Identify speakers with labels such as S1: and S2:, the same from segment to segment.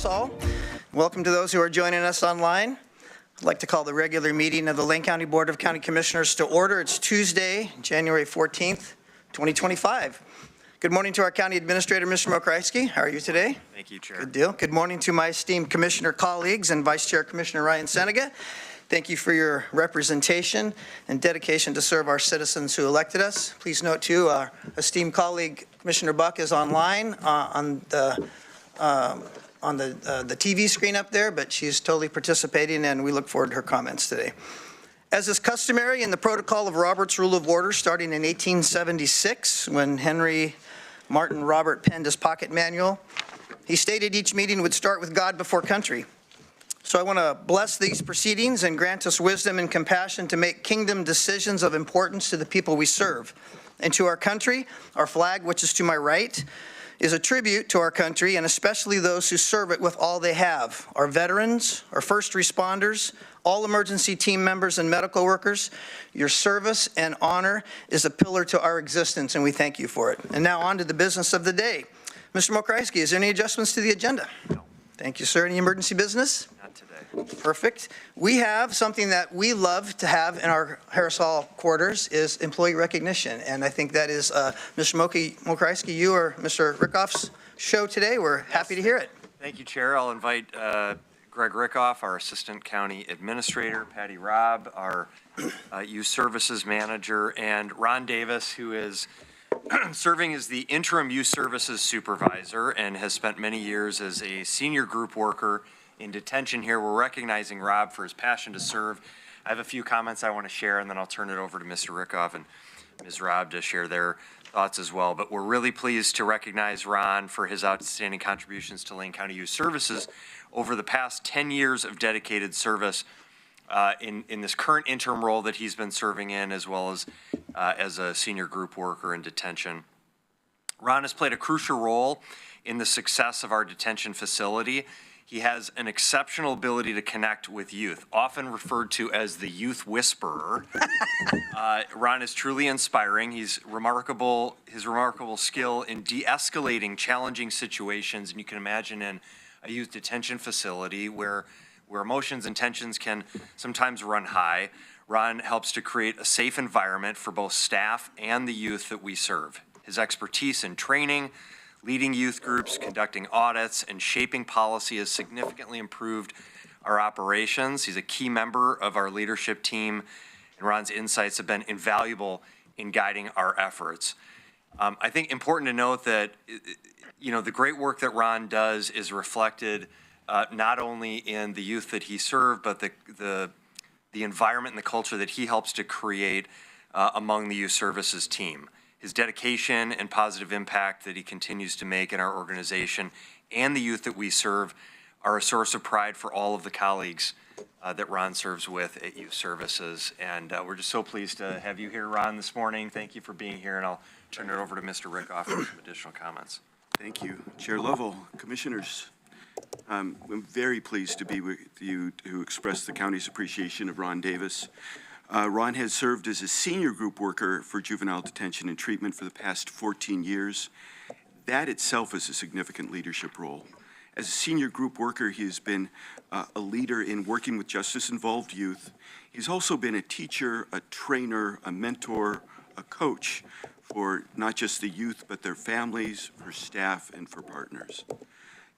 S1: Harrisall. Welcome to those who are joining us online. I'd like to call the regular meeting of the Lane County Board of County Commissioners to order. It's Tuesday, January 14th, 2025. Good morning to our County Administrator, Mr. Mokryski. How are you today?
S2: Thank you, Chair.
S1: Good deal. Good morning to my esteemed Commissioner colleagues and Vice Chair Commissioner Ryan Senega. Thank you for your representation and dedication to serve our citizens who elected us. Please note too, our esteemed colleague Commissioner Buck is online on the TV screen up there, but she's totally participating and we look forward to her comments today. As is customary in the protocol of Robert's Rule of Order starting in 1876 when Henry Martin Robert penned his pocket manual, he stated each meeting would start with God before country. So I want to bless these proceedings and grant us wisdom and compassion to make kingdom decisions of importance to the people we serve. And to our country, our flag, which is to my right, is a tribute to our country and especially those who serve it with all they have. Our veterans, our first responders, all emergency team members and medical workers. Your service and honor is a pillar to our existence and we thank you for it. And now on to the business of the day. Mr. Mokryski, is there any adjustments to the agenda?
S2: No.
S1: Thank you, sir. Any emergency business?
S2: Not today.
S1: Perfect. We have something that we love to have in our Harrisall quarters is employee recognition. And I think that is Mr. Mokryski, you or Mr. Rickoff's show today. We're happy to hear it.
S2: Thank you, Chair. I'll invite Greg Rickoff, our Assistant County Administrator, Patty Robb, our Youth Services Manager, and Ron Davis, who is serving as the Interim Youth Services Supervisor and has spent many years as a senior group worker in detention here. We're recognizing Rob for his passion to serve. I have a few comments I want to share, and then I'll turn it over to Mr. Rickoff and Ms. Robb to share their thoughts as well. But we're really pleased to recognize Ron for his outstanding contributions to Lane County Youth Services over the past 10 years of dedicated service in this current interim role that he's been serving in, as well as a senior group worker in detention. Ron has played a crucial role in the success of our detention facility. He has an exceptional ability to connect with youth, often referred to as the youth whisperer. Ron is truly inspiring. His remarkable skill in de-escalating challenging situations, and you can imagine in a youth detention facility where emotions and tensions can sometimes run high. Ron helps to create a safe environment for both staff and the youth that we serve. His expertise in training, leading youth groups, conducting audits, and shaping policy has significantly improved our operations. He's a key member of our leadership team, and Ron's insights have been invaluable in guiding our efforts. I think important to note that, the great work that Ron does is reflected not only in the youth that he served, but the environment and the culture that he helps to create among the youth services team. His dedication and positive impact that he continues to make in our organization and the youth that we serve are a source of pride for all of the colleagues that Ron serves with at Youth Services. And we're just so pleased to have you here, Ron, this morning. Thank you for being here, and I'll turn it over to Mr. Rickoff for some additional comments.
S3: Thank you, Chair Lovell, Commissioners. I'm very pleased to be with you to express the county's appreciation of Ron Davis. Ron has served as a senior group worker for juvenile detention and treatment for the past 14 years. That itself is a significant leadership role. As a senior group worker, he has been a leader in working with justice-involved youth. He's also been a teacher, a trainer, a mentor, a coach for not just the youth, but their families, for staff, and for partners.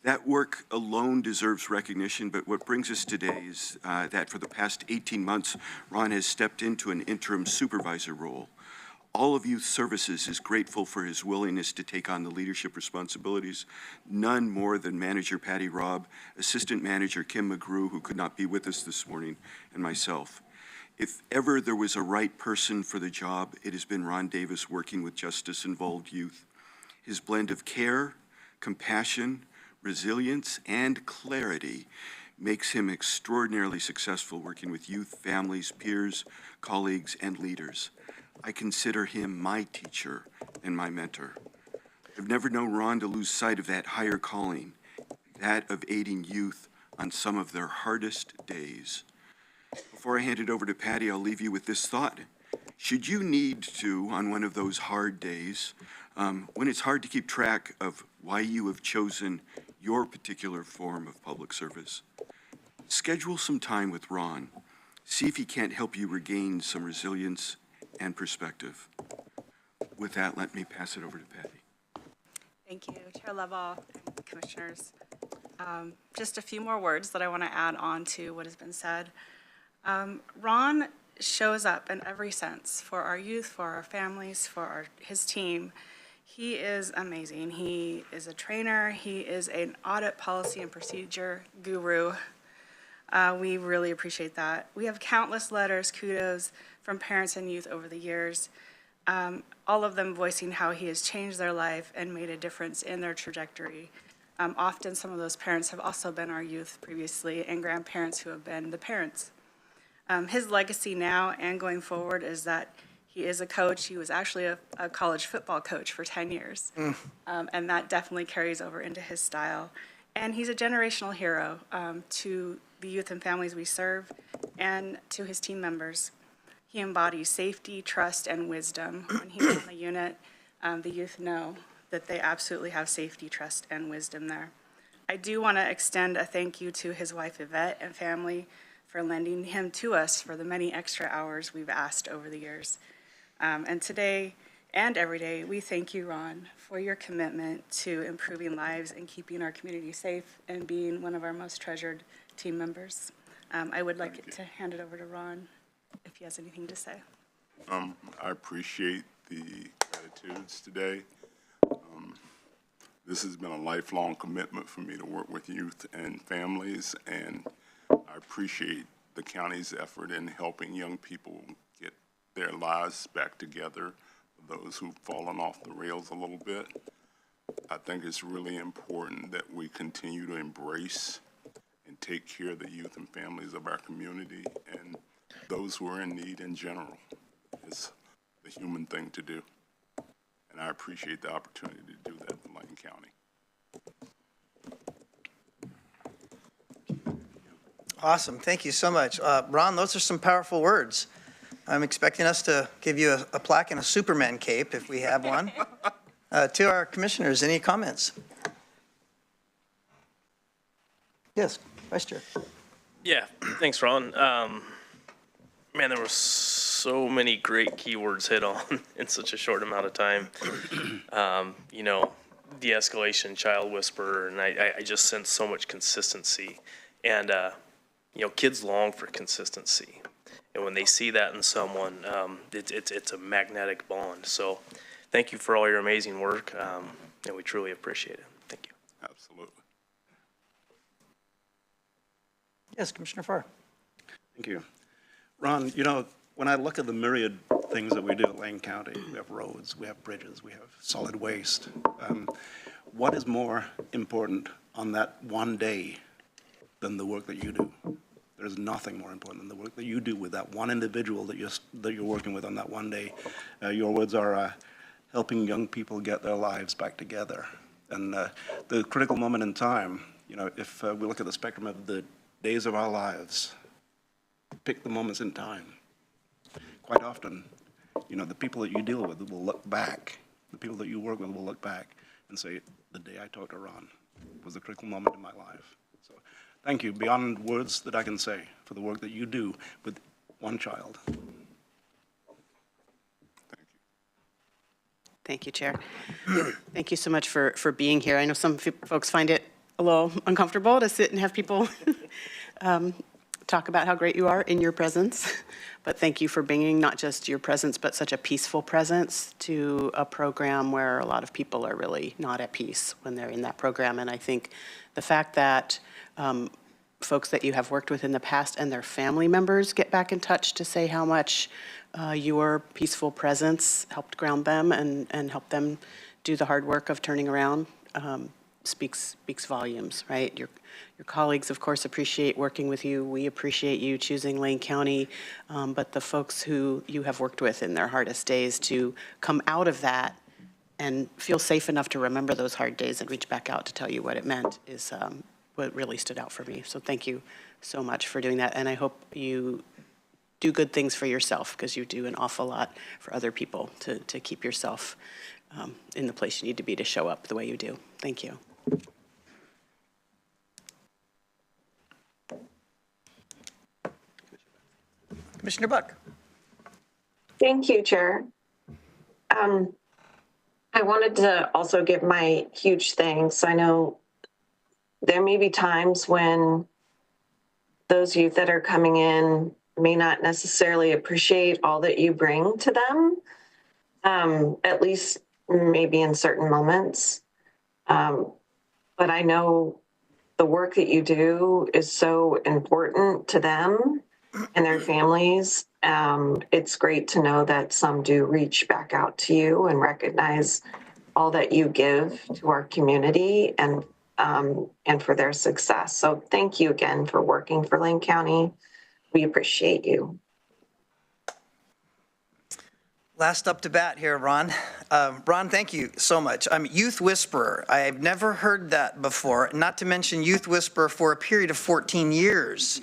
S3: That work alone deserves recognition, but what brings us today is that for the past 18 months, Ron has stepped into an interim supervisor role. All of Youth Services is grateful for his willingness to take on the leadership responsibilities, none more than Manager Patty Robb, Assistant Manager Kim McGrew, who could not be with us this morning, and myself. If ever there was a right person for the job, it has been Ron Davis working with justice-involved youth. His blend of care, compassion, resilience, and clarity makes him extraordinarily successful working with youth, families, peers, colleagues, and leaders. I consider him my teacher and my mentor. I've never known Ron to lose sight of that higher calling, that of aiding youth on some of their hardest days. Before I hand it over to Patty, I'll leave you with this thought. Should you need to, on one of those hard days, when it's hard to keep track of why you have chosen your particular form of public service. Schedule some time with Ron. See if he can't help you regain some resilience and perspective. With that, let me pass it over to Patty.
S4: Thank you, Chair Lovell and Commissioners. Just a few more words that I want to add on to what has been said. Ron shows up in every sense for our youth, for our families, for his team. He is amazing. He is a trainer. He is an audit policy and procedure guru. We really appreciate that. We have countless letters, kudos from parents and youth over the years, all of them voicing how he has changed their life and made a difference in their trajectory. Often some of those parents have also been our youth previously and grandparents who have been the parents. His legacy now and going forward is that he is a coach. He was actually a college football coach for 10 years. And that definitely carries over into his style. And he's a generational hero to the youth and families we serve and to his team members. He embodies safety, trust, and wisdom. When he's in the unit, the youth know that they absolutely have safety, trust, and wisdom there. I do want to extend a thank you to his wife Yvette and family for lending him to us for the many extra hours we've asked over the years. And today and every day, we thank you, Ron, for your commitment to improving lives and keeping our community safe and being one of our most treasured team members. I would like to hand it over to Ron if he has anything to say.
S5: I appreciate the attitudes today. This has been a lifelong commitment for me to work with youth and families, and I appreciate the county's effort in helping young people get their lives back together, those who've fallen off the rails a little bit. I think it's really important that we continue to embrace and take care of the youth and families of our community and those who are in need in general. It's the human thing to do. And I appreciate the opportunity to do that in Lane County.
S1: Awesome. Thank you so much. Ron, those are some powerful words. I'm expecting us to give you a plaque and a Superman cape if we have one. To our commissioners, any comments? Yes, Vice Chair.
S6: Yeah, thanks, Ron. Man, there were so many great keywords hit on in such a short amount of time. You know, de-escalation, child whisperer, and I just sense so much consistency. And, you know, kids long for consistency. And when they see that in someone, it's a magnetic bond. So thank you for all your amazing work, and we truly appreciate it. Thank you.
S5: Absolutely.
S1: Yes, Commissioner Farr.
S7: Thank you. Ron, you know, when I look at the myriad things that we do at Lane County, we have roads, we have bridges, we have solid waste. What is more important on that one day than the work that you do? There's nothing more important than the work that you do with that one individual that you're working with on that one day. Your words are helping young people get their lives back together. And the critical moment in time, you know, if we look at the spectrum of the days of our lives, pick the moments in time. Quite often, you know, the people that you deal with will look back. The people that you work with will look back and say, the day I talked to Ron was a critical moment in my life. So thank you, beyond words that I can say, for the work that you do with one child.
S8: Thank you, Chair. Thank you so much for being here. I know some folks find it a little uncomfortable to sit and have people talk about how great you are in your presence, but thank you for bringing not just your presence, but such a peaceful presence to a program where a lot of people are really not at peace when they're in that program. And I think the fact that folks that you have worked with in the past and their family members get back in touch to say how much your peaceful presence helped ground them and help them do the hard work of turning around speaks volumes, right? Your colleagues, of course, appreciate working with you. We appreciate you choosing Lane County, but the folks who you have worked with in their hardest days to come out of that and feel safe enough to remember those hard days and reach back out to tell you what it meant is what really stood out for me. So thank you so much for doing that. And I hope you do good things for yourself, because you do an awful lot for other people to keep yourself in the place you need to be to show up the way you do. Thank you.
S1: Commissioner Buck.
S9: Thank you, Chair. I wanted to also give my huge thanks. I know there may be times when those youth that are coming in may not necessarily appreciate all that you bring to them, at least maybe in certain moments. But I know the work that you do is so important to them and their families. It's great to know that some do reach back out to you and recognize all that you give to our community and for their success. So thank you again for working for Lane County. We appreciate you.
S1: Last up to bat here, Ron. Ron, thank you so much. I'm Youth Whisperer. I've never heard that before, not to mention Youth Whisperer for a period of 14 years.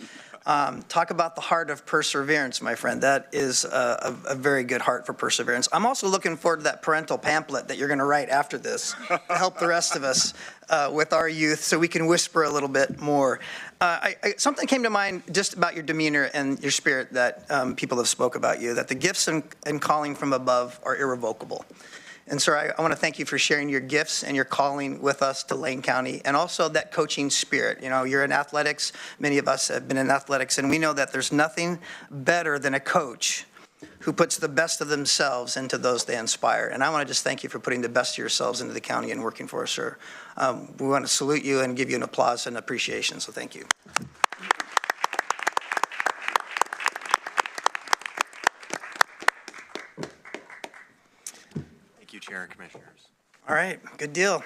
S1: Talk about the heart of perseverance, my friend. That is a very good heart for perseverance. I'm also looking forward to that parental pamphlet that you're going to write after this to help the rest of us with our youth so we can whisper a little bit more. Something came to mind just about your demeanor and your spirit that people have spoke about you, that the gifts and calling from above are irrevocable. And sir, I want to thank you for sharing your gifts and your calling with us to Lane County, and also that coaching spirit. You know, you're in athletics. Many of us have been in athletics, and we know that there's nothing better than a coach who puts the best of themselves into those they inspire. And I want to just thank you for putting the best of yourselves into the county and working for us, sir. We want to salute you and give you an applause and appreciation, so thank you.
S2: Thank you, Chair and Commissioners.
S1: All right, good deal.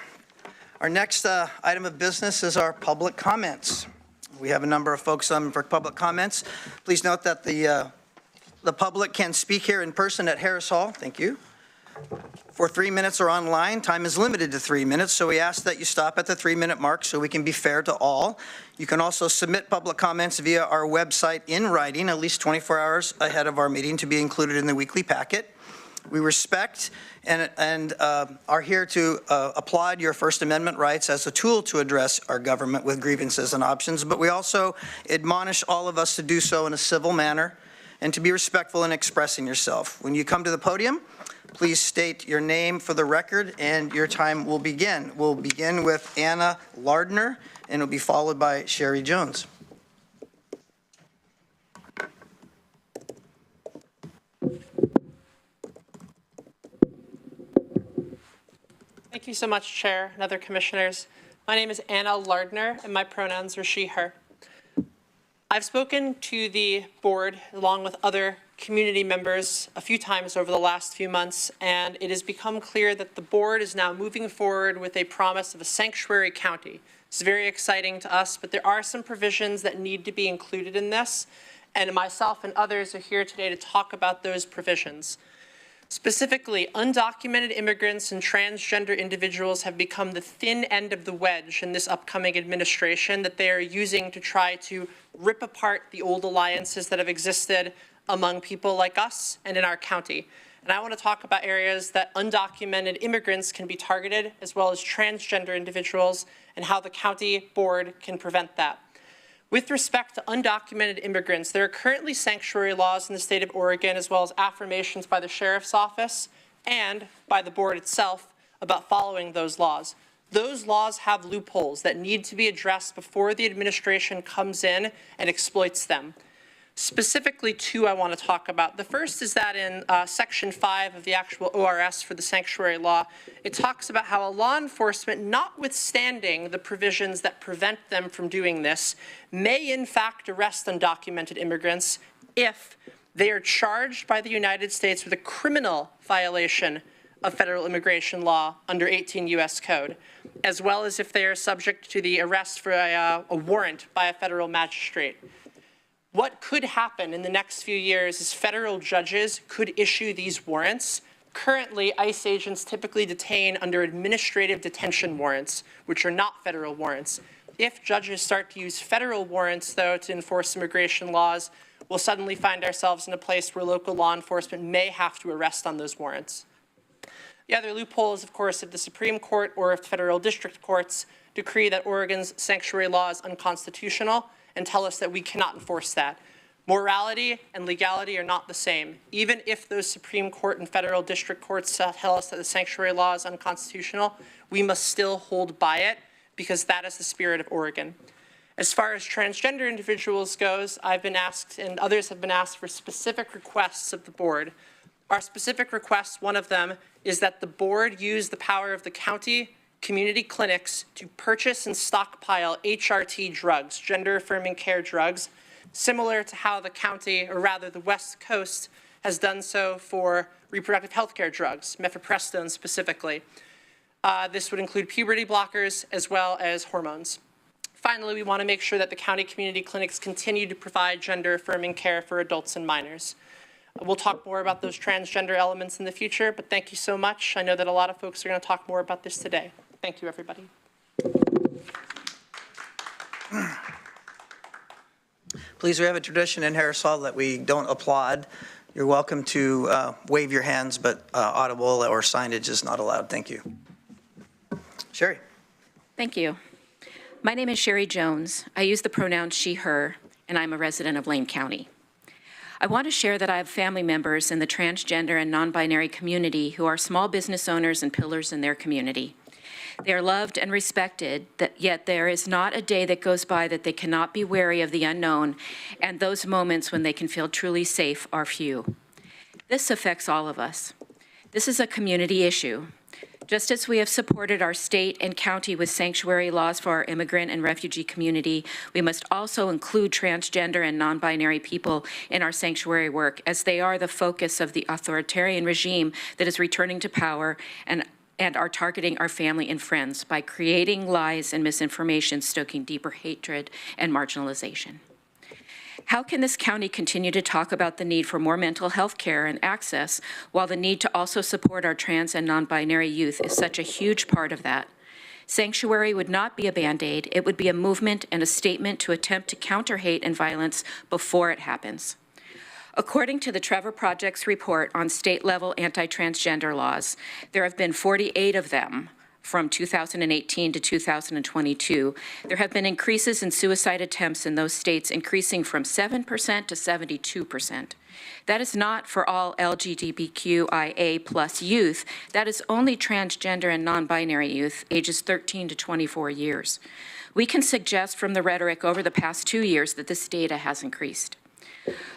S1: Our next item of business is our public comments. We have a number of folks on for public comments. Please note that the public can speak here in person at Harris Hall. Thank you. For 3 minutes or online, time is limited to 3 minutes, so we ask that you stop at the 3-minute mark so we can be fair to all. You can also submit public comments via our website in writing at least 24 hours ahead of our meeting to be included in the weekly packet. We respect and are here to applaud your First Amendment rights as a tool to address our government with grievances and options, but we also admonish all of us to do so in a civil manner and to be respectful in expressing yourself. When you come to the podium, please state your name for the record and your time will begin. We'll begin with Anna Lardner and it'll be followed by Sherry Jones.
S10: Thank you so much, Chair and other commissioners. My name is Anna Lardner, and my pronouns are she, her. I've spoken to the board along with other community members a few times over the last few months, and it has become clear that the board is now moving forward with a promise of a sanctuary county. It's very exciting to us, but there are some provisions that need to be included in this, and myself and others are here today to talk about those provisions. Specifically, undocumented immigrants and transgender individuals have become the thin end of the wedge in this upcoming administration that they are using to try to rip apart the old alliances that have existed among people like us and in our county. And I want to talk about areas that undocumented immigrants can be targeted, as well as transgender individuals, and how the county board can prevent that. With respect to undocumented immigrants, there are currently sanctuary laws in the state of Oregon, as well as affirmations by the sheriff's office and by the board itself about following those laws. Those laws have loopholes that need to be addressed before the administration comes in and exploits them. Specifically, two I want to talk about. The first is that in Section 5 of the actual ORS for the sanctuary law, it talks about how a law enforcement, notwithstanding the provisions that prevent them from doing this, may in fact arrest undocumented immigrants if they are charged by the United States with a criminal violation of federal immigration law under 18 U.S. Code, as well as if they are subject to the arrest for a warrant by a federal magistrate. What could happen in the next few years is federal judges could issue these warrants. Currently, ICE agents typically detain under administrative detention warrants, which are not federal warrants. If judges start to use federal warrants, though, to enforce immigration laws, we'll suddenly find ourselves in a place where local law enforcement may have to arrest on those warrants. The other loophole is, of course, if the Supreme Court or if federal district courts decree that Oregon's sanctuary law is unconstitutional and tell us that we cannot enforce that. Morality and legality are not the same. Even if those Supreme Court and federal district courts tell us that the sanctuary law is unconstitutional, we must still hold by it because that is the spirit of Oregon. As far as transgender individuals goes, I've been asked and others have been asked for specific requests of the board. Our specific requests, one of them is that the board use the power of the county community clinics to purchase and stockpile HRT drugs, gender-affirming care drugs, similar to how the county, or rather the West Coast, has done so for reproductive health care drugs, mifepristone specifically. This would include puberty blockers as well as hormones. Finally, we want to make sure that the county community clinics continue to provide gender-affirming care for adults and minors. We'll talk more about those transgender elements in the future, but thank you so much. I know that a lot of folks are going to talk more about this today. Thank you, everybody.
S1: Please, we have a tradition in Harris Hall that we don't applaud. You're welcome to wave your hands, but audible or signage is not allowed. Thank you. Sherry.
S11: Thank you. My name is Sherry Jones. I use the pronouns she, her, and I'm a resident of Lane County. I want to share that I have family members in the transgender and non-binary community who are small business owners and pillars in their community. They are loved and respected, yet there is not a day that goes by that they cannot be wary of the unknown, and those moments when they can feel truly safe are few. This affects all of us. This is a community issue. Just as we have supported our state and county with sanctuary laws for our immigrant and refugee community, we must also include transgender and non-binary people in our sanctuary work, as they are the focus of the authoritarian regime that is returning to power and are targeting our family and friends by creating lies and misinformation, stoking deeper hatred and marginalization. How can this county continue to talk about the need for more mental health care and access while the need to also support our trans and non-binary youth is such a huge part of that? Sanctuary would not be a Band-Aid. It would be a movement and a statement to attempt to counter hate and violence before it happens. According to the Trevor Project's report on state-level anti-transgender laws, there have been 48 of them from 2018 to 2022. There have been increases in suicide attempts in those states, increasing from 7% to 72%. That is not for all LGBTQIA plus youth. That is only transgender and non-binary youth, ages 13 to 24 years. We can suggest from the rhetoric over the past 2 years that this data has increased.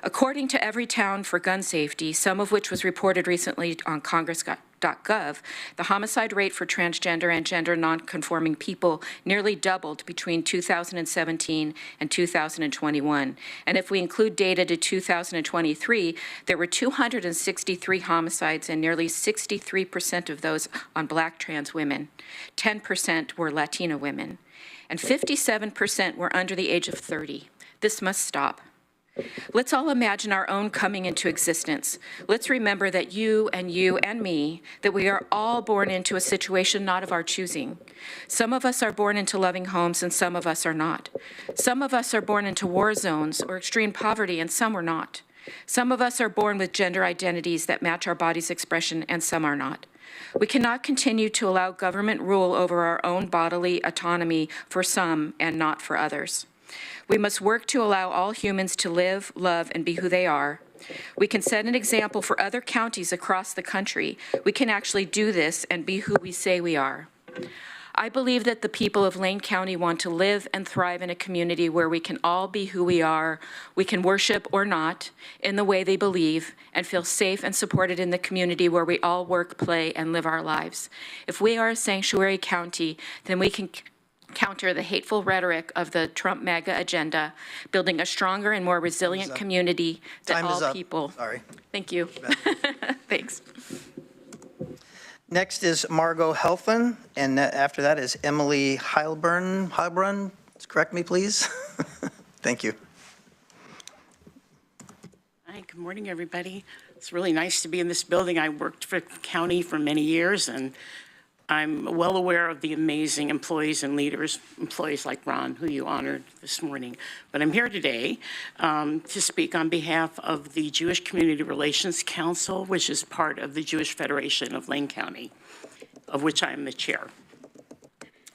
S11: According to Everytown for Gun Safety, some of which was reported recently on Congress.gov, the homicide rate for transgender and gender nonconforming people nearly doubled between 2017 and 2021. And if we include data to 2023, there were 263 homicides, and nearly 63% of those on Black trans women. 10% were Latina women, and 57% were under the age of 30. This must stop. Let's all imagine our own coming into existence. Let's remember that you and me, that we are all born into a situation not of our choosing. Some of us are born into loving homes and some of us are not. Some of us are born into war zones or extreme poverty and some are not. Some of us are born with gender identities that match our body's expression and some are not. We cannot continue to allow government rule over our own bodily autonomy for some and not for others. We must work to allow all humans to live, love, and be who they are. We can set an example for other counties across the country. We can actually do this and be who we say we are. I believe that the people of Lane County want to live and thrive in a community where we can all be who we are, we can worship or not in the way they believe, and feel safe and supported in the community where we all work, play, and live our lives. If we are a sanctuary county, then we can counter the hateful rhetoric of the Trump MAGA agenda, building a stronger and more resilient community that all people.
S1: Sorry.
S11: Thank you. Thanks.
S1: Next is Margot Helfand, and after that is Emily Heilbrunn. Correct me, please. Thank you.
S12: Hi, good morning, everybody. It's really nice to be in this building. I worked for the county for many years, and I'm well aware of the amazing employees and leaders, employees like Ron, who you honored this morning. But I'm here today to speak on behalf of the Jewish Community Relations Council, which is part of the Jewish Federation of Lane County, of which I am the chair.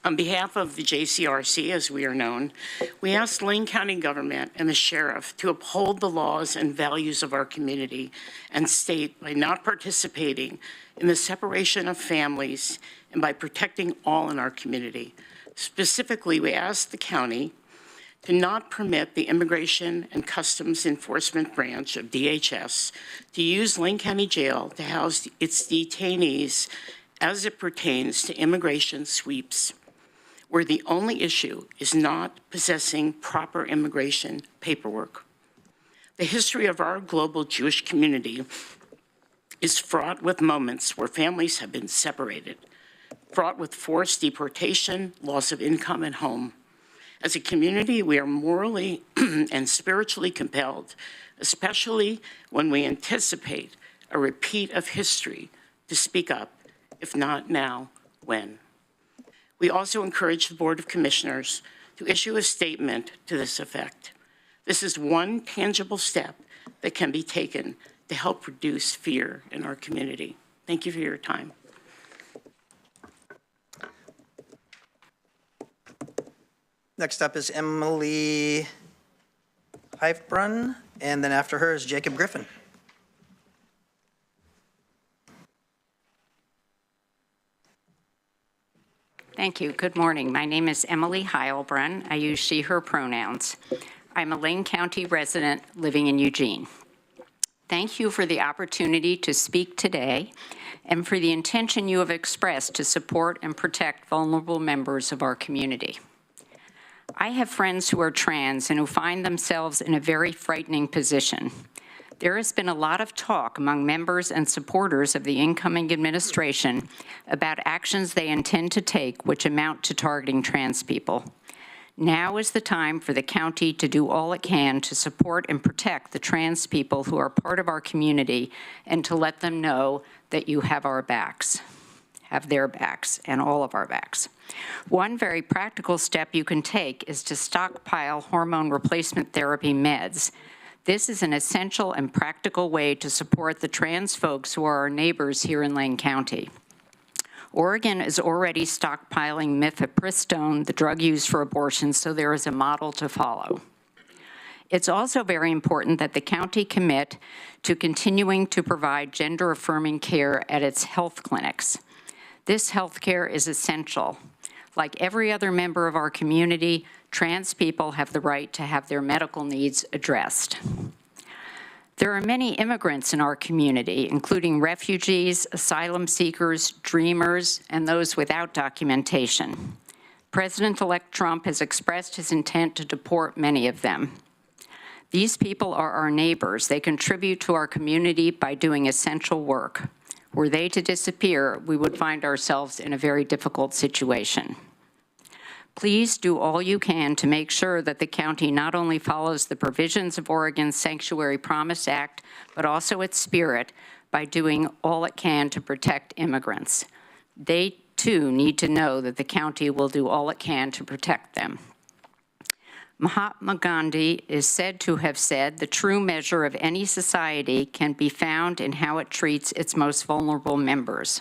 S12: On behalf of the JCRC, as we are known, we ask Lane County government and the sheriff to uphold the laws and values of our community and state by not participating in the separation of families and by protecting all in our community. Specifically, we ask the county to not permit the Immigration and Customs Enforcement Branch of DHS to use Lane County Jail to house its detainees as it pertains to immigration sweeps, where the only issue is not possessing proper immigration paperwork. The history of our global Jewish community is fraught with moments where families have been separated, fraught with forced deportation, loss of income and home. As a community, we are morally and spiritually compelled, especially when we anticipate a repeat of history, to speak up, if not now, when? We also encourage the Board of Commissioners to issue a statement to this effect. This is one tangible step that can be taken to help reduce fear in our community. Thank you for your time.
S1: Next up is Emily Heifbrunn, and then after her is Jacob Griffin.
S13: Thank you. Good morning. My name is Emily Heilbrunn. I use she, her pronouns. I'm a Lane County resident living in Eugene. Thank you for the opportunity to speak today and for the intention you have expressed to support and protect vulnerable members of our community. I have friends who are trans and who find themselves in a very frightening position. There has been a lot of talk among members and supporters of the incoming administration about actions they intend to take which amount to targeting trans people. Now is the time for the county to do all it can to support and protect the trans people who are part of our community and to let them know that you have our backs, have their backs, and all of our backs. One very practical step you can take is to stockpile hormone replacement therapy meds. This is an essential and practical way to support the trans folks who are our neighbors here in Lane County. Oregon is already stockpiling mifepristone, the drug used for abortion, so there is a model to follow. It's also very important that the county commit to continuing to provide gender-affirming care at its health clinics. This health care is essential. Like every other member of our community, trans people have the right to have their medical needs addressed. There are many immigrants in our community, including refugees, asylum seekers, dreamers, and those without documentation. President-elect Trump has expressed his intent to deport many of them. These people are our neighbors. They contribute to our community by doing essential work. Were they to disappear, we would find ourselves in a very difficult situation. Please do all you can to make sure that the county not only follows the provisions of Oregon's Sanctuary Promise Act, but also its spirit by doing all it can to protect immigrants. They, too, need to know that the county will do all it can to protect them. Mahatma Gandhi is said to have said, "The true measure of any society can be found in how it treats its most vulnerable members."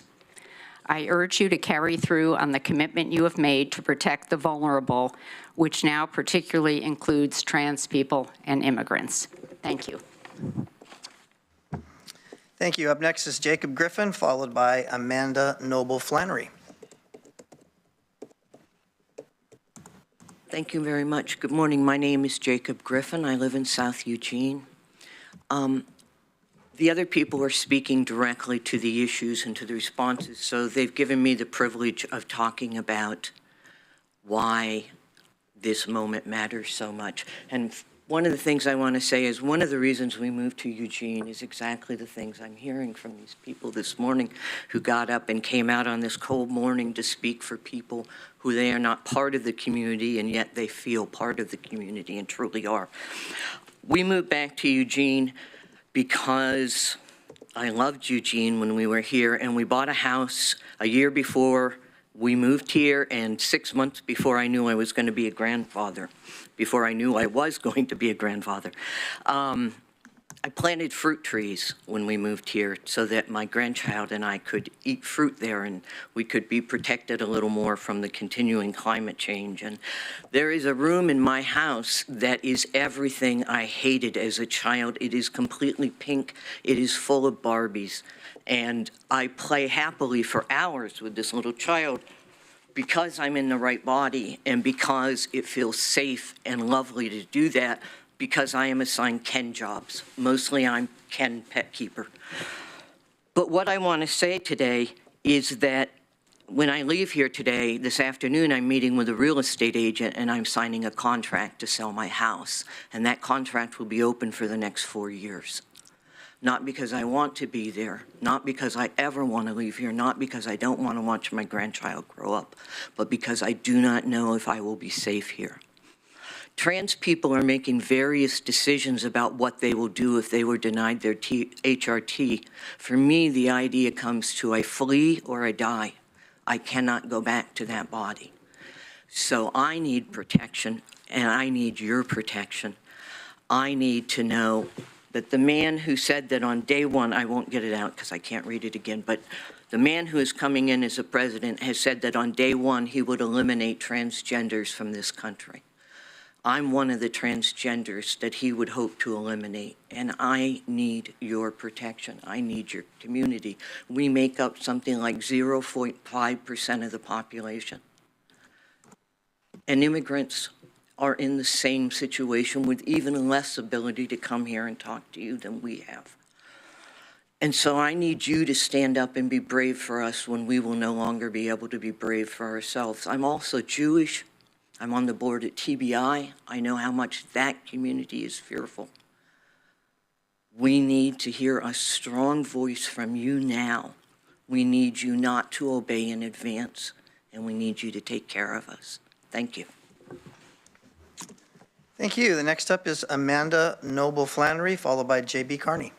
S13: I urge you to carry through on the commitment you have made to protect the vulnerable, which now particularly includes trans people and immigrants. Thank you.
S1: Thank you. Up next is Jacob Griffin, followed by Amanda Noble Flannery.
S14: Thank you very much. Good morning. My name is Jacob Griffin. I live in South Eugene. The other people are speaking directly to the issues and to the responses, so they've given me the privilege of talking about why this moment matters so much. And one of the things I want to say is one of the reasons we moved to Eugene is exactly the things I'm hearing from these people this morning who got up and came out on this cold morning to speak for people who they are not part of the community, and yet they feel part of the community and truly are. We moved back to Eugene because I loved Eugene when we were here, and we bought a house a year before we moved here and 6 months before I knew I was going to be a grandfather, before I knew I was going to be a grandfather. I planted fruit trees when we moved here so that my grandchild and I could eat fruit there and we could be protected a little more from the continuing climate change. And there is a room in my house that is everything I hated as a child. It is completely pink. It is full of Barbies. And I play happily for hours with this little child because I'm in the right body and because it feels safe and lovely to do that, because I am assigned Ken jobs. Mostly I'm Ken pet keeper. But what I want to say today is that when I leave here today, this afternoon, I'm meeting with a real estate agent and I'm signing a contract to sell my house. And that contract will be open for the next 4 years. Not because I want to be there, not because I ever want to leave here, not because I don't want to watch my grandchild grow up, but because I do not know if I will be safe here. Trans people are making various decisions about what they will do if they were denied their HRT. For me, the idea comes to I flee or I die. I cannot go back to that body. So I need protection, and I need your protection. I need to know that the man who said that on day one, I won't get it out because I can't read it again, but the man who is coming in as a president has said that on day one, he would eliminate transgenders from this country. I'm one of the transgenders that he would hope to eliminate, and I need your protection. I need your community. We make up something like 0.5% of the population. And immigrants are in the same situation with even less ability to come here and talk to you than we have. And so I need you to stand up and be brave for us when we will no longer be able to be brave for ourselves. I'm also Jewish. I'm on the board at TBI. I know how much that community is fearful. We need to hear a strong voice from you now. We need you not to obey in advance, and we need you to take care of us. Thank you.
S1: Thank you. The next up is Amanda Noble Flannery, followed by J.B. Carney.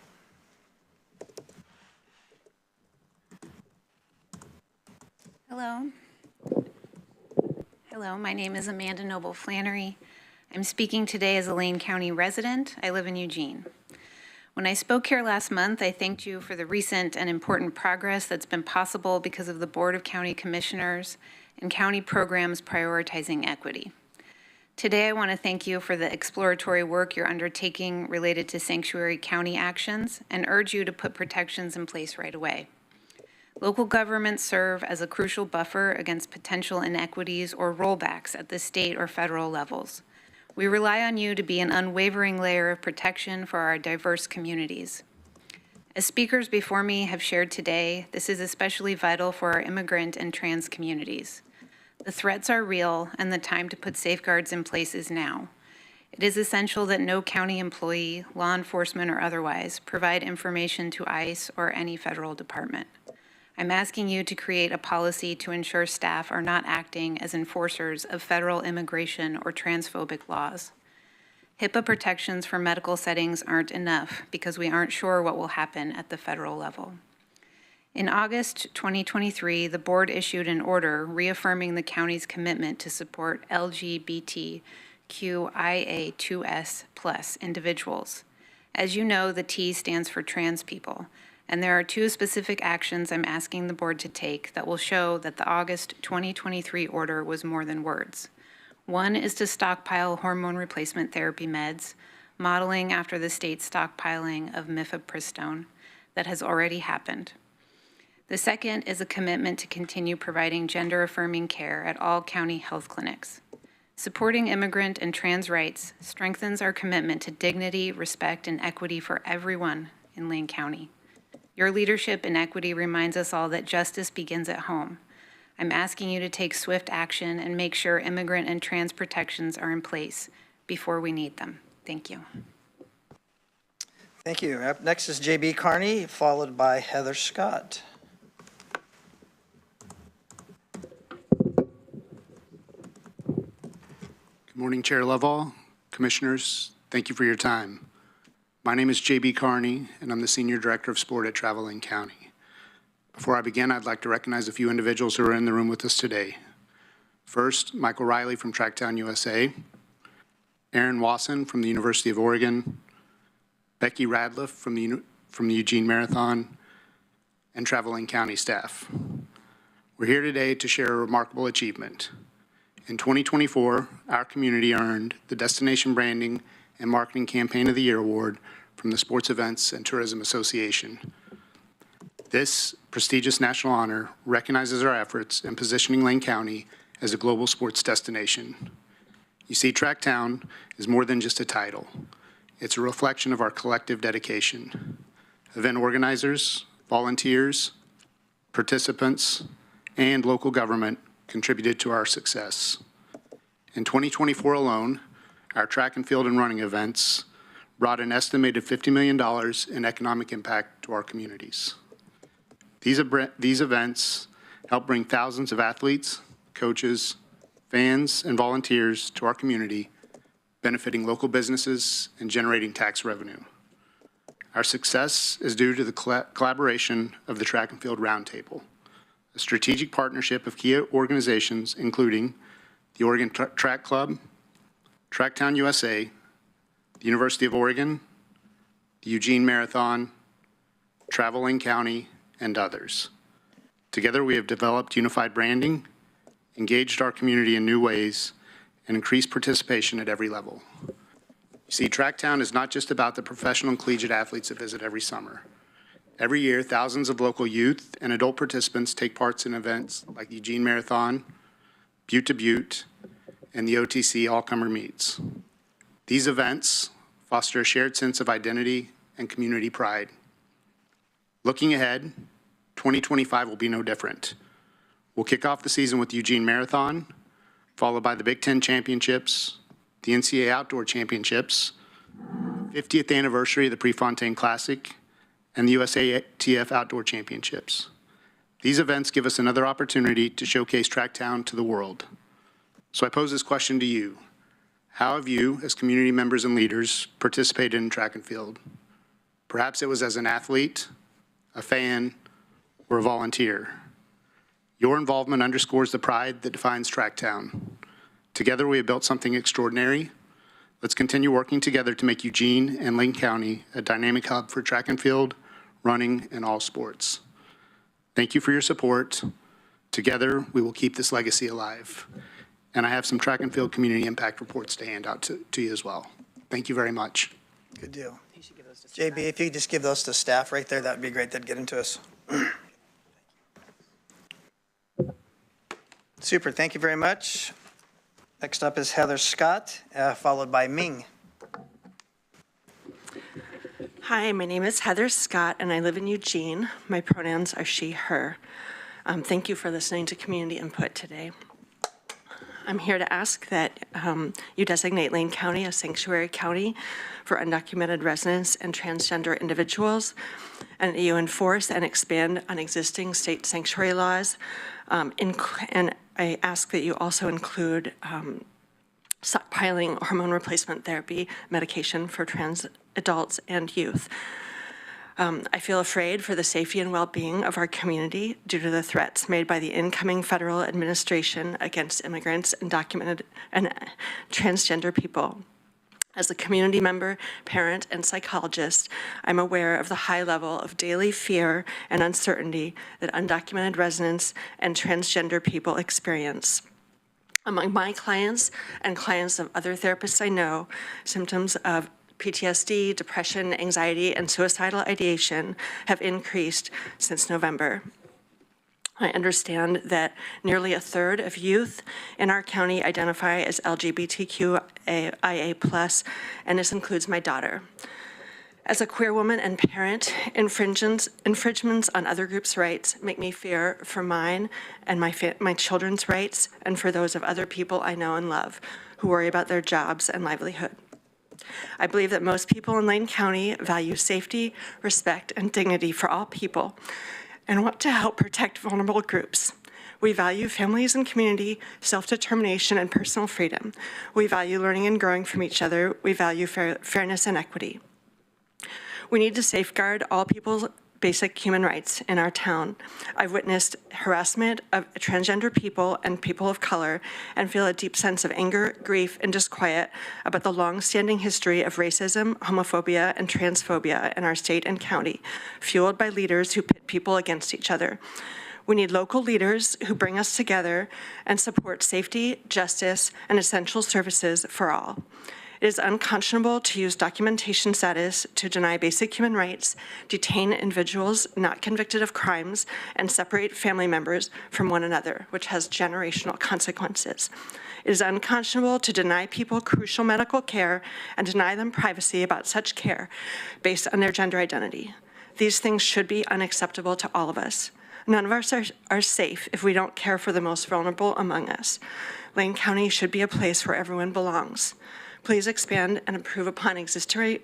S15: Hello. Hello, my name is Amanda Noble Flannery. I'm speaking today as a Lane County resident. I live in Eugene. When I spoke here last month, I thanked you for the recent and important progress that's been possible because of the Board of County Commissioners and county programs prioritizing equity. Today, I want to thank you for the exploratory work you're undertaking related to sanctuary county actions and urge you to put protections in place right away. Local governments serve as a crucial buffer against potential inequities or rollbacks at the state or federal levels. We rely on you to be an unwavering layer of protection for our diverse communities. As speakers before me have shared today, this is especially vital for our immigrant and trans communities. The threats are real, and the time to put safeguards in place is now. It is essential that no county employee, law enforcement or otherwise, provide information to ICE or any federal department. I'm asking you to create a policy to ensure staff are not acting as enforcers of federal immigration or transphobic laws. HIPAA protections for medical settings aren't enough because we aren't sure what will happen at the federal level. In August 2023, the board issued an order reaffirming the county's commitment to support LGBTQIA2S+ individuals. As you know, the T stands for trans people, and there are 2 specific actions I'm asking the board to take that will show that the August 2023 order was more than words. One is to stockpile hormone replacement therapy meds, modeling after the state's stockpiling of mifepristone that has already happened. The second is a commitment to continue providing gender-affirming care at all county health clinics. Supporting immigrant and trans rights strengthens our commitment to dignity, respect, and equity for everyone in Lane County. Your leadership in equity reminds us all that justice begins at home. I'm asking you to take swift action and make sure immigrant and trans protections are in place before we need them. Thank you.
S1: Thank you. Up next is J.B. Carney, followed by Heather Scott.
S16: Good morning, Chair Lovell, Commissioners. Thank you for your time. My name is J.B. Carney, and I'm the Senior Director of Sport at Travel Lane County. Before I begin, I'd like to recognize a few individuals who are in the room with us today. First, Michael Riley from Tracktown USA, Aaron Wasson from the University of Oregon, Becky Radliff from the Eugene Marathon, and Traveling County staff. We're here today to share a remarkable achievement. In 2024, our community earned the Destination Branding and Marketing Campaign of the Year Award from the Sports Events and Tourism Association. This prestigious national honor recognizes our efforts in positioning Lane County as a global sports destination. You see, Tracktown is more than just a title. It's a reflection of our collective dedication. Event organizers, volunteers, participants, and local government contributed to our success. In 2024 alone, our track and field and running events brought an estimated $50 million in economic impact to our communities. These events help bring thousands of athletes, coaches, fans, and volunteers to our community, benefiting local businesses and generating tax revenue. Our success is due to the collaboration of the Track and Field Roundtable, a strategic partnership of key organizations including the Oregon Track Club, Tracktown USA, the University of Oregon, the Eugene Marathon, Traveling County, and others. Together, we have developed unified branding, engaged our community in new ways, and increased participation at every level. You see, Tracktown is not just about the professional and collegiate athletes that visit every summer. Every year, thousands of local youth and adult participants take part in events like the Eugene Marathon, Butte to Butte, and the OTC All-Comer Meets. These events foster a shared sense of identity and community pride. Looking ahead, 2025 will be no different. We'll kick off the season with the Eugene Marathon, followed by the Big Ten Championships, the NCAA Outdoor Championships, 50th anniversary of the Prefontaine Classic, and the USATF Outdoor Championships. These events give us another opportunity to showcase Tracktown to the world. So I pose this question to you. How have you, as community members and leaders, participated in track and field? Perhaps it was as an athlete, a fan, or a volunteer. Your involvement underscores the pride that defines Tracktown. Together, we have built something extraordinary. Let's continue working together to make Eugene and Lane County a dynamic hub for track and field, running, and all sports. Thank you for your support. Together, we will keep this legacy alive. And I have some track and field community impact reports to hand out to you as well. Thank you very much.
S1: Good deal. JB, if you could just give those to staff right there, that would be great. That'd get into us. Super, thank you very much. Next up is Heather Scott, followed by Ming.
S17: Hi, my name is Heather Scott, and I live in Eugene. My pronouns are she, her. Thank you for listening to community input today. I'm here to ask that you designate Lane County a sanctuary county for undocumented residents and transgender individuals, and that you enforce and expand on existing state sanctuary laws. And I ask that you also include stockpiling hormone replacement therapy medication for trans adults and youth. I feel afraid for the safety and well-being of our community due to the threats made by the incoming federal administration against immigrants and undocumented and transgender people. As a community member, parent, and psychologist, I'm aware of the high level of daily fear and uncertainty that undocumented residents and transgender people experience. Among my clients and clients of other therapists I know, symptoms of PTSD, depression, anxiety, and suicidal ideation have increased since November. I understand that nearly a third of youth in our county identify as LGBTQIA+, and this includes my daughter. As a queer woman and parent, infringements on other groups' rights make me fear for mine and my children's rights, and for those of other people I know and love who worry about their jobs and livelihood. I believe that most people in Lane County value safety, respect, and dignity for all people, and want to help protect vulnerable groups. We value families and community, self-determination, and personal freedom. We value learning and growing from each other. We value fairness and equity. We need to safeguard all people's basic human rights in our town. I've witnessed harassment of transgender people and people of color and feel a deep sense of anger, grief, and disquiet about the long-standing history of racism, homophobia, and transphobia in our state and county, fueled by leaders who pit people against each other. We need local leaders who bring us together and support safety, justice, and essential services for all. It is unconscionable to use documentation status to deny basic human rights, detain individuals not convicted of crimes, and separate family members from one another, which has generational consequences. It is unconscionable to deny people crucial medical care and deny them privacy about such care based on their gender identity. These things should be unacceptable to all of us. None of us are safe if we don't care for the most vulnerable among us. Lane County should be a place where everyone belongs. Please expand and improve upon existing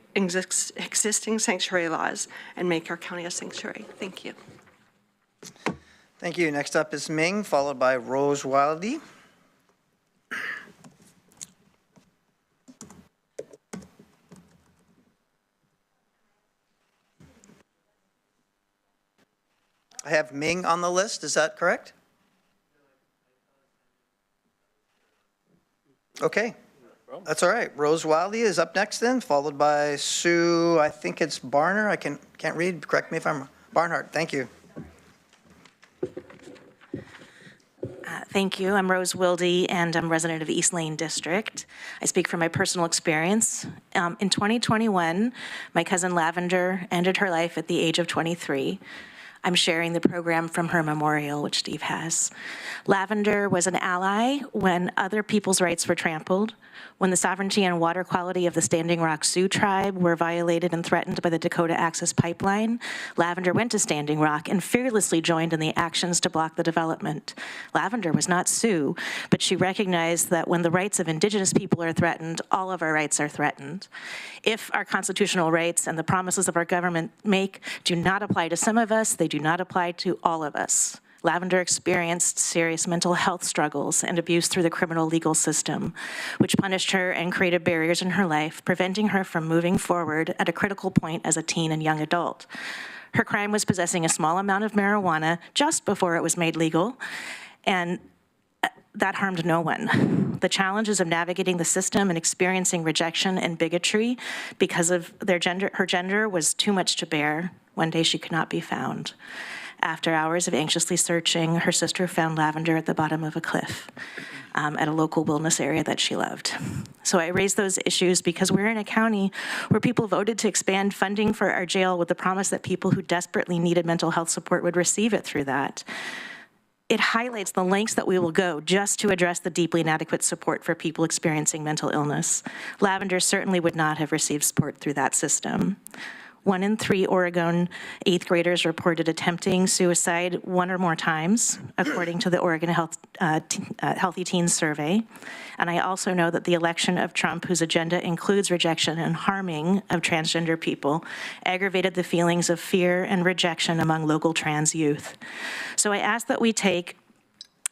S17: sanctuary laws and make our county a sanctuary. Thank you.
S1: Thank you. Next up is Ming, followed by Rose Wildy. I have Ming on the list, is that correct? Okay, that's all right. Rose Wildy is up next then, followed by Sue, I think it's Barner, I can't read, correct me if I'm, Barnhart, thank you.
S18: Thank you. I'm Rose Wildy, and I'm a resident of East Lane District. I speak from my personal experience. In 2021, my cousin Lavender ended her life at the age of 23. I'm sharing the program from her memorial, which Steve has. Lavender was an ally when other people's rights were trampled, when the sovereignty and water quality of the Standing Rock Sioux tribe were violated and threatened by the Dakota Access Pipeline. Lavender went to Standing Rock and fearlessly joined in the actions to block the development. Lavender was not Sioux, but she recognized that when the rights of Indigenous people are threatened, all of our rights are threatened. If our constitutional rights and the promises of our government do not apply to some of us, they do not apply to all of us. Lavender experienced serious mental health struggles and abuse through the criminal legal system, which punished her and created barriers in her life, preventing her from moving forward at a critical point as a teen and young adult. Her crime was possessing a small amount of marijuana just before it was made legal, and that harmed no one. The challenges of navigating the system and experiencing rejection and bigotry because of her gender was too much to bear. One day she could not be found. After hours of anxiously searching, her sister found Lavender at the bottom of a cliff at a local wilderness area that she loved. So I raise those issues because we're in a county where people voted to expand funding for our jail with the promise that people who desperately needed mental health support would receive it through that. It highlights the lengths that we will go just to address the deeply inadequate support for people experiencing mental illness. Lavender certainly would not have received support through that system. 1 in 3 Oregon 8th graders reported attempting suicide 1 or more times, according to the Oregon Healthy Teens Survey. And I also know that the election of Trump, whose agenda includes rejection and harming of transgender people, aggravated the feelings of fear and rejection among local trans youth. So I ask that we take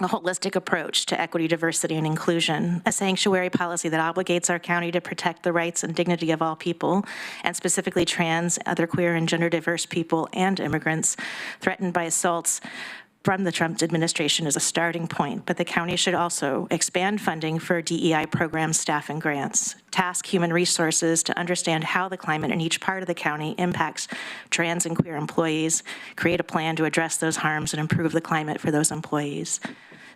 S18: a holistic approach to equity, diversity, and inclusion, a sanctuary policy that obligates our county to protect the rights and dignity of all people, and specifically trans, other queer, and gender diverse people and immigrants threatened by assaults from the Trump administration is a starting point, but the county should also expand funding for DEI programs, staff, and grants, task human resources to understand how the climate in each part of the county impacts trans and queer employees, create a plan to address those harms and improve the climate for those employees.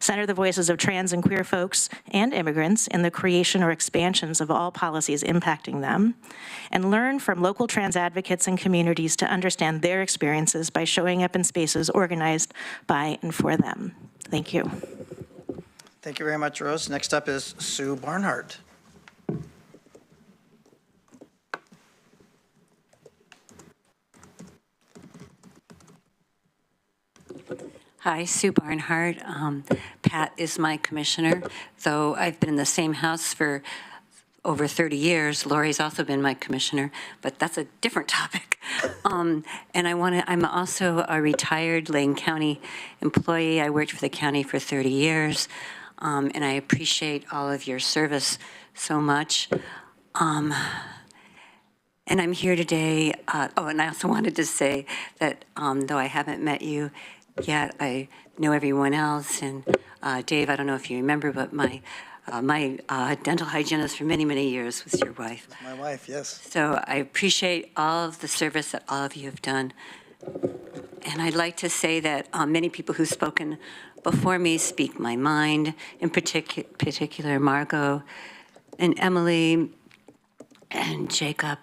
S18: Center the voices of trans and queer folks and immigrants in the creation or expansions of all policies impacting them, and learn from local trans advocates and communities to understand their experiences by showing up in spaces organized by and for them. Thank you.
S1: Thank you very much, Rose. Next up is Sue Barnhart.
S19: Hi, Sue Barnhart. Pat is my commissioner, though I've been in the same house for over 30 years. Lori's also been my commissioner, but that's a different topic. And I'm also a retired Lane County employee. I worked for the county for 30 years, and I appreciate all of your service so much. And I'm here today, and I also wanted to say that though I haven't met you yet, I know everyone else. And Dave, I don't know if you remember, but my dental hygienist for many, many years was your wife.
S1: My wife, yes.
S19: So I appreciate all of the service that all of you have done. And I'd like to say that many people who've spoken before me speak my mind, in particular Margot and Emily and Jacob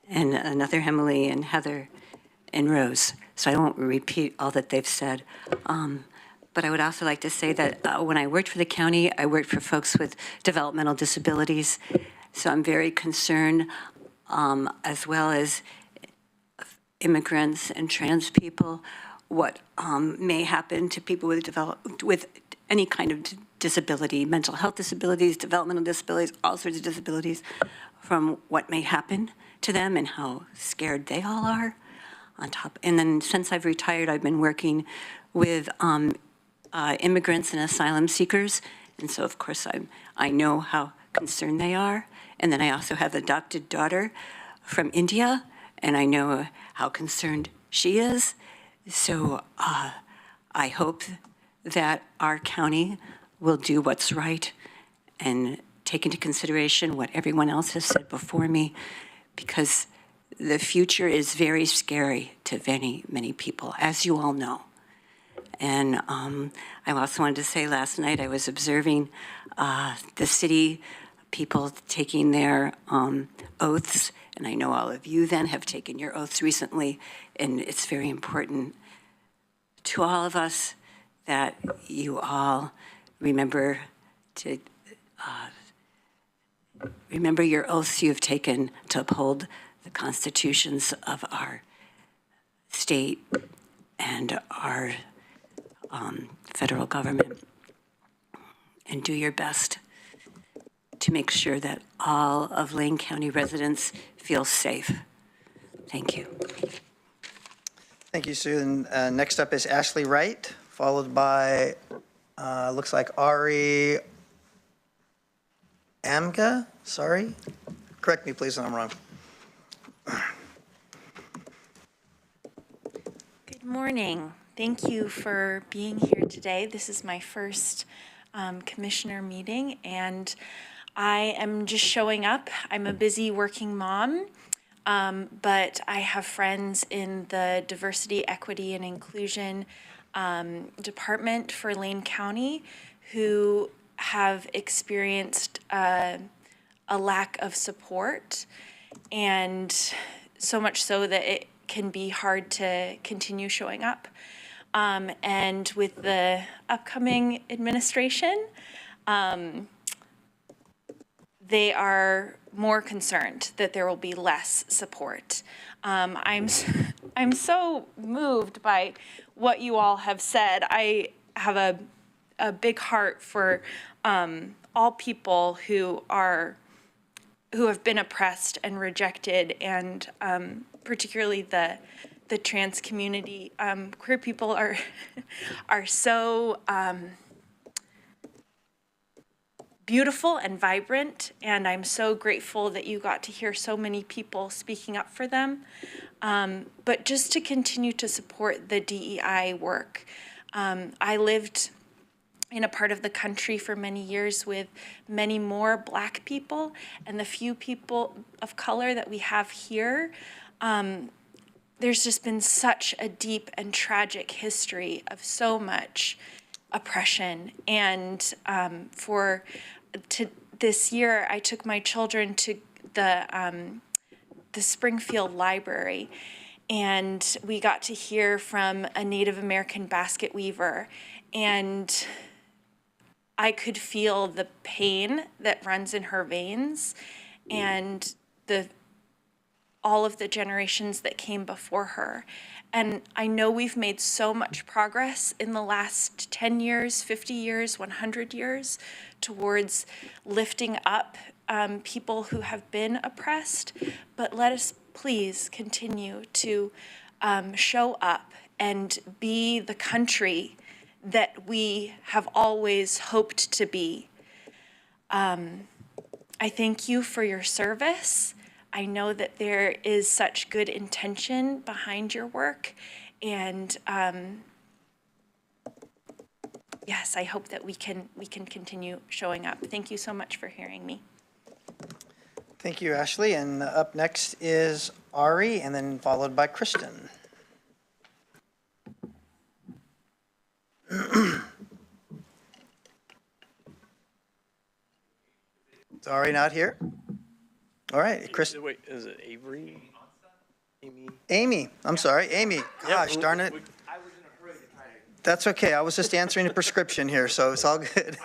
S19: and another Emily and Heather and Rose. So I won't repeat all that they've said. But I would also like to say that when I worked for the county, I worked for folks with developmental disabilities. So I'm very concerned, as well as immigrants and trans people, what may happen to people with any kind of disability, mental health disabilities, developmental disabilities, all sorts of disabilities, from what may happen to them and how scared they all are on top. And then since I've retired, I've been working with immigrants and asylum seekers. And so, of course, I know how concerned they are. And then I also have an adopted daughter from India, and I know how concerned she is. So I hope that our county will do what's right and take into consideration what everyone else has said before me, because the future is very scary to many, many people, as you all know. And I also wanted to say last night I was observing the city people taking their oaths, and I know all of you then have taken your oaths recently, and it's very important to all of us that you all remember to remember your oaths you have taken to uphold the constitutions of our state and our federal government, and do your best to make sure that all of Lane County residents feel safe. Thank you.
S1: Thank you, Sue. And next up is Ashley Wright, followed by, looks like Ari Amga, sorry. Correct me, please, if I'm wrong.
S20: Good morning. Thank you for being here today. This is my first commissioner meeting, and I am just showing up. I'm a busy working mom, but I have friends in the Diversity, Equity, and Inclusion department for Lane County who have experienced a lack of support, and so much so that it can be hard to continue showing up. And with the upcoming administration, they are more concerned that there will be less support. I'm so moved by what you all have said. I have a big heart for all people who have been oppressed and rejected, and particularly the trans community. Queer people are so beautiful and vibrant, and I'm so grateful that you got to hear so many people speaking up for them. But just to continue to support the DEI work. I lived in a part of the country for many years with many more Black people, and the few people of color that we have here, there's just been such a deep and tragic history of so much oppression. And this year, I took my children to the Springfield Library, and we got to hear from a Native American basket weaver, and I could feel the pain that runs in her veins, and all of the generations that came before her. And I know we've made so much progress in the last 10 years, 50 years, 100 years towards lifting up people who have been oppressed, but let us please continue to show up and be the country that we have always hoped to be. I thank you for your service. I know that there is such good intention behind your work, and yes, I hope that we can continue showing up. Thank you so much for hearing me.
S1: Thank you, Ashley. And up next is Ari, and then followed by Kristen. Is Ari not here? All right, Kristen.
S6: Wait, is it Avery?
S1: Amy, I'm sorry, Amy. Gosh, darn it. That's okay. I was just answering a prescription here, so it's all good.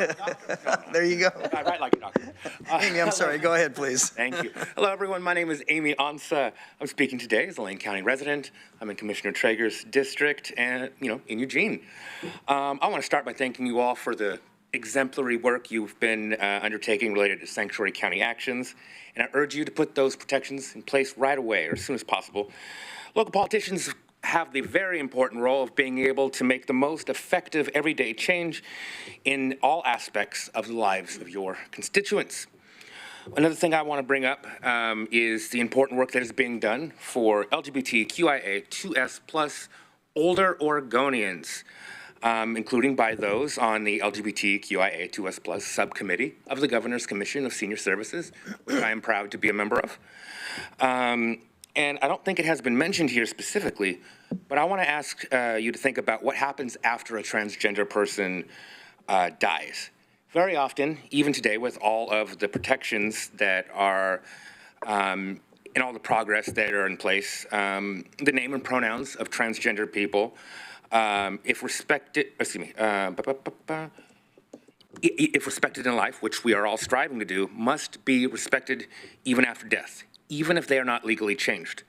S1: There you go.
S21: I write like a doctor.
S1: Amy, I'm sorry. Go ahead, please.
S21: Thank you. Hello, everyone. My name is Amy Ansa. I'm speaking today as a Lane County resident. I'm in Commissioner Traeger's district and, in Eugene. I want to start by thanking you all for the exemplary work you've been undertaking related to Sanctuary County actions, and I urge you to put those protections in place right away or as soon as possible. Local politicians have the very important role of being able to make the most effective everyday change in all aspects of the lives of your constituents. Another thing I want to bring up is the important work that is being done for LGBTQIA2S+ older Oregonians, including by those on the LGBTQIA2S+ subcommittee of the Governor's Commission of Senior Services, which I am proud to be a member of. And I don't think it has been mentioned here specifically, but I want to ask you to think about what happens after a transgender person dies. Very often, even today, with all of the protections that are and all the progress that are in place, the name and pronouns of transgender people, if respected in life, which we are all striving to do, must be respected even after death, even if they are not legally changed.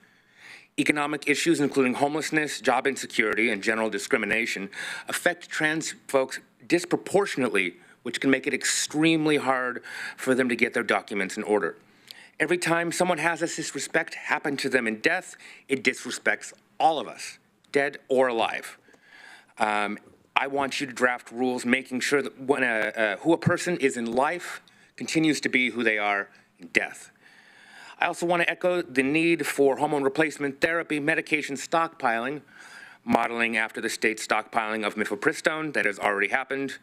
S21: Economic issues, including homelessness, job insecurity, and general discrimination, affect trans folks disproportionately, which can make it extremely hard for them to get their documents in order. Every time someone has this disrespect happen to them in death, it disrespects all of us, dead or alive. I want you to draft rules making sure that when who a person is in life continues to be who they are in death. I also want to echo the need for hormone replacement therapy medication stockpiling, modeling after the state stockpiling of mifepristone that has already happened.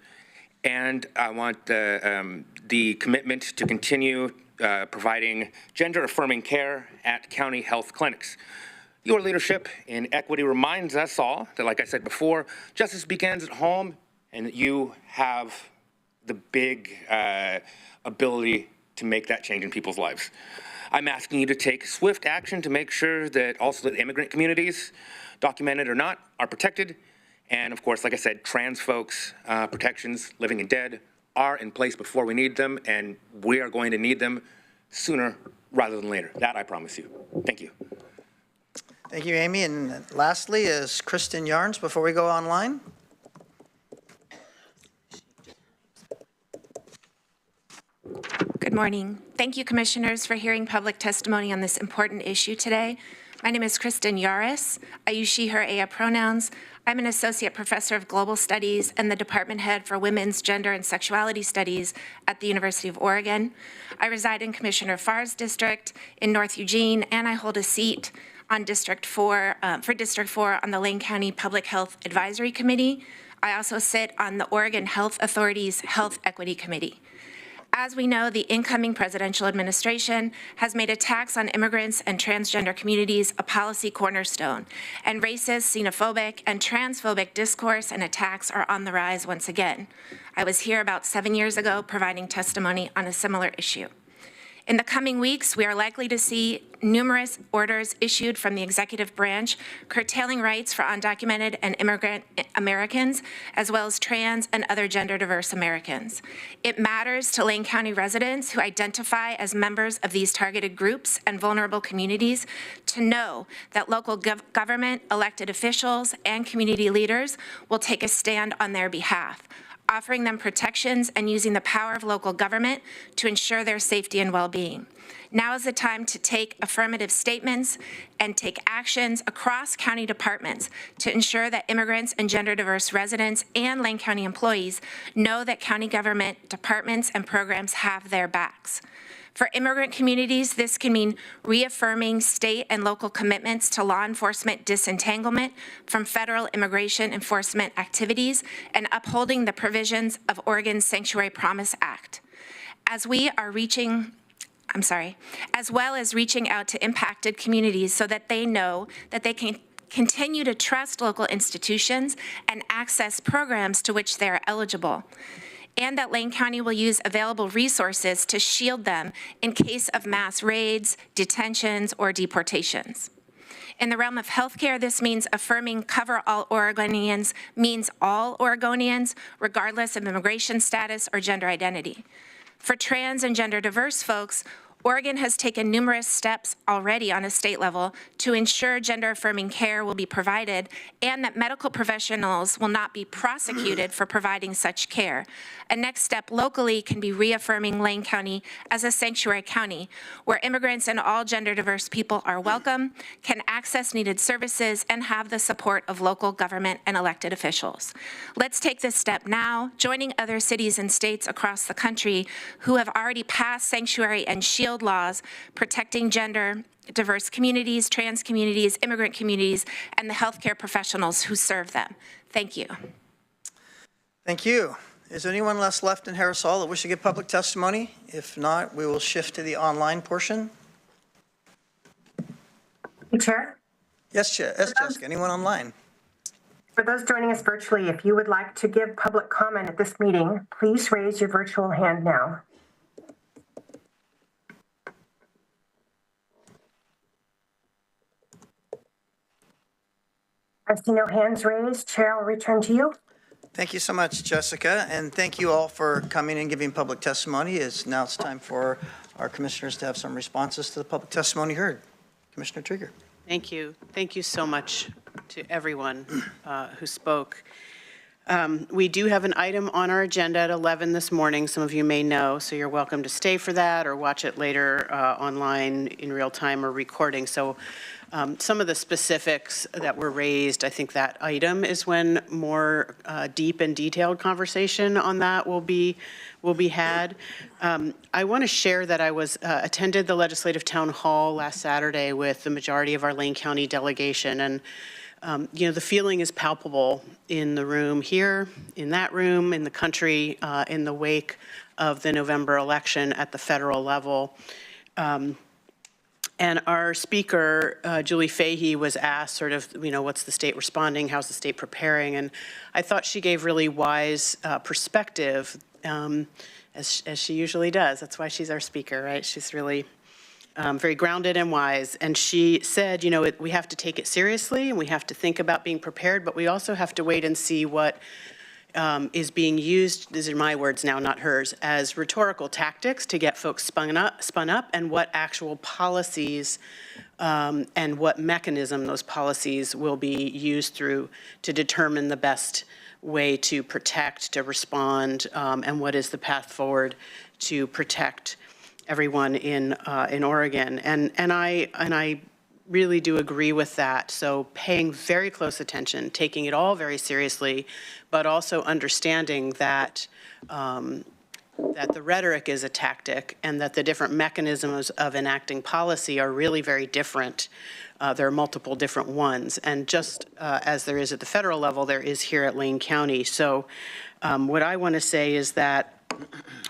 S21: And I want the commitment to continue providing gender-affirming care at county health clinics. Your leadership in equity reminds us all that, like I said before, justice begins at home, and that you have the big ability to make that change in people's lives. I'm asking you to take swift action to make sure that also that immigrant communities, documented or not, are protected. And of course, like I said, trans folks' protections, living and dead, are in place before we need them, and we are going to need them sooner rather than later. That I promise you. Thank you.
S1: Thank you, Amy. And lastly is Kristen Yarns before we go online.
S22: Good morning. Thank you, Commissioners, for hearing public testimony on this important issue today. My name is Kristen Yaris. I use she, her, aya pronouns. I'm an Associate Professor of Global Studies and the Department Head for Women's Gender and Sexuality Studies at the University of Oregon. I reside in Commissioner Farr's district in North Eugene, and I hold a seat on District 4, for District 4 on the Lane County Public Health Advisory Committee. I also sit on the Oregon Health Authority's Health Equity Committee. As we know, the incoming presidential administration has made attacks on immigrants and transgender communities a policy cornerstone, and racist, xenophobic, and transphobic discourse and attacks are on the rise once again. I was here about 7 years ago providing testimony on a similar issue. In the coming weeks, we are likely to see numerous orders issued from the executive branch curtailing rights for undocumented and immigrant Americans, as well as trans and other gender diverse Americans. It matters to Lane County residents who identify as members of these targeted groups and vulnerable communities to know that local government, elected officials, and community leaders will take a stand on their behalf, offering them protections and using the power of local government to ensure their safety and well-being. Now is the time to take affirmative statements and take actions across county departments to ensure that immigrants and gender diverse residents and Lane County employees know that county government departments and programs have their backs. For immigrant communities, this can mean reaffirming state and local commitments to law enforcement disentanglement from federal immigration enforcement activities and upholding the provisions of Oregon's Sanctuary Promise Act. As well as reaching out to impacted communities so that they know that they can continue to trust local institutions and access programs to which they are eligible, and that Lane County will use available resources to shield them in case of mass raids, detentions, or deportations. In the realm of healthcare, this means affirming Cover All Oregonians means all Oregonians, regardless of immigration status or gender identity. For trans and gender diverse folks, Oregon has taken numerous steps already on a state level to ensure gender-affirming care will be provided and that medical professionals will not be prosecuted for providing such care. A next step locally can be reaffirming Lane County as a sanctuary county where immigrants and all gender-diverse people are welcome, can access needed services, and have the support of local government and elected officials. Let's take this step now, joining other cities and states across the country who have already passed sanctuary and shield laws protecting gender diverse communities, trans communities, immigrant communities, and the healthcare professionals who serve them. Thank you.
S1: Thank you. Is there anyone left in Harris Hall that wishes to give public testimony? If not, we will shift to the online portion.
S3: Chair?
S1: Yes, Jessica. Anyone online?
S3: For those joining us virtually, if you would like to give public comment at this meeting, please raise your virtual hand now. I see no hands raised. Chair, I'll return to you.
S1: Thank you so much, Jessica, and thank you all for coming and giving public testimony. Now it's time for our commissioners to have some responses to the public testimony heard. Commissioner Trieger.
S8: Thank you. Thank you so much to everyone who spoke. We do have an item on our agenda at 11 this morning, some of you may know, so you're welcome to stay for that or watch it later online in real time or recording. So some of the specifics that were raised, I think that item is when more deep and detailed conversation on that will be had. I want to share that I attended the Legislative Town Hall last Saturday with the majority of our Lane County delegation, and the feeling is palpable in the room here, in that room, in the country, in the wake of the November election at the federal level. And our speaker, Julie Fahey, was asked sort of, what's the state responding? How's the state preparing? And I thought she gave really wise perspective, as she usually does. That's why she's our speaker, right? She's really very grounded and wise. And she said, we have to take it seriously and we have to think about being prepared, but we also have to wait and see what is being used, these are my words now, not hers, as rhetorical tactics to get folks spun up, and what actual policies and what mechanism those policies will be used through to determine the best way to protect, to respond, and what is the path forward to protect everyone in Oregon. And I really do agree with that. So paying very close attention, taking it all very seriously, but also understanding that that the rhetoric is a tactic and that the different mechanisms of enacting policy are really very different. There are multiple different ones. And just as there is at the federal level, there is here at Lane County. So what I want to say is that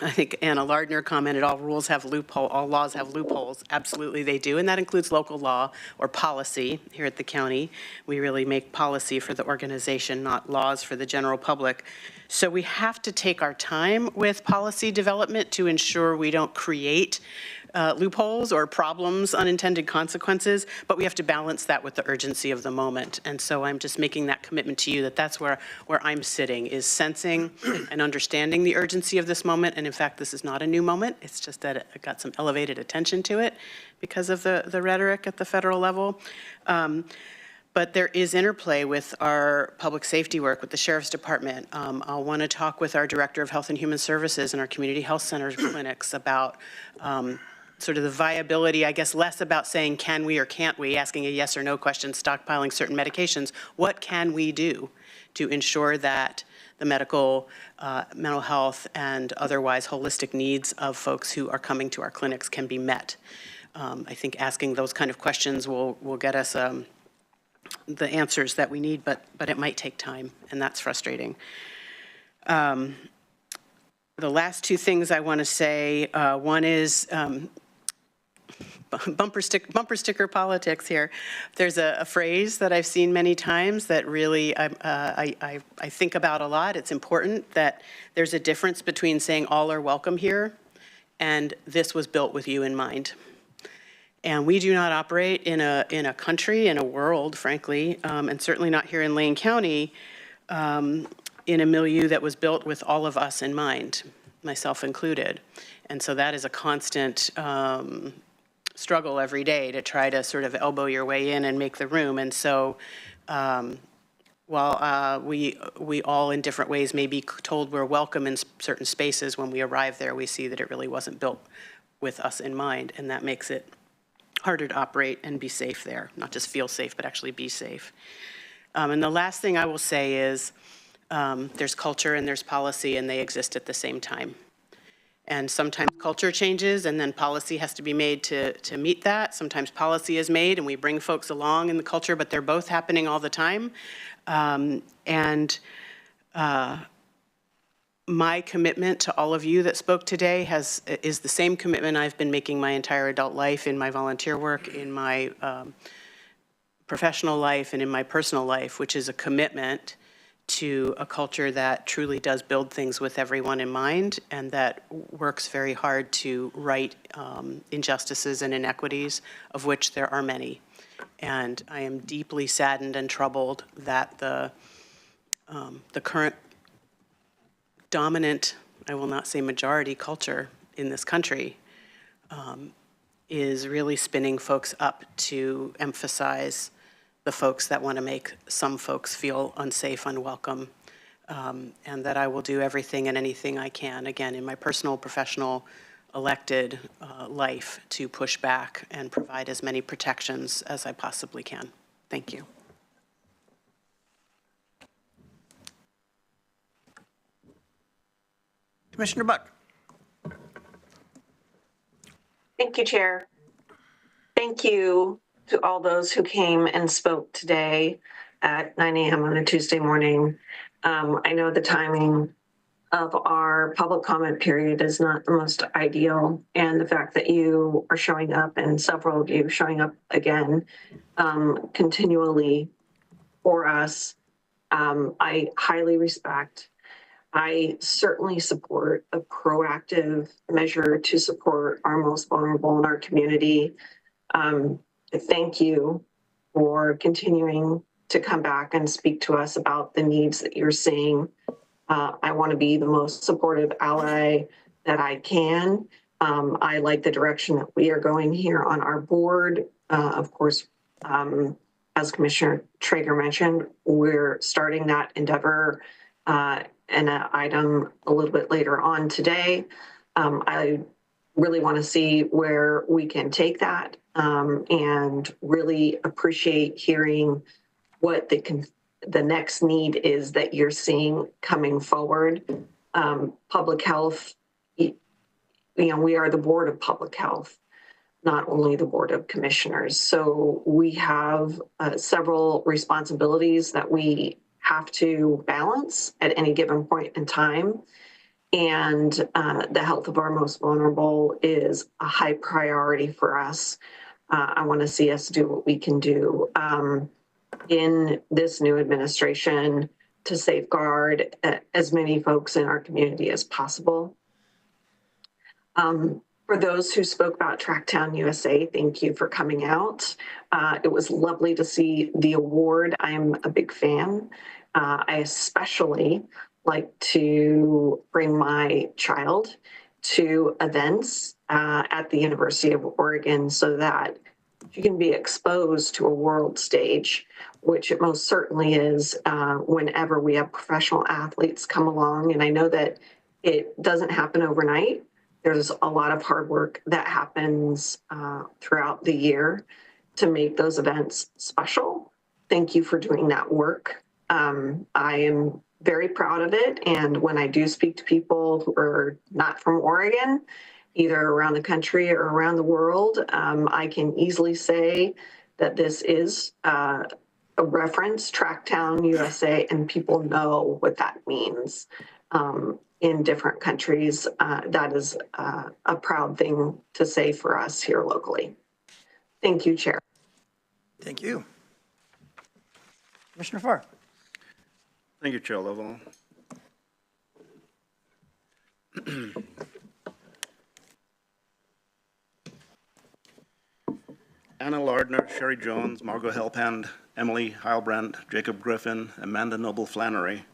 S8: I think Anna Lardner commented, all laws have loopholes. Absolutely they do, and that includes local law or policy here at the county. We really make policy for the organization, not laws for the general public. So we have to take our time with policy development to ensure we don't create loopholes or problems, unintended consequences, but we have to balance that with the urgency of the moment. And so I'm just making that commitment to you that that's where I'm sitting, is sensing and understanding the urgency of this moment. And in fact, this is not a new moment. It's just that it got some elevated attention to it because of the rhetoric at the federal level. But there is interplay with our public safety work, with the Sheriff's Department. I'll want to talk with our Director of Health and Human Services and our community health centers clinics about sort of the viability, I guess less about saying can we or can't we, asking a yes or no question, stockpiling certain medications. What can we do to ensure that the medical, mental health, and otherwise holistic needs of folks who are coming to our clinics can be met. I think asking those kind of questions will get us the answers that we need, but it might take time, and that's frustrating. The last two things I want to say, one is bumper sticker politics here. There's a phrase that I've seen many times that really I think about a lot. It's important that there's a difference between saying all are welcome here and this was built with you in mind. And we do not operate in a country, in a world, frankly, and certainly not here in Lane County, in a milieu that was built with all of us in mind, myself included. And so that is a constant struggle every day to try to sort of elbow your way in and make the room. And so while we all in different ways may be told we're welcome in certain spaces, when we arrive there, we see that it really wasn't built with us in mind, and that makes it harder to operate and be safe there, not just feel safe, but actually be safe. And the last thing I will say is there's culture and there's policy, and they exist at the same time. And sometimes culture changes and then policy has to be made to meet that. Sometimes policy is made and we bring folks along in the culture, but they're both happening all the time. My commitment to all of you that spoke today is the same commitment I've been making my entire adult life, in my volunteer work, in my professional life, and in my personal life, which is a commitment to a culture that truly does build things with everyone in mind and that works very hard to right injustices and inequities, of which there are many. And I am deeply saddened and troubled that the current dominant, I will not say majority, culture in this country is really spinning folks up to emphasize the folks that want to make some folks feel unsafe, unwelcome, and that I will do everything and anything I can, again, in my personal, professional, elected life, to push back and provide as many protections as I possibly can. Thank you.
S1: Commissioner Buck.
S9: Thank you, Chair. Thank you to all those who came and spoke today at 9 a.m. on a Tuesday morning. I know the timing of our public comment period is not the most ideal, and the fact that you are showing up, and several of you showing up again continually for us, I highly respect. I certainly support a proactive measure to support our most vulnerable in our community. Thank you for continuing to come back and speak to us about the needs that you're seeing. I want to be the most supportive ally that I can. I like the direction that we are going here on our board. Of course, as Commissioner Traeger mentioned, we're starting that endeavor and an item a little bit later on today. I really want to see where we can take that and really appreciate hearing what the next need is that you're seeing coming forward. Public health, we are the Board of Public Health, not only the Board of Commissioners. So we have several responsibilities that we have to balance at any given point in time. And the health of our most vulnerable is a high priority for us. I want to see us do what we can do in this new administration to safeguard as many folks in our community as possible. For those who spoke about Tracktown USA, thank you for coming out. It was lovely to see the award. I'm a big fan. I especially like to bring my child to events at the University of Oregon so that you can be exposed to a world stage, which it most certainly is whenever we have professional athletes come along. And I know that it doesn't happen overnight. There's a lot of hard work that happens throughout the year to make those events special. Thank you for doing that work. I am very proud of it. And when I do speak to people who are not from Oregon, either around the country or around the world, I can easily say that this is a reference, Tracktown USA, and people know what that means in different countries. That is a proud thing to say for us here locally. Thank you, Chair.
S1: Thank you. Commissioner Farr.
S7: Thank you, Chair Lovell. Anna Lardner, Sherry Jones, Margot Helpand, Emily Heilbrandt, Jacob Griffin, Amanda Noble Flannery,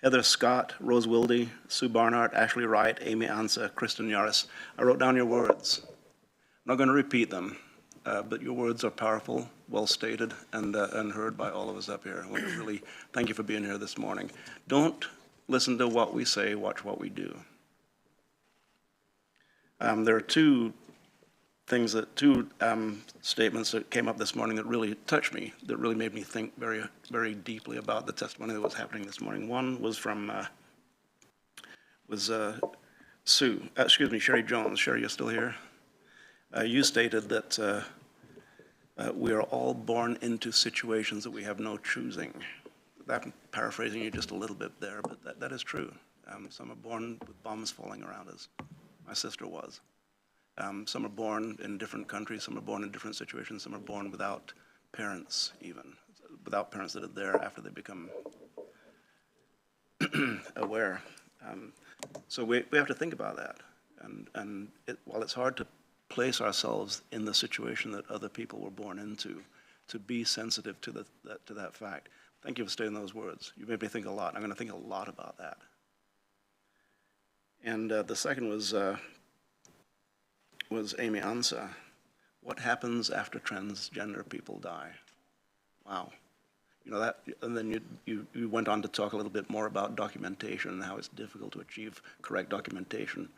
S7: Heather Scott, Rose Wilde, Sue Barnhart, Ashley Wright, Amy Ansa, Kristen Yaris. I wrote down your words. I'm not going to repeat them, but your words are powerful, well stated, and heard by all of us up here. I want to really thank you for being here this morning. Don't listen to what we say, watch what we do. There are two statements that came up this morning that really touched me, that really made me think very, very deeply about the testimony that was happening this morning. One was from Sherry Jones. Sherry, you're still here? You stated that we are all born into situations that we have no choosing. I'm paraphrasing you just a little bit there, but that is true. Some are born with bombs falling around us. My sister was. Some are born in different countries, some are born in different situations, some are born without parents even, without parents that are there after they become aware. So we have to think about that. And while it's hard to place ourselves in the situation that other people were born into, to be sensitive to that fact. Thank you for stating those words. You made me think a lot. I'm going to think a lot about that. And the second was Amy Ansa. What happens after transgender people die? Wow. You know that, and then you went on to talk a little bit more about documentation and how it's difficult to achieve correct documentation.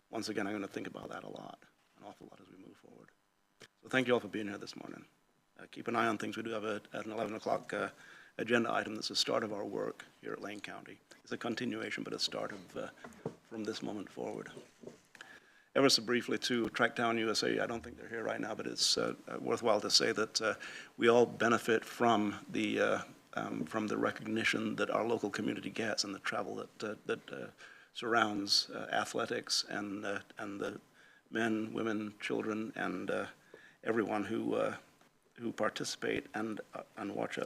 S7: Once again, I'm going to think about that a lot, an awful lot as we move forward. So thank you all for being here this morning. Keep an eye on things. We do have an 11 o'clock agenda item that's the start of our work here at Lane County. It's a continuation, but a start of from this moment forward. Ever so briefly to Tracktown USA, I don't think they're here right now, but it's worthwhile to say that we all benefit from the recognition that our local community gets and the travel that surrounds athletics and the men, women, children, and everyone who participate and watch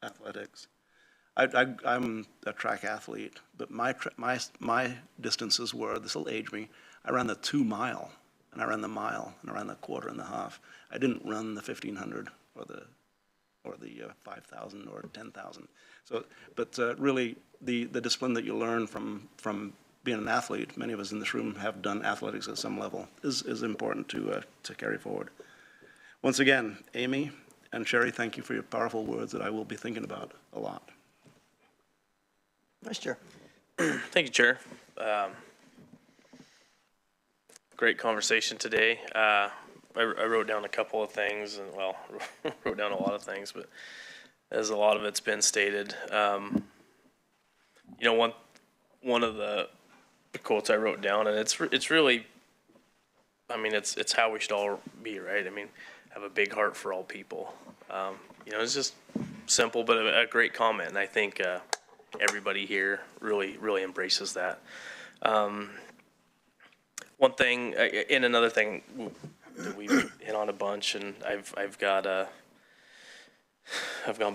S7: athletics. I'm a track athlete, but my distances were, this will age me, I ran the 2 mile, and I ran the mile, and I ran the quarter and the half. I didn't run the 1,500 or the 5,000 or 10,000. So, but really, the discipline that you learn from being an athlete, many of us in this room have done athletics at some level, is important to carry forward. Once again, Amy and Sherry, thank you for your powerful words that I will be thinking about a lot.
S1: Vice Chair.
S6: Thank you, Chair. Great conversation today. I wrote down a couple of things, and well, wrote down a lot of things, but as a lot of it's been stated, you know, one of the quotes I wrote down, and it's really, I mean, it's how we should all be, right? I mean, have a big heart for all people. You know, it's just simple, but a great comment, and I think everybody here really embraces that. One thing, and another thing that we've hit on a bunch, and I've gone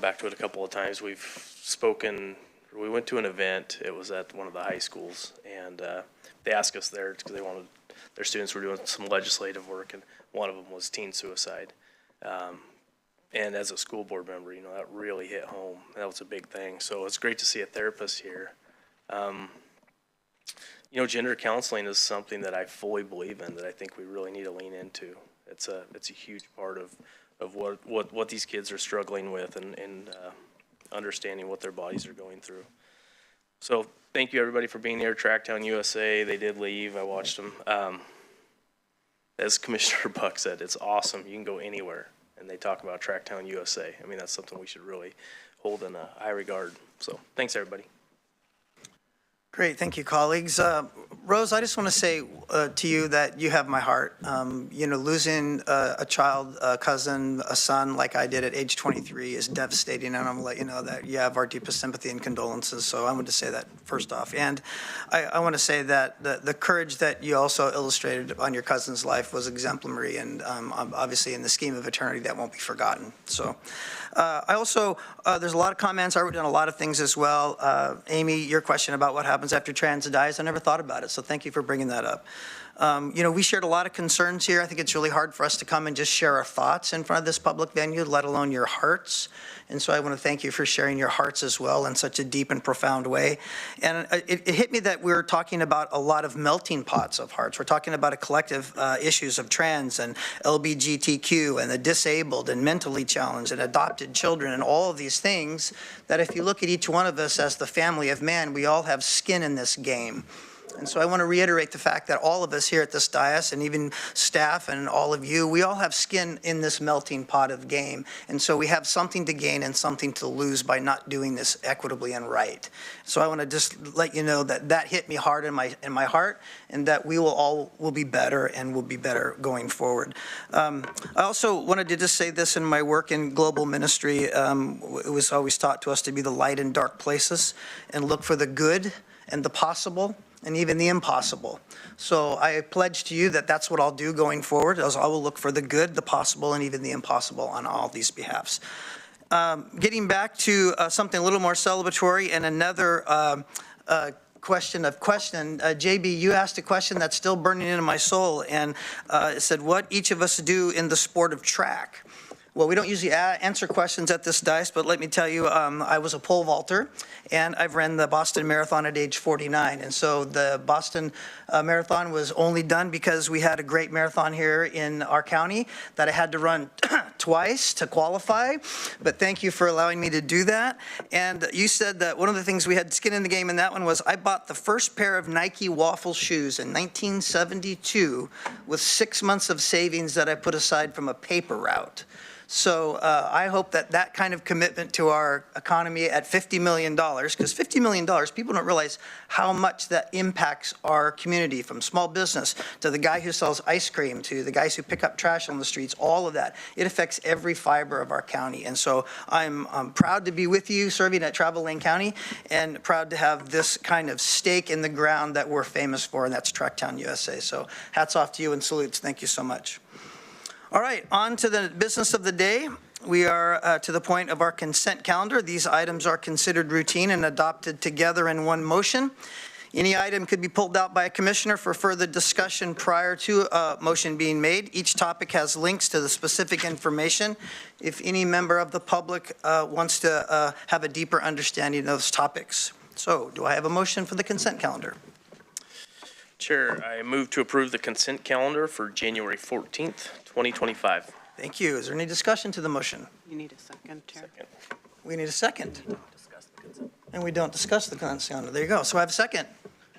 S6: back to it a couple of times. We've spoken. We went to an event. It was at one of the high schools, and they asked us there because they wanted their students were doing some legislative work, and one of them was teen suicide. And as a school board member, you know, that really hit home. That was a big thing. So it's great to see a therapist here. You know, gender counseling is something that I fully believe in, that I think we really need to lean into. It's a huge part of what these kids are struggling with and understanding what their bodies are going through. So thank you everybody for being here. Tracktown USA, they did leave. I watched them. As Commissioner Buck said, it's awesome. You can go anywhere, and they talk about Tracktown USA. I mean, that's something we should really hold in a high regard. So thanks, everybody.
S1: Great, thank you, colleagues. Rose, I just want to say to you that you have my heart. Losing a child, a cousin, a son like I did at age 23 is devastating, and I'm going to let you know that you have our deepest sympathy and condolences. So I want to say that first off. And I want to say that the courage that you also illustrated on your cousin's life was exemplary, and obviously in the scheme of eternity that won't be forgotten. So I also, there's a lot of comments. I wrote down a lot of things as well. Amy, your question about what happens after trans dies, I never thought about it, so thank you for bringing that up. We shared a lot of concerns here. I think it's really hard for us to come and just share our thoughts in front of this public venue, let alone your hearts. And so I want to thank you for sharing your hearts as well in such a deep and profound way. And it hit me that we're talking about a lot of melting pots of hearts. We're talking about a collective issues of trans and LGBTQ and the disabled and mentally challenged and adopted children and all of these things that if you look at each one of us as the family of man, we all have skin in this game. And so I want to reiterate the fact that all of us here at this dais and even staff and all of you, we all have skin in this melting pot of game. And so we have something to gain and something to lose by not doing this equitably and right. So I want to just let you know that that hit me hard in my heart, and that we will be better and will be better going forward. I also wanted to just say this: in my work in global ministry, it was always taught to us to be the light in dark places and look for the good and the possible and even the impossible. So I pledge to you that that's what I'll do going forward, as I will look for the good, the possible, and even the impossible on all these behalfs. Getting back to something a little more celebratory and another question, JB, you asked a question that's still burning into my soul, and it said, what each of us do in the sport of track. Well, we don't usually answer questions at this dais, but let me tell you, I was a pole vaulter, and I've ran the Boston Marathon at age 49. And so the Boston Marathon was only done because we had a great marathon here in our county that I had to run twice to qualify. But thank you for allowing me to do that. And you said that one of the things we had skin in the game in that one was I bought the first pair of Nike waffle shoes in 1972 with 6 months of savings that I put aside from a paper route. So I hope that that kind of commitment to our economy at $50 million, because $50 million, people don't realize how much that impacts our community, from small business to the guy who sells ice cream to the guys who pick up trash on the streets, all of that. It affects every fiber of our county. And so I'm proud to be with you serving at Travel Lane County, and proud to have this kind of stake in the ground that we're famous for, and that's Tracktown USA. So hats off to you and salutes. Thank you so much. All right, on to the business of the day. We are to the point of our consent calendar. These items are considered routine and adopted together in one motion. Any item could be pulled out by a commissioner for further discussion prior to a motion being made. Each topic has links to the specific information if any member of the public wants to have a deeper understanding of those topics. So, do I have a motion for the consent calendar?
S6: Chair, I move to approve the consent calendar for January 14th, 2025.
S1: Thank you. Is there any discussion to the motion?
S8: You need a second, Chair.
S6: Second.
S1: We need a second. And we don't discuss the consent calendar. There you go. So I have a second.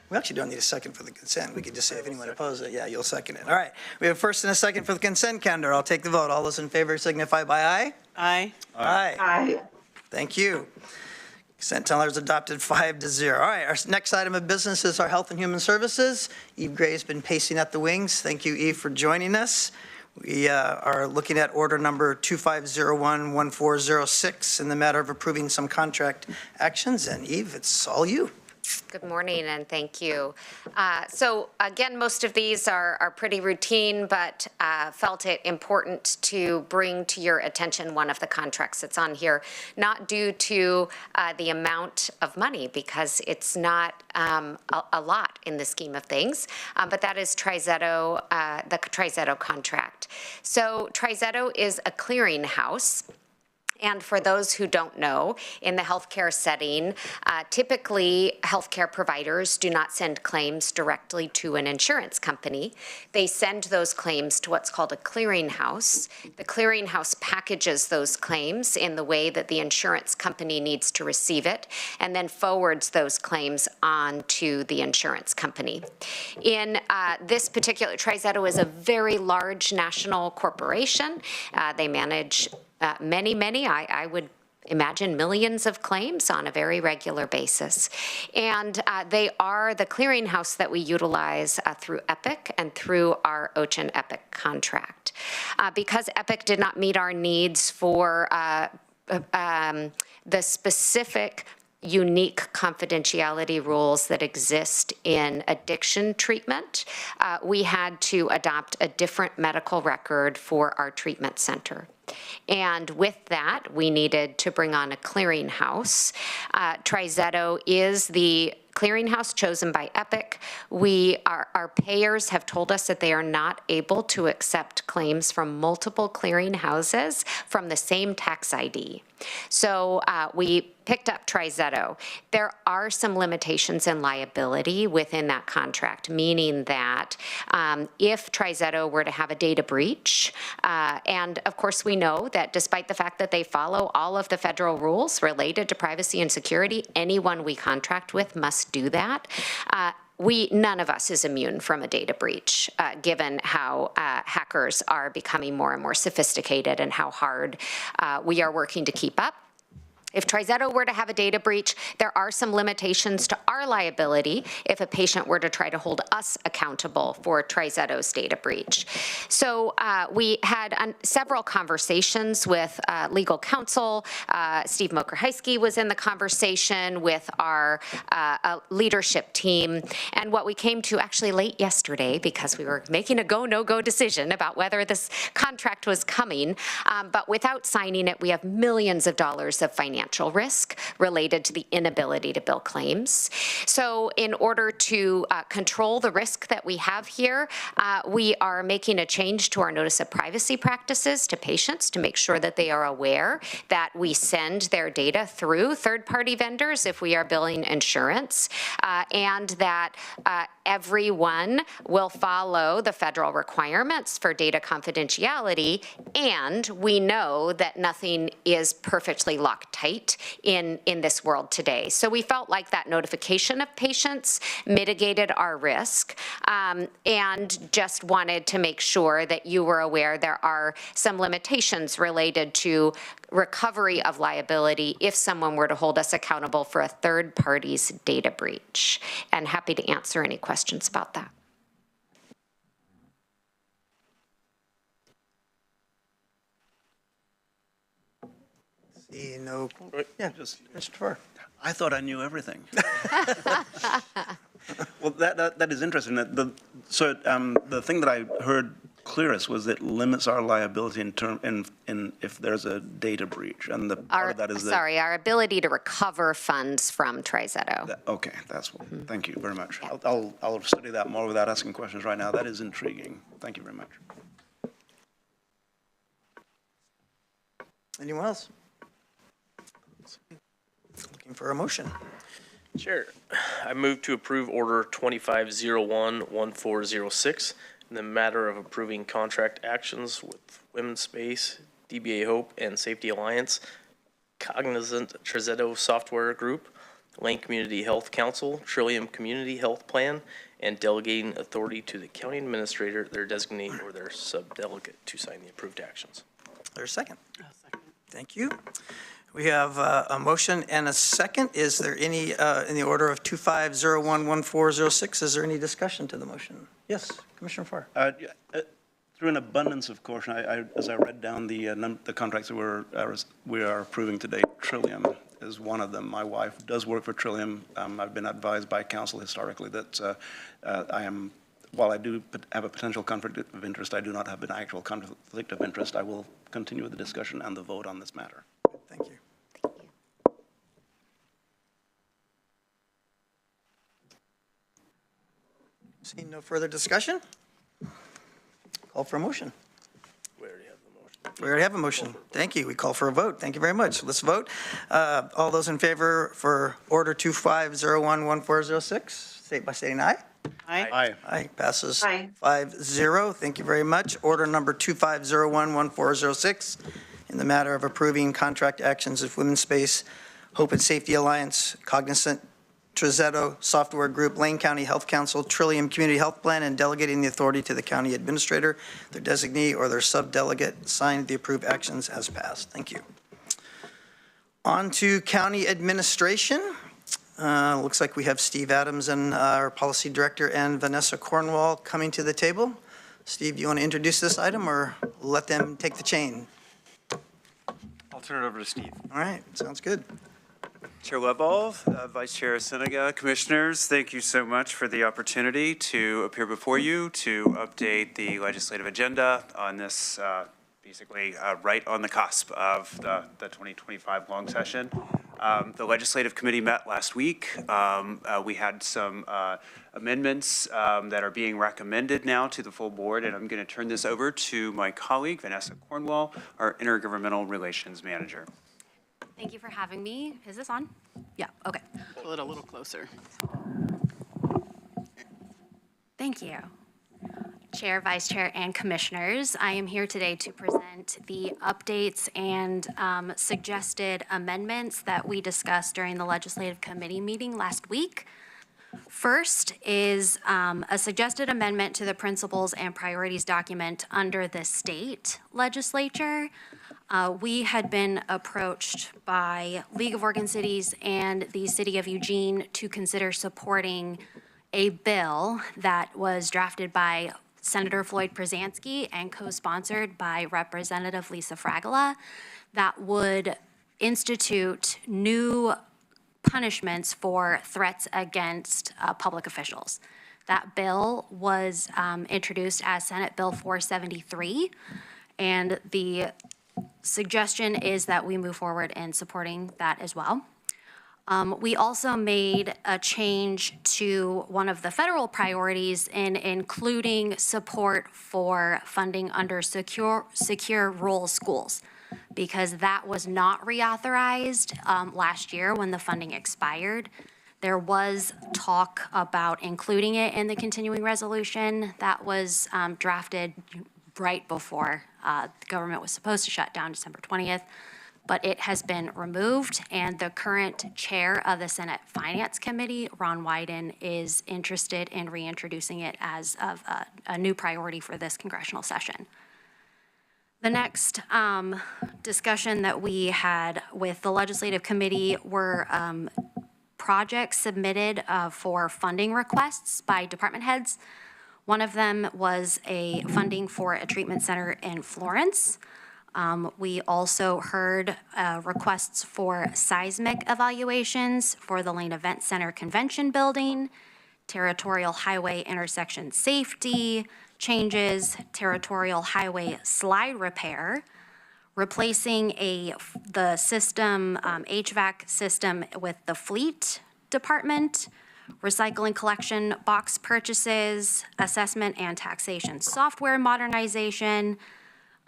S1: We actually don't need a second for the consent. We could just say if anyone opposes it, yeah, you'll second it. All right. We have a first and a second for the consent calendar. I'll take the vote. All those in favor signify by aye.
S8: Aye.
S1: Aye.
S3: Aye.
S1: Thank you. Consent calendar is adopted 5-0. All right, our next item of business is our Health and Human Services. Eve Gray has been pacing at the wings. Thank you, Eve, for joining us. We are looking at order number 25011406 in the matter of approving some contract actions. And Eve, it's all you.
S4: Good morning and thank you. So again, most of these are pretty routine, but felt it important to bring to your attention one of the contracts that's on here, not due to the amount of money, because it's not a lot in the scheme of things, but that is TriZetto, the TriZetto contract. So TriZetto is a clearinghouse. And for those who don't know, in the healthcare setting, typically healthcare providers do not send claims directly to an insurance company. They send those claims to what's called a clearinghouse. The clearinghouse packages those claims in the way that the insurance company needs to receive it, and then forwards those claims on to the insurance company. In this particular, TriZetto is a very large national corporation. They manage many, I would imagine millions of claims on a very regular basis. And they are the clearinghouse that we utilize through Epic and through our Ocean Epic contract. Because Epic did not meet our needs for the specific unique confidentiality rules that exist in addiction treatment, we had to adopt a different medical record for our treatment center. And with that, we needed to bring on a clearinghouse. TriZetto is the clearinghouse chosen by Epic. Our payers have told us that they are not able to accept claims from multiple clearinghouses from the same tax ID. So we picked up TriZetto. There are some limitations in liability within that contract, meaning that if TriZetto were to have a data breach, and of course we know that despite the fact that they follow all of the federal rules related to privacy and security, anyone we contract with must do that. None of us is immune from a data breach, given how hackers are becoming more and more sophisticated and how hard we are working to keep up. If TriZetto were to have a data breach, there are some limitations to our liability if a patient were to try to hold us accountable for TriZetto's data breach. So we had several conversations with legal counsel. Steve Mokrzycki was in the conversation with our leadership team. And what we came to actually late yesterday, because we were making a go, no-go decision about whether this contract was coming, but without signing it, we have millions of dollars of financial risk related to the inability to bill claims. So in order to control the risk that we have here, we are making a change to our notice of privacy practices to patients to make sure that they are aware that we send their data through third-party vendors if we are billing insurance, and that everyone will follow the federal requirements for data confidentiality, and we know that nothing is perfectly Loctite in this world today. So we felt like that notification of patients mitigated our risk, and just wanted to make sure that you were aware there are some limitations related to recovery of liability if someone were to hold us accountable for a third party's data breach. And happy to answer any questions about that.
S1: See, no, yeah, just Mr. Farr.
S7: I thought I knew everything. Well, that is interesting. The thing that I heard clearest was it limits our liability in if there's a data breach, and the part of that is
S4: our ability to recover funds from TriZetto.
S7: Okay, that's what. Thank you very much. I'll study that more without asking questions right now. That is intriguing. Thank you very much.
S1: Anyone else? Looking for a motion.
S6: Chair, I move to approve Order 2501-1406 in the matter of approving contract actions with Women's Space, DBA Hope, and Safety Alliance, Cognizant TriZetto Software Group, Lane Community Health Council, Trillium Community Health Plan, and delegating authority to the county administrator, their designee, or their subdelegate to sign the approved actions.
S1: There's a second. Thank you. We have a motion and a second. Is there any, in the order of 2501-1406, is there any discussion to the motion? Yes, Commissioner Farr.
S7: Through an abundance of caution, as I read down the contracts that we are approving today, Trillium is one of them. My wife does work for Trillium. I've been advised by counsel historically that while I do have a potential conflict of interest, I do not have an actual conflict of interest. I will continue with the discussion and the vote on this matter.
S1: Thank you. Seeing no further discussion, call for a motion.
S6: We already have the motion.
S1: We already have a motion. Thank you. We call for a vote. Thank you very much. Let's vote. All those in favor for Order 2501-1406, state by stating aye.
S8: Aye.
S7: Aye.
S1: Aye. Passes
S9: Aye.
S1: 5-0. Thank you very much. Order number 2501-1406 in the matter of approving contract actions with Women's Space, Hope and Safety Alliance, Cognizant TriZetto Software Group, Lane County Health Council, Trillium Community Health Plan, and delegating the authority to the county administrator, their designee, or their subdelegate. Signed the approved actions as passed. Thank you. On to county administration. Looks like we have Steve Adams and our policy director and Vanessa Cornwall coming to the table. Steve, do you want to introduce this item or let them take the chain?
S2: I'll turn it over to Steve.
S1: All right, sounds good.
S2: Chair Lovall, Vice Chair Senega, Commissioners, thank you so much for the opportunity to appear before you to update the legislative agenda on this basically right on the cusp of the 2025 long session. The Legislative Committee met last week. We had some amendments that are being recommended now to the full board, and I'm going to turn this over to my colleague, Vanessa Cornwall, our Intergovernmental Relations Manager.
S5: Thank you for having me. Is this on? Yeah, okay.
S8: Pull it a little closer.
S5: Thank you. Chair, Vice Chair, and Commissioners, I am here today to present the updates and suggested amendments that we discussed during the Legislative Committee meeting last week. First is a suggested amendment to the principles and priorities document under the state legislature. We had been approached by League of Oregon Cities and the City of Eugene to consider supporting a bill that was drafted by Senator Floyd Przansky and co-sponsored by Representative Lisa Fragola that would institute new punishments for threats against public officials. That bill was introduced as Senate Bill 473, and the suggestion is that we move forward in supporting that as well. We also made a change to one of the federal priorities in including support for funding under secure rural schools, because that was not reauthorized last year when the funding expired. There was talk about including it in the continuing resolution that was drafted right before the government was supposed to shut down December 20th. But it has been removed, and the current chair of the Senate Finance Committee, Ron Wyden, is interested in reintroducing it as a new priority for this congressional session. The next discussion that we had with the Legislative Committee were projects submitted for funding requests by department heads. One of them was a funding for a treatment center in Florence. We also heard requests for seismic evaluations for the Lane Event Center Convention Building, territorial highway intersection safety changes, territorial highway slide repair, replacing the system, HVAC system with the fleet department, recycling collection box purchases, assessment and taxation software modernization,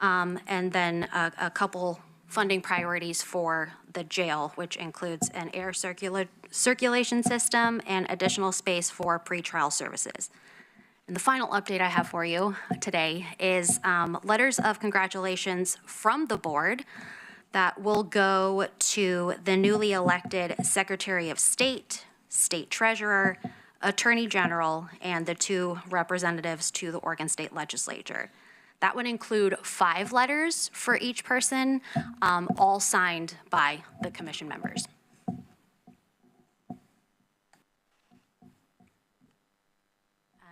S5: and then a couple funding priorities for the jail, which includes an air circulation system and additional space for pretrial services. And the final update I have for you today is letters of congratulations from the board that will go to the newly elected Secretary of State, State Treasurer, Attorney General, and the 2 representatives to the Oregon State Legislature. That would include 5 letters for each person, all signed by the commission members.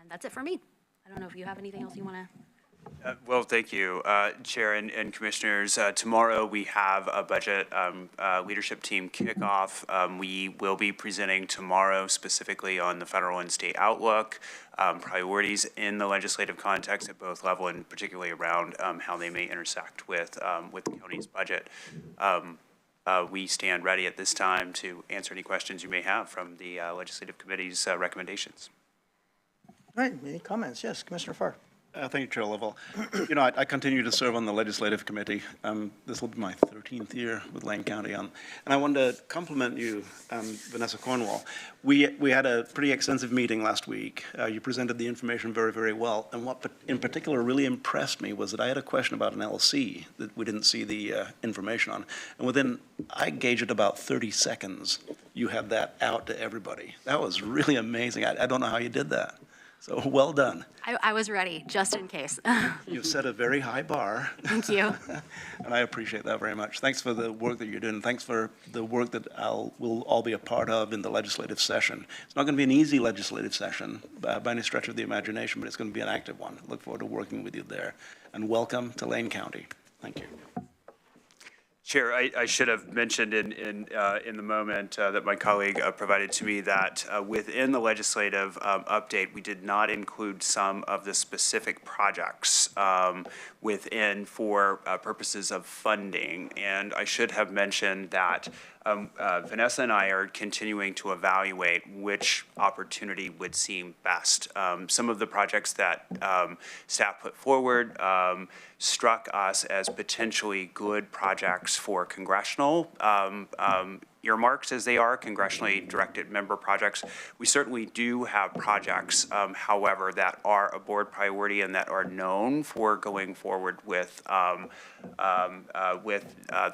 S5: And that's it for me. I don't know if you have anything else you want to.
S2: Well, thank you, Chair and Commissioners. Tomorrow we have a budget leadership team kickoff. We will be presenting tomorrow specifically on the federal and state outlook, priorities in the legislative context at both level, and particularly around how they may intersect with the county's budget. We stand ready at this time to answer any questions you may have from the Legislative Committee's recommendations.
S1: All right, any comments? Yes, Commissioner Farr.
S7: Thank you, Chair Lovell. You know, I continue to serve on the Legislative Committee. This will be my 13th year with Lane County on. And I wanted to compliment you, Vanessa Cornwall. We had a pretty extensive meeting last week. You presented the information very, very well. And what in particular really impressed me was that I had a question about an LC that we didn't see the information on. And within, I gauge it about 30 seconds, you had that out to everybody. That was really amazing. I don't know how you did that. So well done.
S5: I was ready, just in case.
S7: You've set a very high bar.
S5: Thank you.
S7: And I appreciate that very much. Thanks for the work that you're doing. Thanks for the work that we'll all be a part of in the legislative session. It's not going to be an easy legislative session by any stretch of the imagination, but it's going to be an active one. Look forward to working with you there. And welcome to Lane County. Thank you.
S2: Chair, I should have mentioned in the moment that my colleague provided to me that within the legislative update, we did not include some of the specific projects within for purposes of funding. And I should have mentioned that Vanessa and I are continuing to evaluate which opportunity would seem best. Some of the projects that staff put forward struck us as potentially good projects for congressional earmarks, as they are congressionally directed member projects. We certainly do have projects, however, that are a board priority and that are known for going forward with the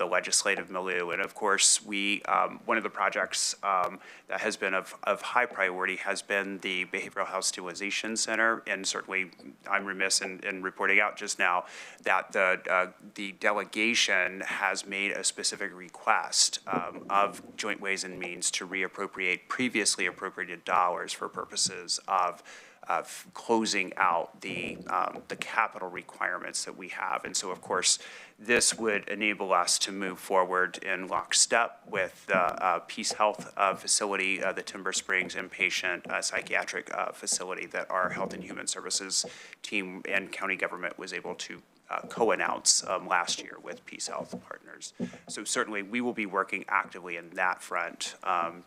S2: legislative milieu. And of course, one of the projects that has been of high priority has been the Behavioral Health Stabilization Center. And certainly, I'm remiss in reporting out just now that the delegation has made a specific request of Joint Ways and Means to reappropriate previously appropriated dollars for purposes of closing out the capital requirements that we have. And so, of course, this would enable us to move forward in lockstep with the Peace Health facility, the Timber Springs inpatient psychiatric facility that our Health and Human Services team and county government was able to co-announce last year with Peace Health partners. So certainly we will be working actively in that front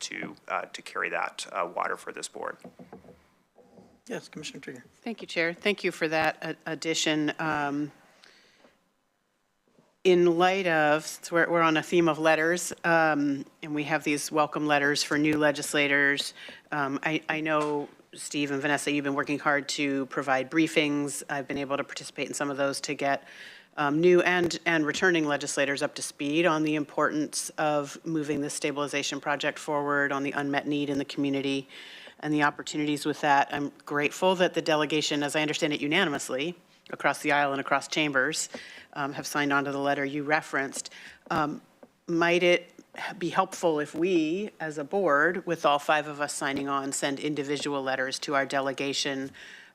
S2: to carry that water for this board.
S1: Yes, Commissioner Trieger.
S8: Thank you, Chair. Thank you for that addition. In light of, so we're on a theme of letters, and we have these welcome letters for new legislators. I know, Steve and Vanessa, you've been working hard to provide briefings. I've been able to participate in some of those to get new and returning legislators up to speed on the importance of moving this stabilization project forward, on the unmet need in the community and the opportunities with that. I'm grateful that the delegation, as I understand it unanimously, across the aisle and across chambers, have signed on to the letter you referenced. Might it be helpful if we, as a board, with all 5 of us signing on, send individual letters to our delegation,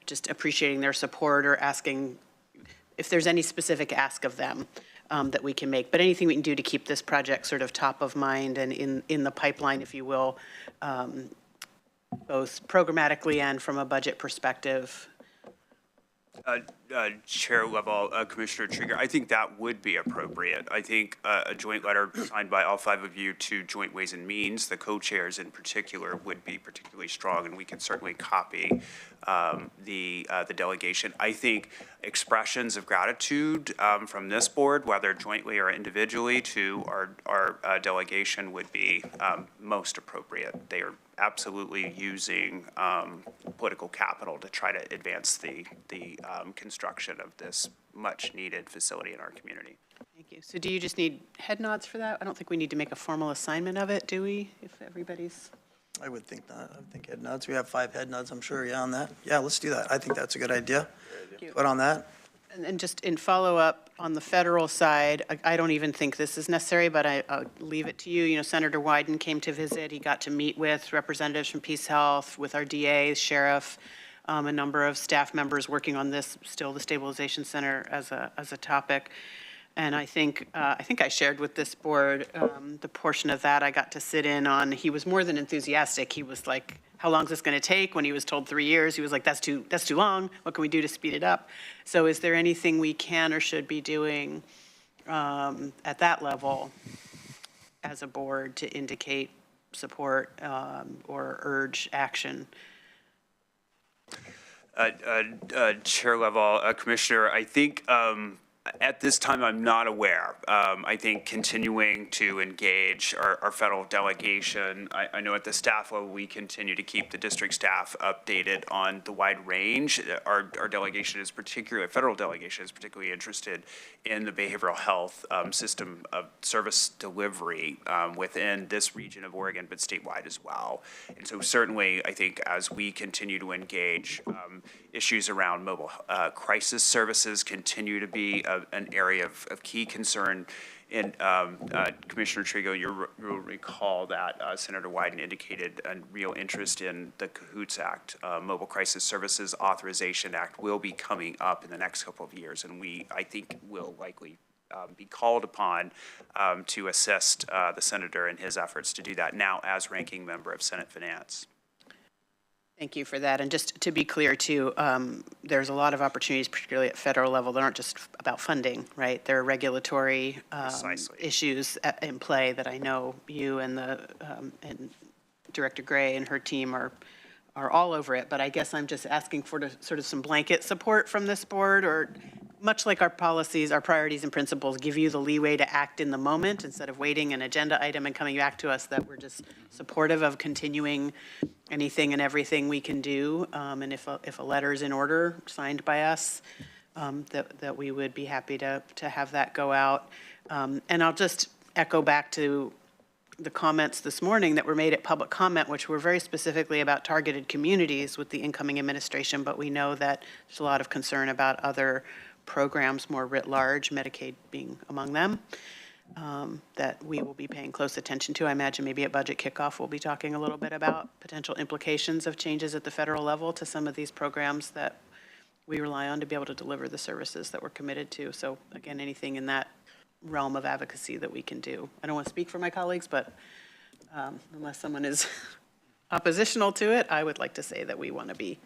S8: just appreciating their support or asking if there's any specific ask of them that we can make, but anything we can do to keep this project sort of top of mind and in the pipeline, if you will, both programmatically and from a budget perspective.
S2: Chair level, Commissioner Trieger, I think that would be appropriate. I think a joint letter signed by all 5 of you to Joint Ways and Means, the co-chairs in particular, would be particularly strong, and we can certainly copy the delegation. I think expressions of gratitude from this board, whether jointly or individually, to our delegation would be most appropriate. They are absolutely using political capital to try to advance the construction of this much-needed facility in our community.
S8: Thank you. So do you just need head nods for that? I don't think we need to make a formal assignment of it, do we, if everybody's?
S1: I would think not. I would think head nods. We have 5 head nods, I'm sure, yeah, on that. Yeah, let's do that. I think that's a good idea. Put on that.
S8: And just in follow-up on the federal side, I don't even think this is necessary, but I'll leave it to you. You know, Senator Wyden came to visit. He got to meet with representatives from Peace Health, with our DA, sheriff, a number of staff members working on this, still the Stabilization Center as a topic. And I think I shared with this board the portion of that I got to sit in on. He was more than enthusiastic. He was like, how long is this going to take? When he was told 3 years, he was like, that's too long. What can we do to speed it up? So is there anything we can or should be doing at that level as a board to indicate support or urge action?
S2: Chair level, Commissioner, I think At this time, I'm not aware. I think continuing to engage our federal delegation, I know at the staff level, we continue to keep the district staff updated on the wide range. Our delegation is particularly, federal delegation is particularly interested in the behavioral health system of service delivery within this region of Oregon, but statewide as well. And so certainly, I think as we continue to engage, issues around mobile crisis services continue to be an area of key concern. And Commissioner Trigo, you'll recall that Senator Wyden indicated a real interest in the CAHOOTS Act. Mobile Crisis Services Authorization Act will be coming up in the next couple of years, and I think will likely be called upon to assist the senator in his efforts to do that now as ranking member of Senate Finance.
S8: Thank you for that. And just to be clear, too, there's a lot of opportunities, particularly at federal level, that aren't just about funding, right? There are regulatory issues in play that I know you and and Director Gray and her team are all over it. But I guess I'm just asking for sort of some blanket support from this board, or much like our policies, our priorities and principles give you the leeway to act in the moment instead of waiting an agenda item and coming back to us, that we're just supportive of continuing anything and everything we can do. And if a letter is in order, signed by us, that we would be happy to have that go out. And I'll just echo back to the comments this morning that were made at public comment, which were very specifically about targeted communities with the incoming administration, but we know that there's a lot of concern about other programs more writ large, Medicaid being among them, that we will be paying close attention to. I imagine maybe at budget kickoff, we'll be talking a little bit about potential implications of changes at the federal level to some of these programs that we rely on to be able to deliver the services that we're committed to. So again, anything in that realm of advocacy that we can do. I don't want to speak for my colleagues, but unless someone is oppositional to it, I would like to say that we want to be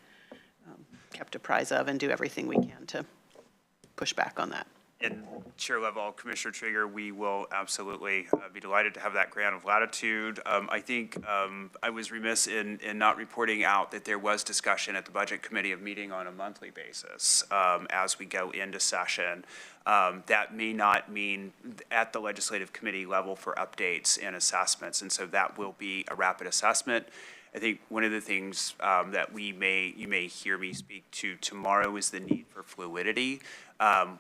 S8: kept apprised of and do everything we can to push back on that.
S2: And Chair Level, Commissioner Trigger, we will absolutely be delighted to have that grant of latitude. I think I was remiss in not reporting out that there was discussion at the Budget Committee of meeting on a monthly basis as we go into session. That may not mean at the Legislative Committee level for updates and assessments, and so that will be a rapid assessment. I think one of the things that you may hear me speak to tomorrow is the need for fluidity.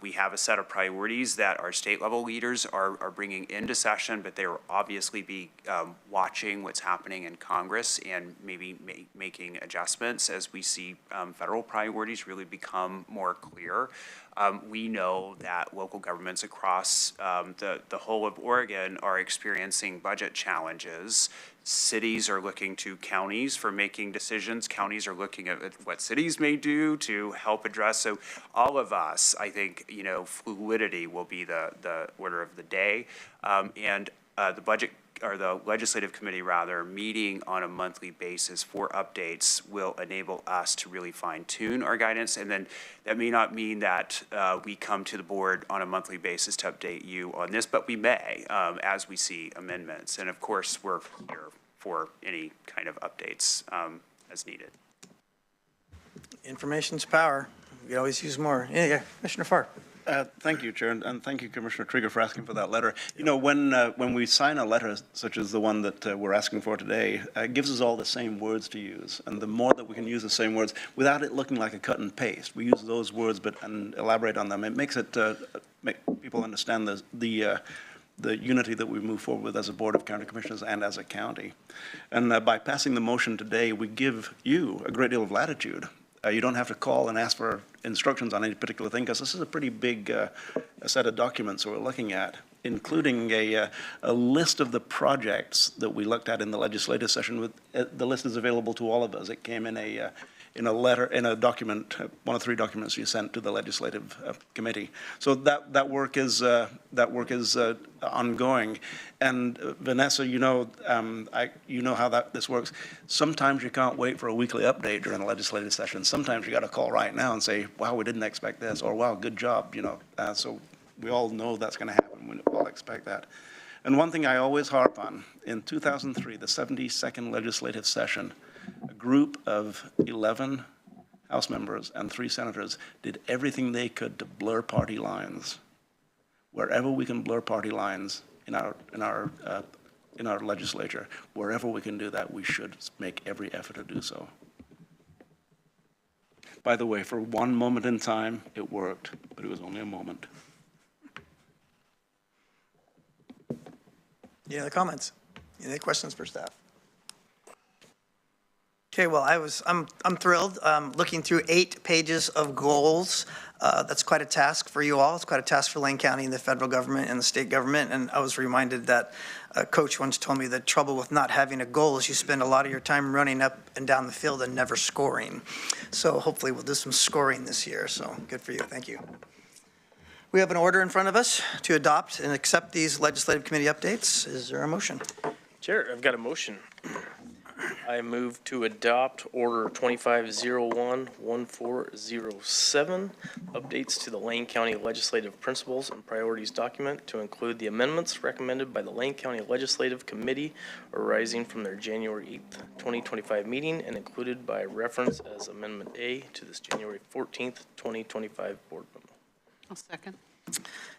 S2: We have a set of priorities that our state level leaders are bringing into session, but they will obviously be watching what's happening in Congress and maybe making adjustments as we see federal priorities really become more clear. We know that local governments across the whole of Oregon are experiencing budget challenges. Cities are looking to counties for making decisions. Counties are looking at what cities may do to help address. So all of us, I think, fluidity will be the order of the day. And the budget, or the Legislative Committee rather, meeting on a monthly basis for updates will enable us to really fine tune our guidance. And then that may not mean that we come to the board on a monthly basis to update you on this, but we may as we see amendments. And of course, we're here for any kind of updates as needed.
S1: Information's power. We can always use more. Yeah, Commissioner Farr.
S7: Thank you, Chair, and thank you, Commissioner Trigger, for asking for that letter. When we sign a letter such as the one that we're asking for today, it gives us all the same words to use. And the more that we can use the same words without it looking like a cut and paste, we use those words and elaborate on them. It makes it make people understand the unity that we move forward with as a Board of County Commissioners and as a county. And by passing the motion today, we give you a great deal of latitude. You don't have to call and ask for instructions on any particular thing, because this is a pretty big set of documents that we're looking at, including a list of the projects that we looked at in the legislative session. The list is available to all of us. It came in a letter, in a document, one of 3 documents you sent to the Legislative Committee. So that work is ongoing. And Vanessa, you know how this works. Sometimes you can't wait for a weekly update during a legislative session. Sometimes you got to call right now and say, "Wow, we didn't expect this," or "Wow, good job." So we all know that's going to happen. We all expect that. And one thing I always harp on: in 2003, the 72nd legislative session, a group of 11 House members and 3 senators did everything they could to blur party lines wherever we can blur party lines in our legislature, wherever we can do that, we should make every effort to do so. By the way, for one moment in time, it worked, but it was only a moment.
S1: Any other comments? Any questions for staff? Okay, well, I'm thrilled. Looking through 8 pages of goals. That's quite a task for you all. It's quite a task for Lane County and the federal government and the state government. And I was reminded that a coach once told me the trouble with not having a goal is you spend a lot of your time running up and down the field and never scoring. So hopefully we'll do some scoring this year. So good for you. Thank you. We have an order in front of us to adopt and accept these legislative committee updates. Is there a motion?
S6: Chair, I've got a motion. I move to adopt Order 2501-1407, updates to the Lane County Legislative Principles and Priorities document to include the amendments recommended by the Lane County Legislative Committee arising from their January 8th, 2025 meeting and included by reference as Amendment A to this January 14th, 2025 board memo.
S8: I'll second.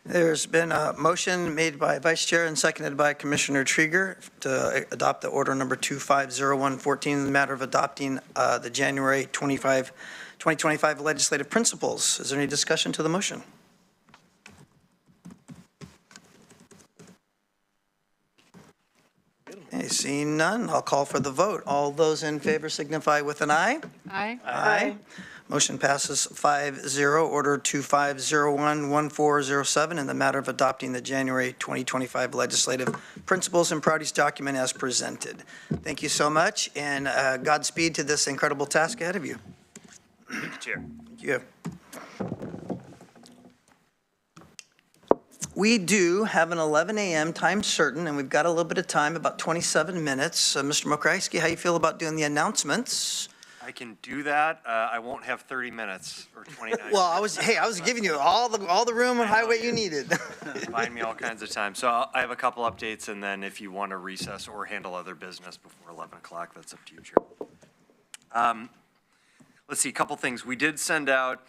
S1: There's been a motion made by Vice Chair and seconded by Commissioner Trieger to adopt the order number 250114 in the matter of adopting the January 2025 legislative principles. Is there any discussion to the motion? Okay, seeing none, I'll call for the vote. All those in favor signify with an aye.
S8: Aye.
S1: Aye. Motion passes 5-0. Order 2501-1407 in the matter of adopting the January 2025 legislative principles and priorities document as presented. Thank you so much, and Godspeed to this incredible task ahead of you.
S2: Thank you, Chair.
S1: Thank you. We do have an 11 a.m. time certain, and we've got a little bit of time, about 27 minutes. Mr. Mokraski, how you feel about doing the announcements?
S10: I can do that. I won't have 30 minutes or 29.
S1: Well, I was giving you all the room on highway you needed.
S10: Buying me all kinds of time. So I have a couple updates, and then if you want to recess or handle other business before 11 o'clock, that's up to you, Chair. Let's see, a couple things. We did send out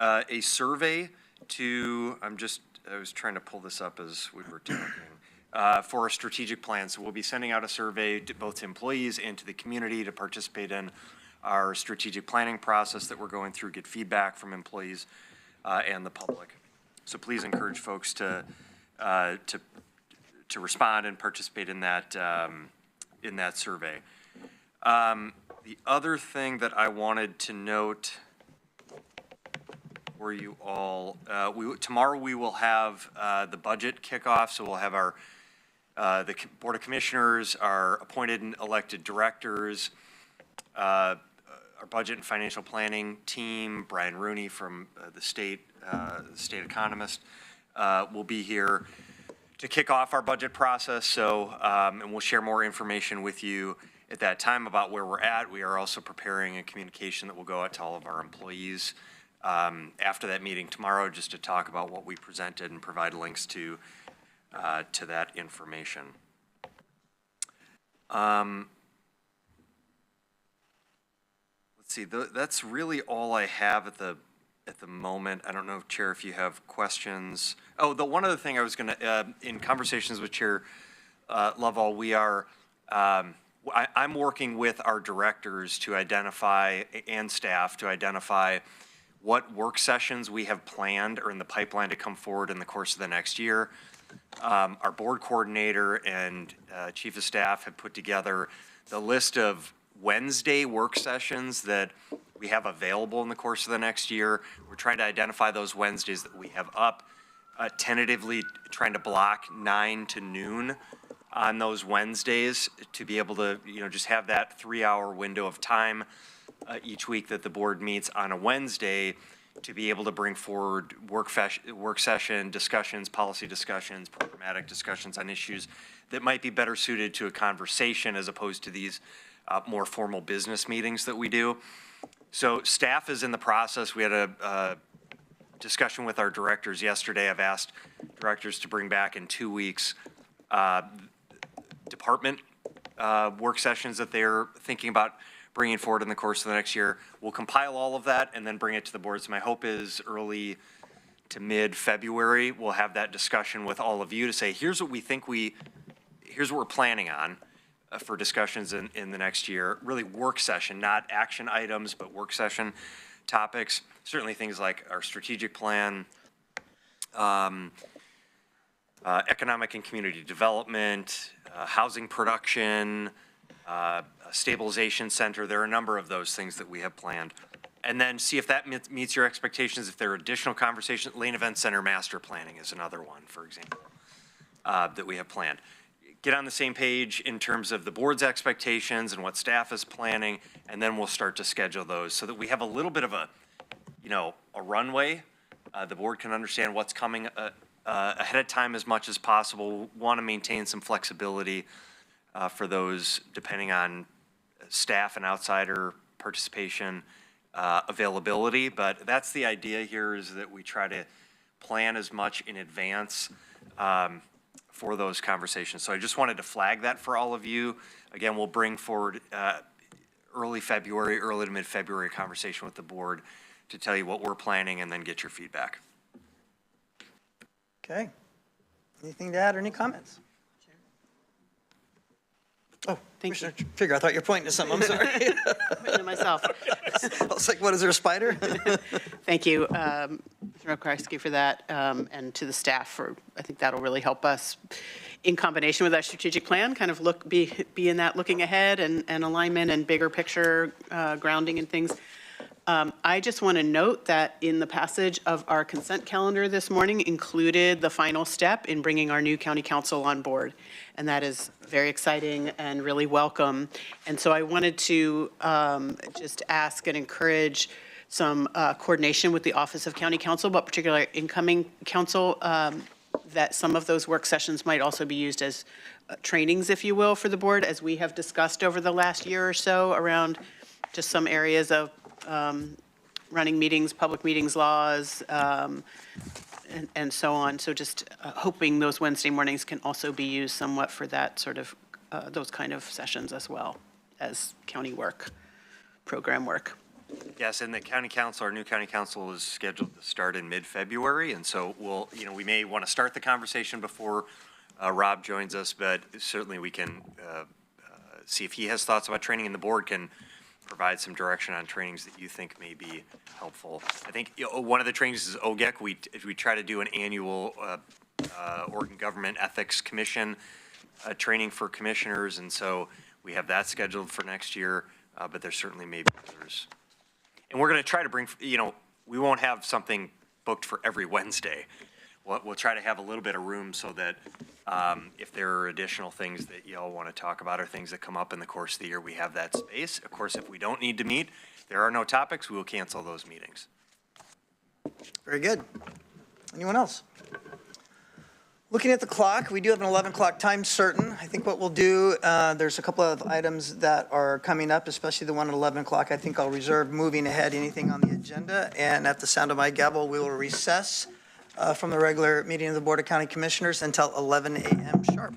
S10: a survey to, I was trying to pull this up as we were talking, for a strategic plan. So we'll be sending out a survey to both to employees and to the community to participate in our strategic planning process that we're going through, get feedback from employees and the public. So please encourage folks to respond and participate in that survey. The other thing that I wanted to note for you all, tomorrow we will have the budget kickoff. So we'll have our the Board of Commissioners, our appointed and elected directors, our budget and financial planning team, Brian Rooney from the state economist, will be here to kick off our budget process. So, and we'll share more information with you at that time about where we're at. We are also preparing a communication that will go out to all of our employees after that meeting tomorrow, just to talk about what we presented and provide links to that information. Let's see, that's really all I have at the moment. I don't know, Chair, if you have questions. Oh, the one other thing I was gonna, in conversations with Chair Lovell, we are, I'm working with our directors to identify, and staff, to identify what work sessions we have planned or in the pipeline to come forward in the course of the next year. Our board coordinator and chief of staff have put together the list of Wednesday work sessions that we have available in the course of the next year. We're trying to identify those Wednesdays that we have up, tentatively trying to block 9 to noon on those Wednesdays to be able to, just have that 3-hour window of time each week that the board meets on a Wednesday to be able to bring forward work session discussions, policy discussions, programmatic discussions on issues that might be better suited to a conversation as opposed to these more formal business meetings that we do. So staff is in the process. We had a discussion with our directors yesterday. I've asked directors to bring back in 2 weeks department work sessions that they're thinking about bringing forward in the course of the next year. We'll compile all of that and then bring it to the board. So my hope is early to mid-February, we'll have that discussion with all of you to say, here's what we think here's what we're planning on for discussions in the next year. Really work session, not action items, but work session topics. Certainly things like our strategic plan, economic and community development, housing production, a stabilization center. There are a number of those things that we have planned. And then see if that meets your expectations. If there are additional conversations, Lane Event Center master planning is another one, for example, that we have planned. Get on the same page in terms of the board's expectations and what staff is planning, and then we'll start to schedule those so that we have a little bit of a runway. The board can understand what's coming ahead of time as much as possible. We want to maintain some flexibility for those depending on staff and outsider participation availability. But that's the idea here, is that we try to plan as much in advance for those conversations. So I just wanted to flag that for all of you. Again, we'll bring forward early to mid-February conversation with the board to tell you what we're planning and then get your feedback.
S1: Okay. Anything to add or any comments? Oh,
S8: Thank you.
S1: Figure, I thought you were pointing to something. I'm sorry.
S8: Pointing to myself.
S1: I was like, what, is there a spider?
S8: Thank you, Mr. Mokrawski, for that, and to the staff for, I think that'll really help us in combination with our strategic plan, kind of be in that looking ahead and alignment and bigger picture grounding and things. I just want to note that in the passage of our consent calendar this morning included the final step in bringing our new county council on board. And that is very exciting and really welcome. And so I wanted to just ask and encourage some coordination with the Office of County Council, but particularly incoming council, that some of those work sessions might also be used as trainings, if you will, for the board, as we have discussed over the last year or so around just some areas of running meetings, public meetings laws, and so on. So just hoping those Wednesday mornings can also be used somewhat for that sort of, those kind of sessions as well as county work, program work.
S10: Yes, and the county council, our new county council, is scheduled to start in mid-February, and so we may want to start the conversation before Rob joins us, but certainly we can see if he has thoughts about training, and the board can provide some direction on trainings that you think may be helpful. I think one of the trainings is OGEC. We try to do an annual Oregon Government Ethics Commission training for commissioners, and so we have that scheduled for next year, but there certainly may be others. And we're going to try to bring, we won't have something booked for every Wednesday. We'll try to have a little bit of room so that if there are additional things that y'all want to talk about or things that come up in the course of the year, we have that space. Of course, if we don't need to meet, there are no topics, we will cancel those meetings.
S1: Very good. Anyone else? Looking at the clock, we do have an 11 o'clock time certain. I think what we'll do, there's a couple of items that are coming up, especially the one at 11 o'clock. I think I'll reserve moving ahead anything on the agenda. And at the sound of my gavel, we will recess from the regular meeting of the Board of County Commissioners until 11 a.m. sharp.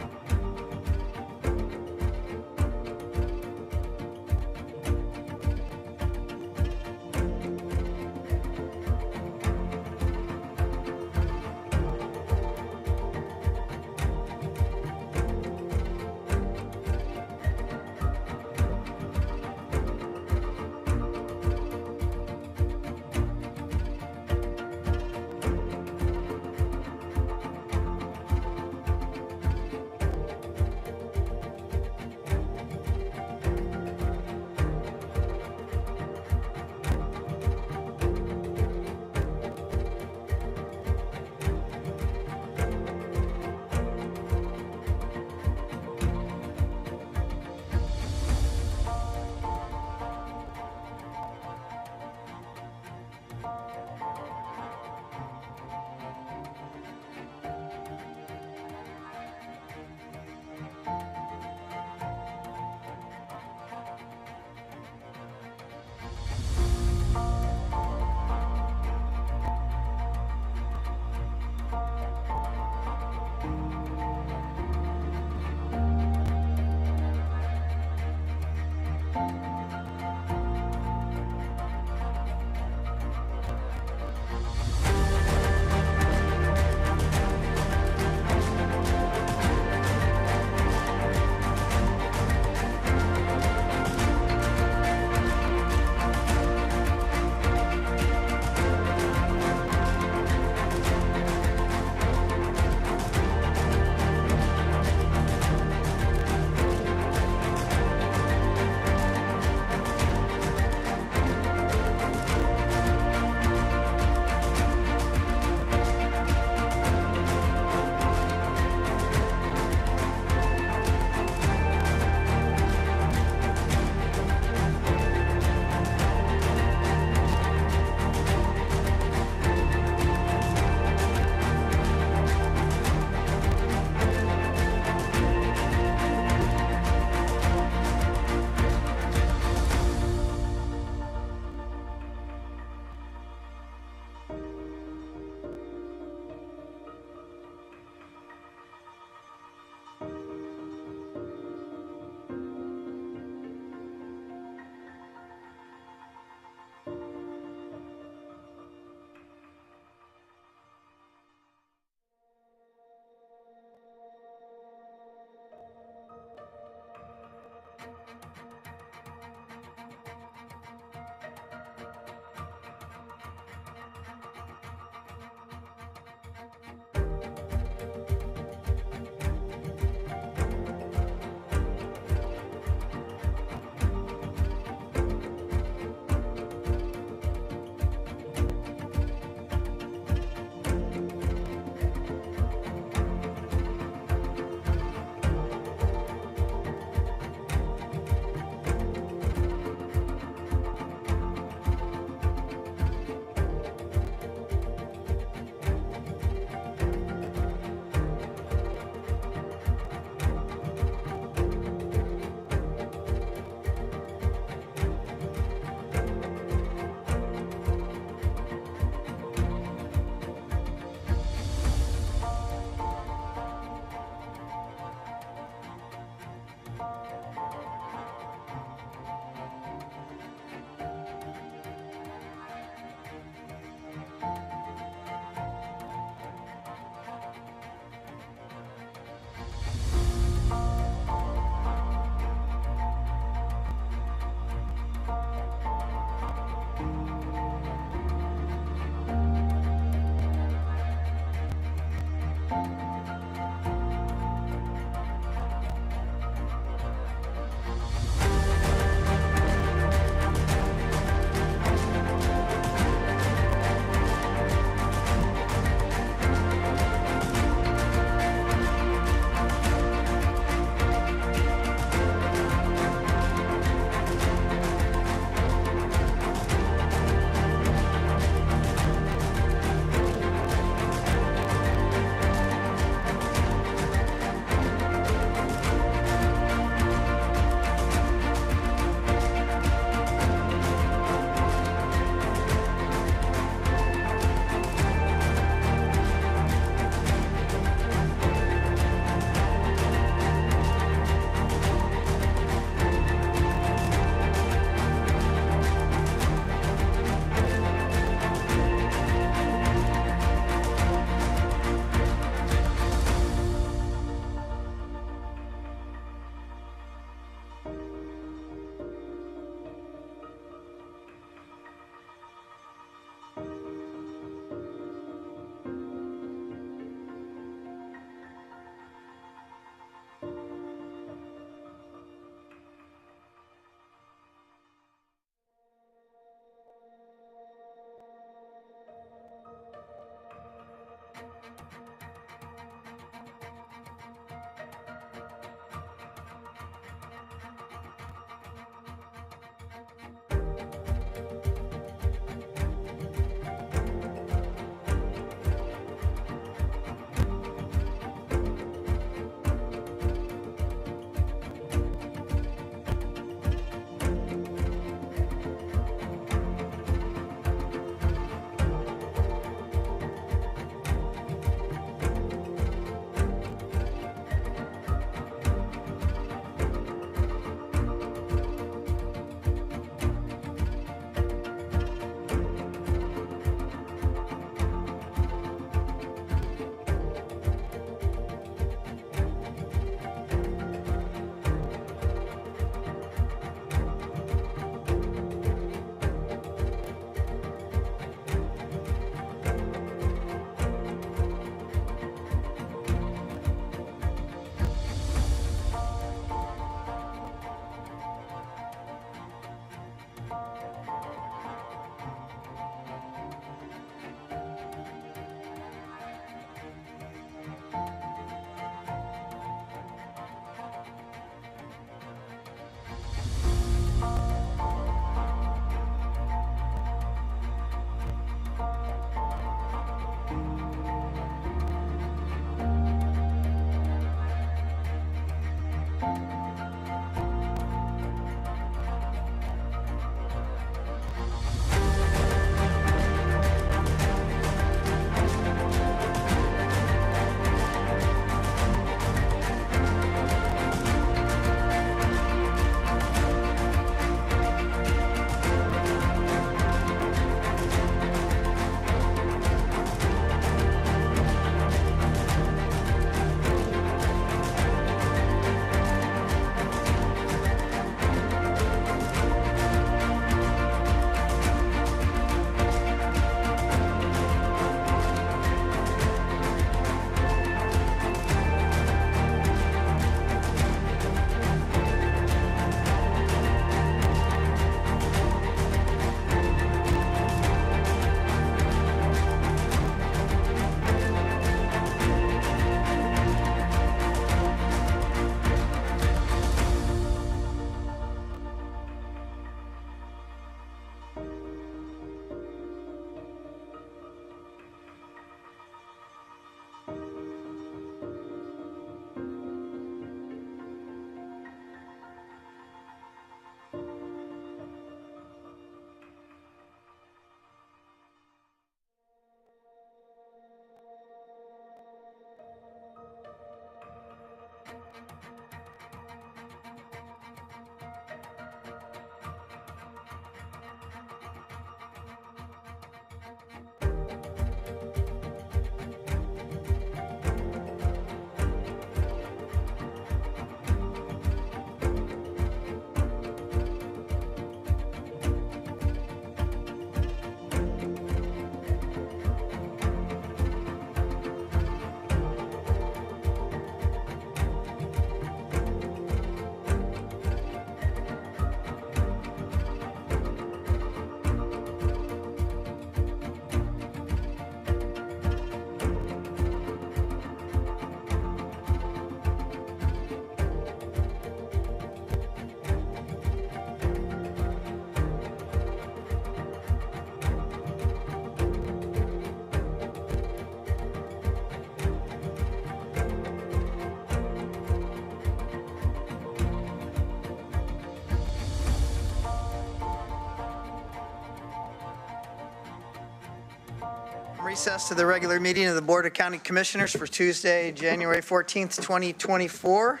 S1: Recess to the regular meeting of the Board of County Commissioners for Tuesday, January 14th, 2024.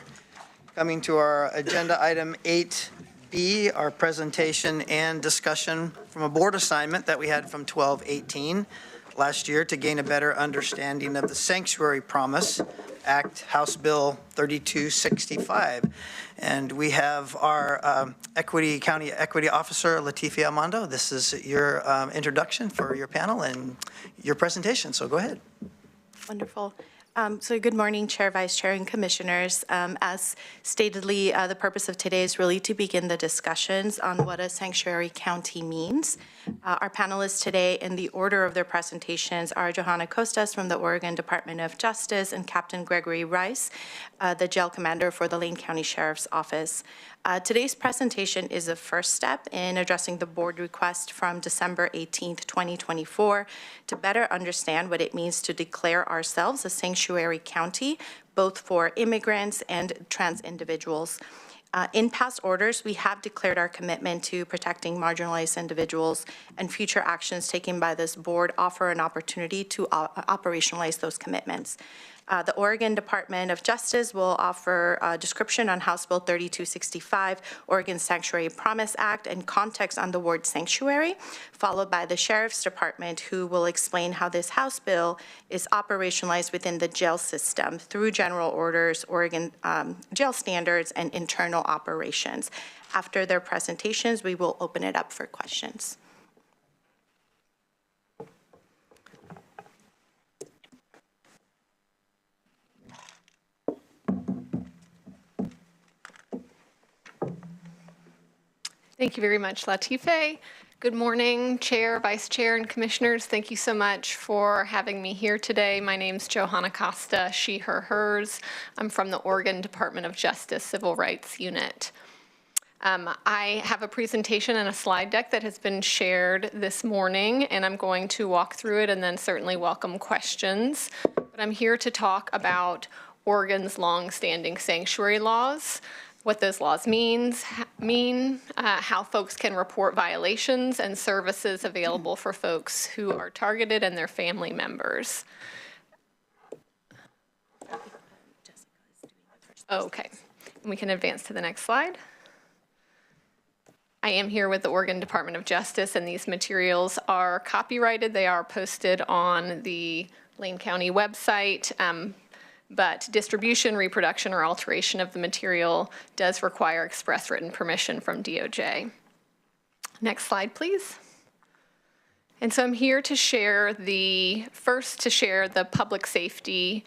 S1: Coming to our agenda item 8B, our presentation and discussion from a board assignment that we had from 12/18 last year to gain a better understanding of the Sanctuary Promise Act, House Bill 3265. And we have our County Equity Officer, Latifah Almondo. This is your introduction for your panel and your presentation, so go ahead.
S18: Wonderful. So good morning, Chair, Vice Chair, and Commissioners. As statedly, the purpose of today is really to begin the discussions on what a sanctuary county means. Our panelists today, in the order of their presentations, are Johanna Costas from the Oregon Department of Justice and Captain Gregory Rice, the jail commander for the Lane County Sheriff's Office. Today's presentation is a first step in addressing the board request from December 18th, 2024, to better understand what it means to declare ourselves a sanctuary county, both for immigrants and trans individuals. In past orders, we have declared our commitment to protecting marginalized individuals, and future actions taken by this board offer an opportunity to operationalize those commitments. The Oregon Department of Justice will offer a description on House Bill 3265, Oregon Sanctuary Promise Act, and context on the word sanctuary, followed by the Sheriff's Department, who will explain how this House bill is operationalized within the jail system through general orders, Oregon jail standards, and internal operations. After their presentations, we will open it up for questions.
S11: Thank you very much, Latifah. Good morning, Chair, Vice Chair, and Commissioners. Thank you so much for having me here today. My name's Johanna Costa, she, her, hers. I'm from the Oregon Department of Justice Civil Rights Unit. I have a presentation and a slide deck that has been shared this morning, and I'm going to walk through it and then certainly welcome questions. But I'm here to talk about Oregon's longstanding sanctuary laws, what those laws mean, how folks can report violations, and services available for folks who are targeted and their family members. Okay, we can advance to the next slide. I am here with the Oregon Department of Justice, and these materials are copyrighted. They are posted on the Lane County website. But distribution, reproduction, or alteration of the material does require express written permission from DOJ. Next slide, please. And so I'm here to share the public safety,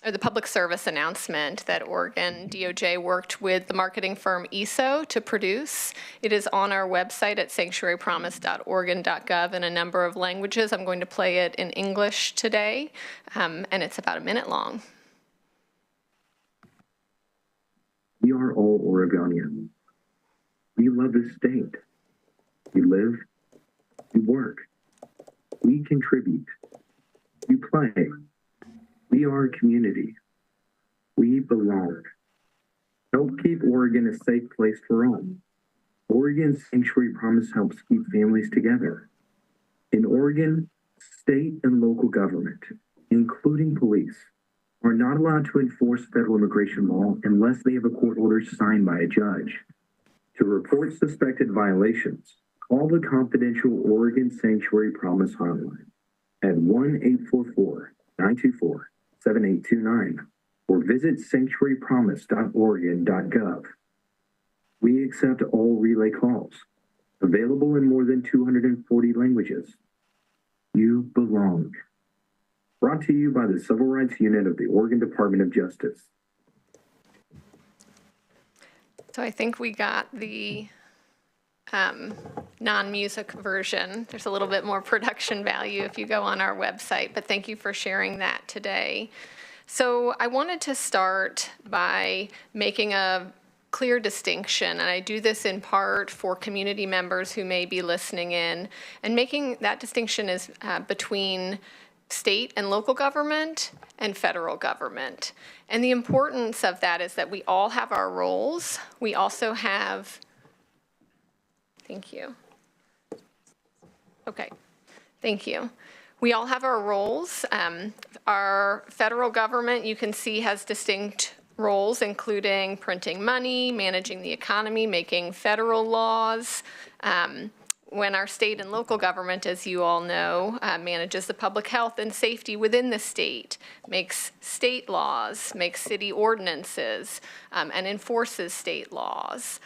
S11: or the public service announcement that Oregon DOJ worked with the marketing firm ESO to produce. It is on our website at sanctuarypromise.oregon.gov in a number of languages. I'm going to play it in English today, and it's about a minute long.
S12: We are all Oregonians. We love this state. We live, we work, we contribute, we play. We are a community. We belong. Help keep Oregon a safe place for all. Oregon's Sanctuary Promise helps keep families together. In Oregon, state and local government, including police, are not allowed to enforce federal immigration law unless they have a court order signed by a judge. To report suspected violations, call the confidential Oregon Sanctuary Promise hotline at 1-844-924-7829 or visit sanctuarypromise.oregon.gov. We accept all relay calls, available in more than 240 languages. You belong. Brought to you by the Civil Rights Unit of the Oregon Department of Justice.
S11: So I think we got the non-music version. There's a little bit more production value if you go on our website, but thank you for sharing that today. So I wanted to start by making a clear distinction, and I do this in part for community members who may be listening in, and making that distinction is between state and local government and federal government. And the importance of that is that we all have our roles. We also have, thank you. Okay, thank you. We all have our roles. Our federal government, you can see, has distinct roles, including printing money, managing the economy, making federal laws. When our state and local government, as you all know, manages the public health and safety within the state, makes state laws, makes city ordinances, and enforces state laws.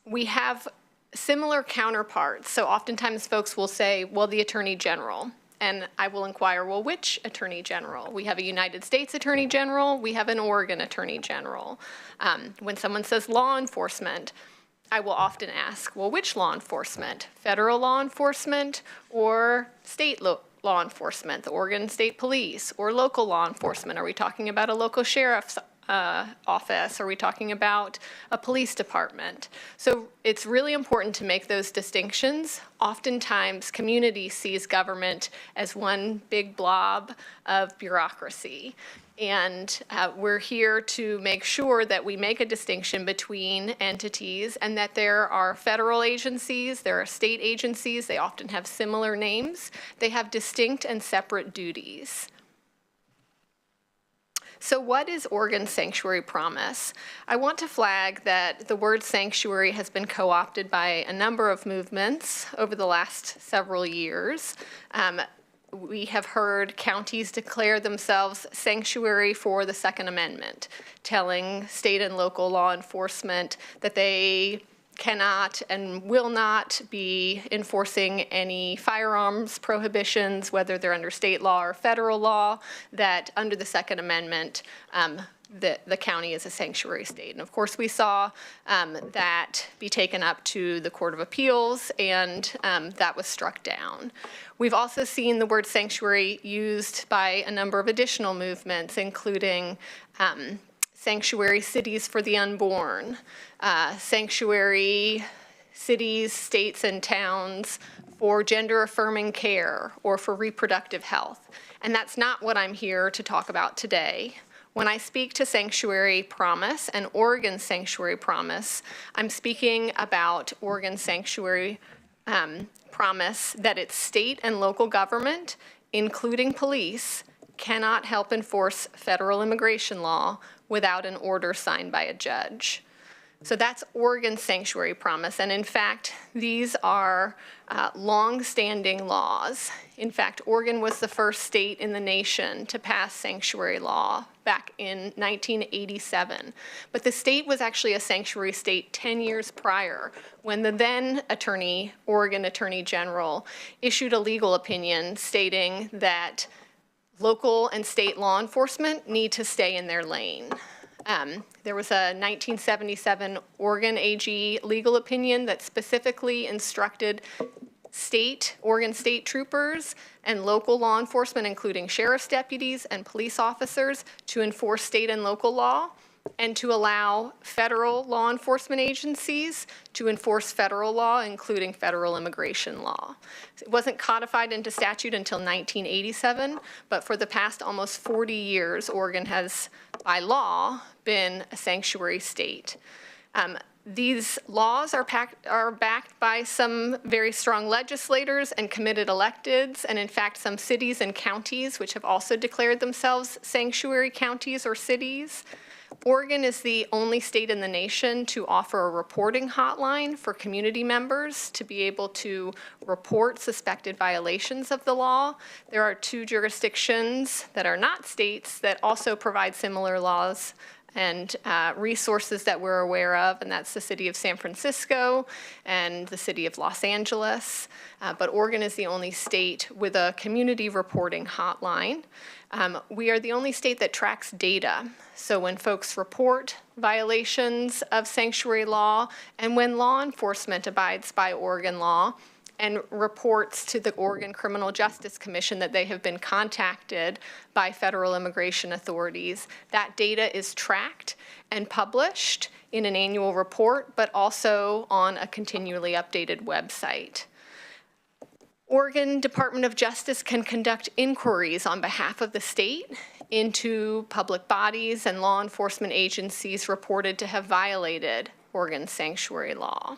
S11: We have similar counterparts. So oftentimes folks will say, well, the Attorney General. And I will inquire, well, which Attorney General? We have a United States Attorney General. We have an Oregon Attorney General. When someone says law enforcement, I will often ask, well, which law enforcement? Federal law enforcement or state law enforcement, the Oregon State Police, or local law enforcement? Are we talking about a local sheriff's office? Are we talking about a police department? So it's really important to make those distinctions. Oftentimes, community sees government as one big blob of bureaucracy. And we're here to make sure that we make a distinction between entities and that there are federal agencies, there are state agencies, they often have similar names. They have distinct and separate duties. So what is Oregon Sanctuary Promise? I want to flag that the word sanctuary has been co-opted by a number of movements over the last several years. We have heard counties declare themselves sanctuary for the Second Amendment, telling state and local law enforcement that they cannot and will not be enforcing any firearms prohibitions, whether they're under state law or federal law, that under the Second Amendment, the county is a sanctuary state. And of course, we saw that be taken up to the Court of Appeals, and that was struck down. We've also seen the word sanctuary used by a number of additional movements, including sanctuary cities for the unborn, sanctuary cities, states, and towns for gender-affirming care or for reproductive health. And that's not what I'm here to talk about today. When I speak to Sanctuary Promise and Oregon Sanctuary Promise, I'm speaking about Oregon Sanctuary Promise that its state and local government, including police, cannot help enforce federal immigration law without an order signed by a judge. So that's Oregon Sanctuary Promise. And in fact, these are long-standing laws. In fact, Oregon was the first state in the nation to pass sanctuary law back in 1987. But the state was actually a sanctuary state 10 years prior when the then Oregon Attorney General issued a legal opinion stating that local and state law enforcement need to stay in their lane. There was a 1977 Oregon AG legal opinion that specifically instructed Oregon state troopers and local law enforcement, including sheriff's deputies and police officers, to enforce state and local law, and to allow federal law enforcement agencies to enforce federal law, including federal immigration law. It wasn't codified into statute until 1987, but for the past almost 40 years, Oregon has, by law, been a sanctuary state. These laws are backed by some very strong legislators and committed electeds, and in fact, some cities and counties which have also declared themselves sanctuary counties or cities. Oregon is the only state in the nation to offer a reporting hotline for community members to be able to report suspected violations of the law. There are 2 jurisdictions that are not states that also provide similar laws and resources that we're aware of, and that's the city of San Francisco and the city of Los Angeles. But Oregon is the only state with a community reporting hotline. We are the only state that tracks data. So when folks report violations of sanctuary law and when law enforcement abides by Oregon law and reports to the Oregon Criminal Justice Commission that they have been contacted by federal immigration authorities, that data is tracked and published in an annual report, but also on a continually updated website. Oregon Department of Justice can conduct inquiries on behalf of the state into public bodies and law enforcement agencies reported to have violated Oregon's sanctuary law.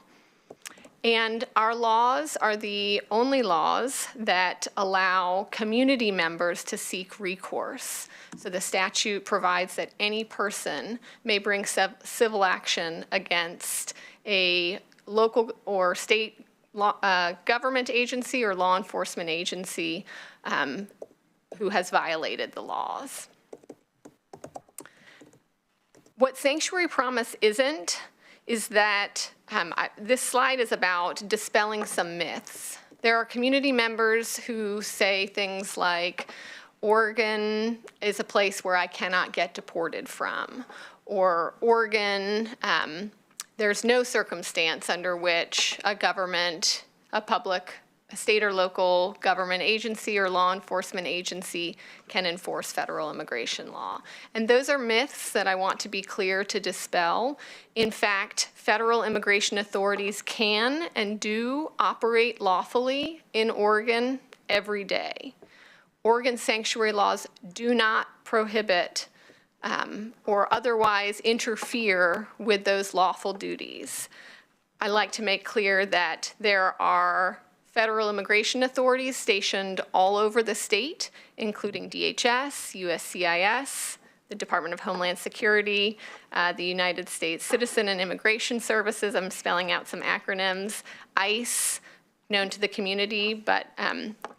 S11: And our laws are the only laws that allow community members to seek recourse. So the statute provides that any person may bring civil action against a local or state government agency or law enforcement agency who has violated the laws. What Sanctuary Promise isn't is that this slide is about dispelling some myths. There are community members who say things like, Oregon is a place where I cannot get deported from, or Oregon, there's no circumstance under which a government, a state or local government agency or law enforcement agency can enforce federal immigration law. And those are myths that I want to be clear to dispel. In fact, federal immigration authorities can and do operate lawfully in Oregon every day. Oregon sanctuary laws do not prohibit or otherwise interfere with those lawful duties. I like to make clear that there are federal immigration authorities stationed all over the state, including DHS, USCIS, the Department of Homeland Security, the United States Citizen and Immigration Services, I'm spelling out some acronyms, ICE, known to the community, but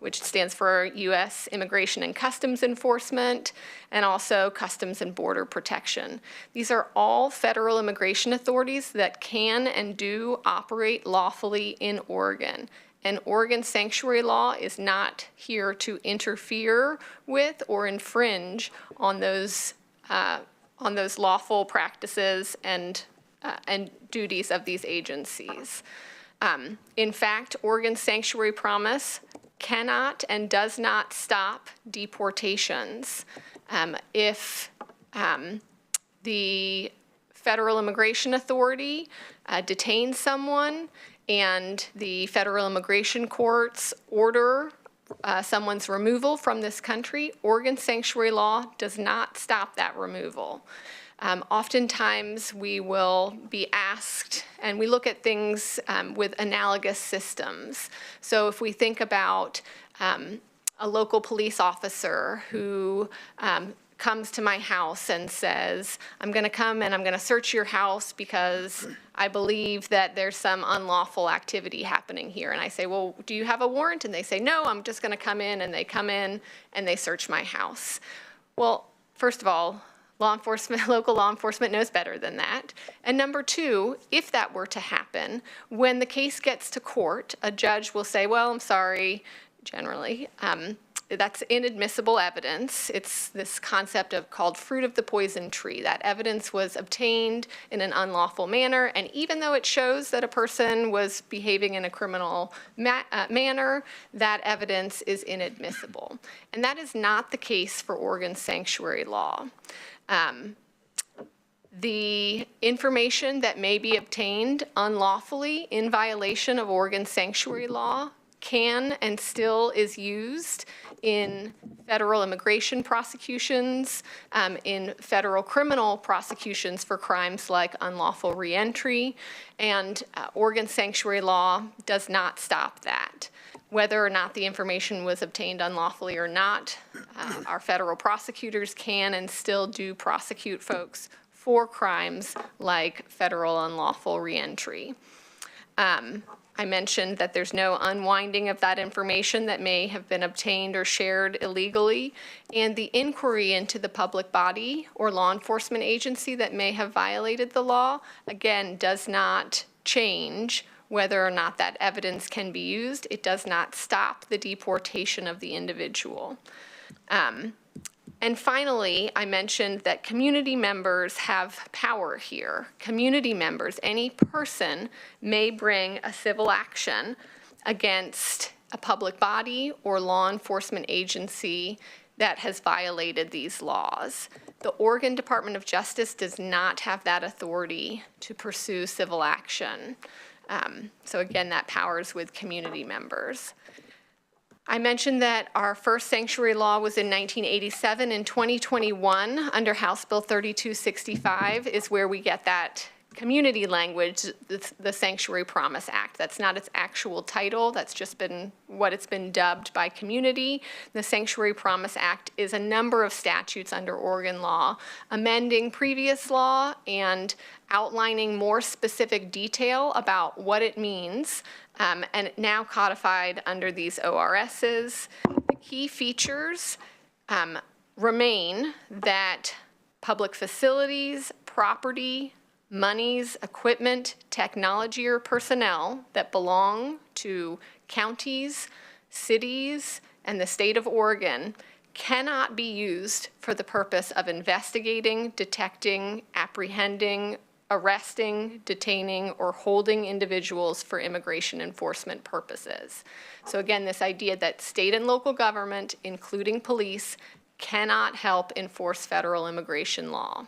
S11: which stands for U.S. Immigration and Customs Enforcement, and also Customs and Border Protection. These are all federal immigration authorities that can and do operate lawfully in Oregon. And Oregon sanctuary law is not here to interfere with or infringe on those lawful practices and duties of these agencies. In fact, Oregon's Sanctuary Promise cannot and does not stop deportations. If the Federal Immigration Authority detains someone and the federal immigration courts order someone's removal from this country, Oregon sanctuary law does not stop that removal. Oftentimes we will be asked, and we look at things with analogous systems. So if we think about a local police officer who comes to my house and says, I'm going to come and I'm going to search your house because I believe that there's some unlawful activity happening here. And I say, well, do you have a warrant? And they say, no, I'm just going to come in. And they come in and they search my house. Well, first of all, local law enforcement knows better than that. And number two, if that were to happen, when the case gets to court, a judge will say, well, I'm sorry, generally, that's inadmissible evidence. It's this concept called fruit of the poison tree. That evidence was obtained in an unlawful manner, and even though it shows that a person was behaving in a criminal manner, that evidence is inadmissible. And that is not the case for Oregon sanctuary law. The information that may be obtained unlawfully in violation of Oregon sanctuary law can and still is used in federal immigration prosecutions, in federal criminal prosecutions for crimes like unlawful reentry, and Oregon sanctuary law does not stop that. Whether or not the information was obtained unlawfully or not, our federal prosecutors can and still do prosecute folks for crimes like federal unlawful reentry. I mentioned that there's no unwinding of that information that may have been obtained or shared illegally, and the inquiry into the public body or law enforcement agency that may have violated the law, again, does not change whether or not that evidence can be used. It does not stop the deportation of the individual. And finally, I mentioned that community members have power here. Community members, any person, may bring a civil action against a public body or law enforcement agency that has violated these laws. The Oregon Department of Justice does not have that authority to pursue civil action. So again, that power is with community members. I mentioned that our first sanctuary law was in 1987. In 2021, under House Bill 3265, is where we get that community language, the Sanctuary Promise Act. That's not its actual title. That's just been what it's been dubbed by community. The Sanctuary Promise Act is a number of statutes under Oregon law, amending previous law and outlining more specific detail about what it means, and now codified under these ORSs. The key features remain that public facilities, property, monies, equipment, technology, or personnel that belong to counties, cities, and the state of Oregon cannot be used for the purpose of investigating, detecting, apprehending, arresting, detaining, or holding individuals for immigration enforcement purposes. So again, this idea that state and local government, including police, cannot help enforce federal immigration law.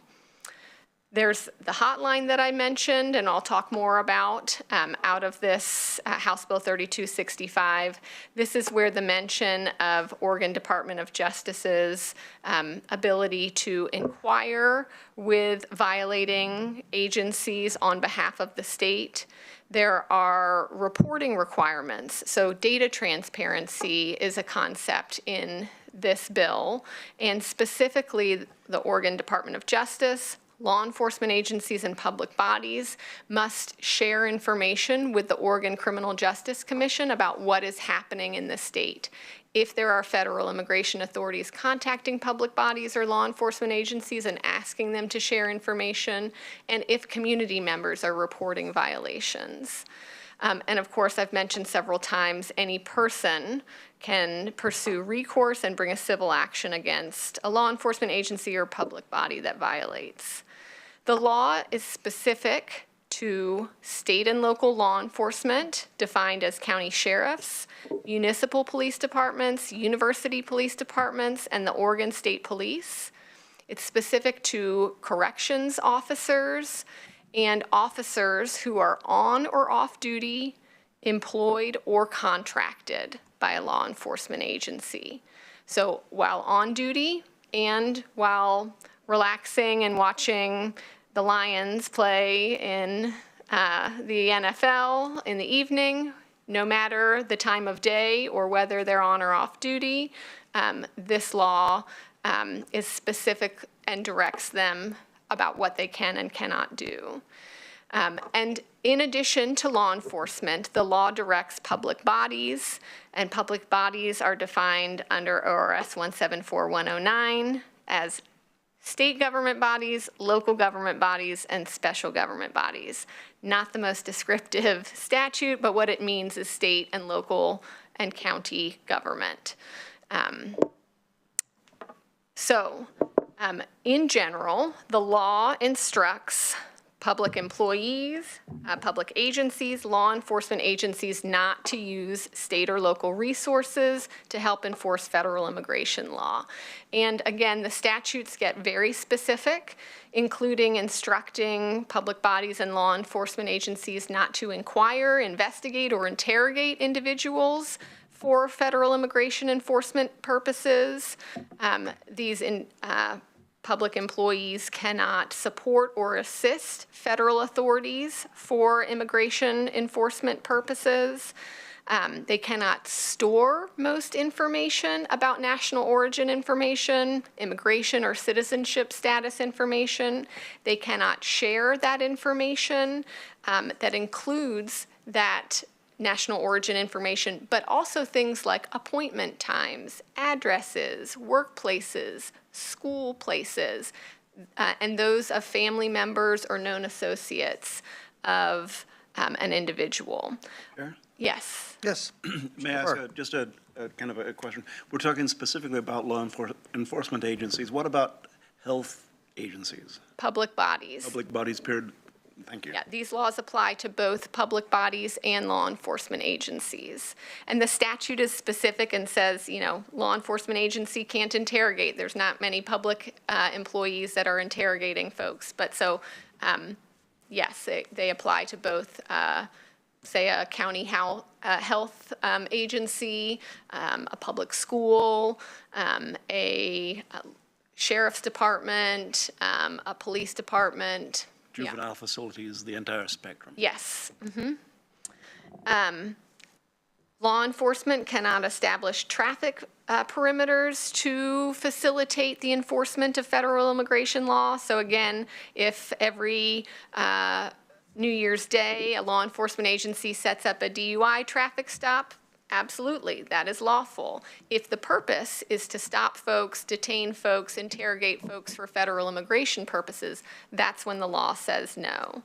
S11: There's the hotline that I mentioned, and I'll talk more about out of this House Bill 3265. This is where the mention of Oregon Department of Justice's ability to inquire with violating agencies on behalf of the state. There are reporting requirements. So data transparency is a concept in this bill, and specifically the Oregon Department of Justice, law enforcement agencies and public bodies must share information with the Oregon Criminal Justice Commission about what is happening in the state. If there are federal immigration authorities contacting public bodies or law enforcement agencies and asking them to share information, and if community members are reporting violations. And of course, I've mentioned several times, any person can pursue recourse and bring a civil action against a law enforcement agency or public body that violates. The law is specific to state and local law enforcement, defined as county sheriffs, municipal police departments, university police departments, and the Oregon State Police. It's specific to corrections officers and officers who are on or off duty, employed, or contracted by a law enforcement agency. So while on duty and while relaxing and watching the Lions play in the NFL in the evening, no matter the time of day or whether they're on or off duty, this law is specific and directs them about what they can and cannot do. And in addition to law enforcement, the law directs public bodies, and public bodies are defined under ORS 174109 as state government bodies, local government bodies, and special government bodies. Not the most descriptive statute, but what it means is state and local and county government. In general, the law instructs public employees, public agencies, law enforcement agencies not to use state or local resources to help enforce federal immigration law. And again, the statutes get very specific, including instructing public bodies and law enforcement agencies not to inquire, investigate, or interrogate individuals for federal immigration enforcement purposes. Public employees cannot support or assist federal authorities for immigration enforcement purposes. They cannot store most information about national origin information, immigration or citizenship status information. They cannot share that information. That includes that national origin information, but also things like appointment times, addresses, workplaces, school places, and those of family members or known associates of an individual.
S7: Chair?
S11: Yes.
S1: Yes.
S7: May I ask just a kind of a question? We're talking specifically about law enforcement agencies. What about health agencies?
S11: Public bodies.
S7: Public bodies, period. Thank you.
S11: Yeah, these laws apply to both public bodies and law enforcement agencies. And the statute is specific and says, you know, law enforcement agency can't interrogate. There's not many public employees that are interrogating folks. But so, yes, they apply to both, say, a county health agency, a public school, a sheriff's department, a police department.
S7: Juvenile facilities, the entire spectrum.
S11: Yes. Law enforcement cannot establish traffic perimeters to facilitate the enforcement of federal immigration law. So again, if every New Year's Day a law enforcement agency sets up a DUI traffic stop, absolutely, that is lawful. If the purpose is to stop folks, detain folks, interrogate folks for federal immigration purposes, that's when the law says no.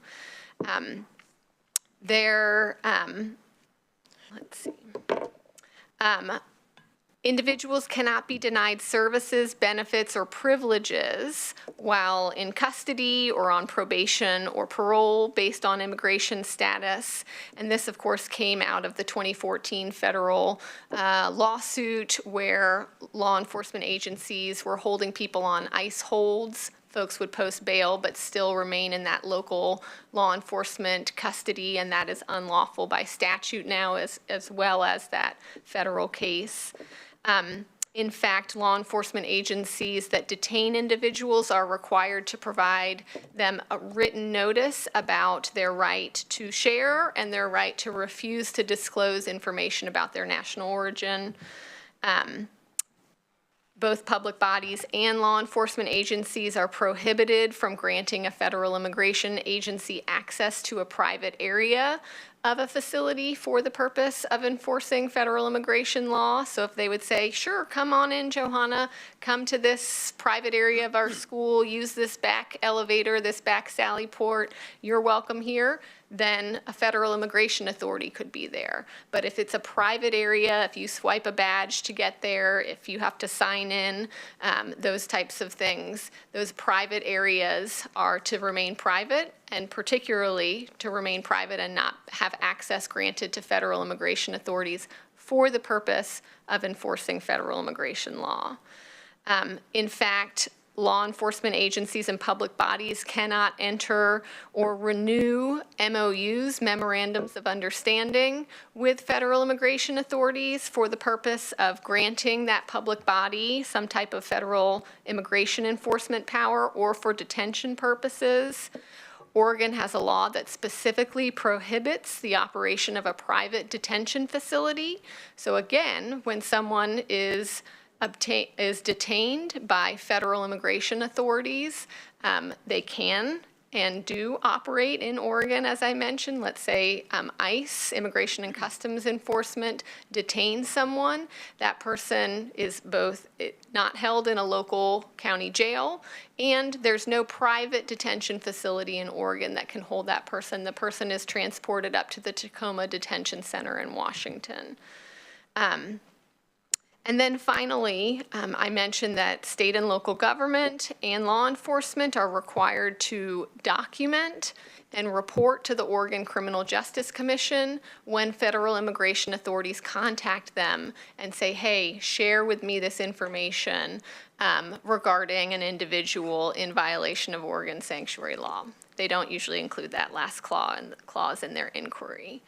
S11: Let's see. Individuals cannot be denied services, benefits, or privileges while in custody or on probation or parole based on immigration status. And this, of course, came out of the 2014 federal lawsuit where law enforcement agencies were holding people on ICE holds. Folks would post bail but still remain in that local law enforcement custody, and that is unlawful by statute now as well as that federal case. In fact, law enforcement agencies that detain individuals are required to provide them a written notice about their right to share and their right to refuse to disclose information about their national origin. Both public bodies and law enforcement agencies are prohibited from granting a federal immigration agency access to a private area of a facility for the purpose of enforcing federal immigration law. So if they would say, sure, come on in, Johanna, come to this private area of our school, use this back elevator, this back sally port, you're welcome here, then a federal immigration authority could be there. But if it's a private area, if you swipe a badge to get there, if you have to sign in, those types of things, those private areas are to remain private, and particularly to remain private and not have access granted to federal immigration authorities for the purpose of enforcing federal immigration law. In fact, law enforcement agencies and public bodies cannot enter or renew MOUs, memorandums of understanding, with federal immigration authorities for the purpose of granting that public body some type of federal immigration enforcement power or for detention purposes. Oregon has a law that specifically prohibits the operation of a private detention facility. So again, when someone is detained by federal immigration authorities, they can and do operate in Oregon, as I mentioned. Let's say ICE, Immigration and Customs Enforcement, detains someone. That person is both not held in a local county jail, and there's no private detention facility in Oregon that can hold that person. The person is transported up to the Tacoma Detention Center in Washington. And then finally, I mentioned that state and local government and law enforcement are required to document and report to the Oregon Criminal Justice Commission when federal immigration authorities contact them and say, hey, share with me this information regarding an individual in violation of Oregon sanctuary law. They don't usually include that last clause in their inquiry.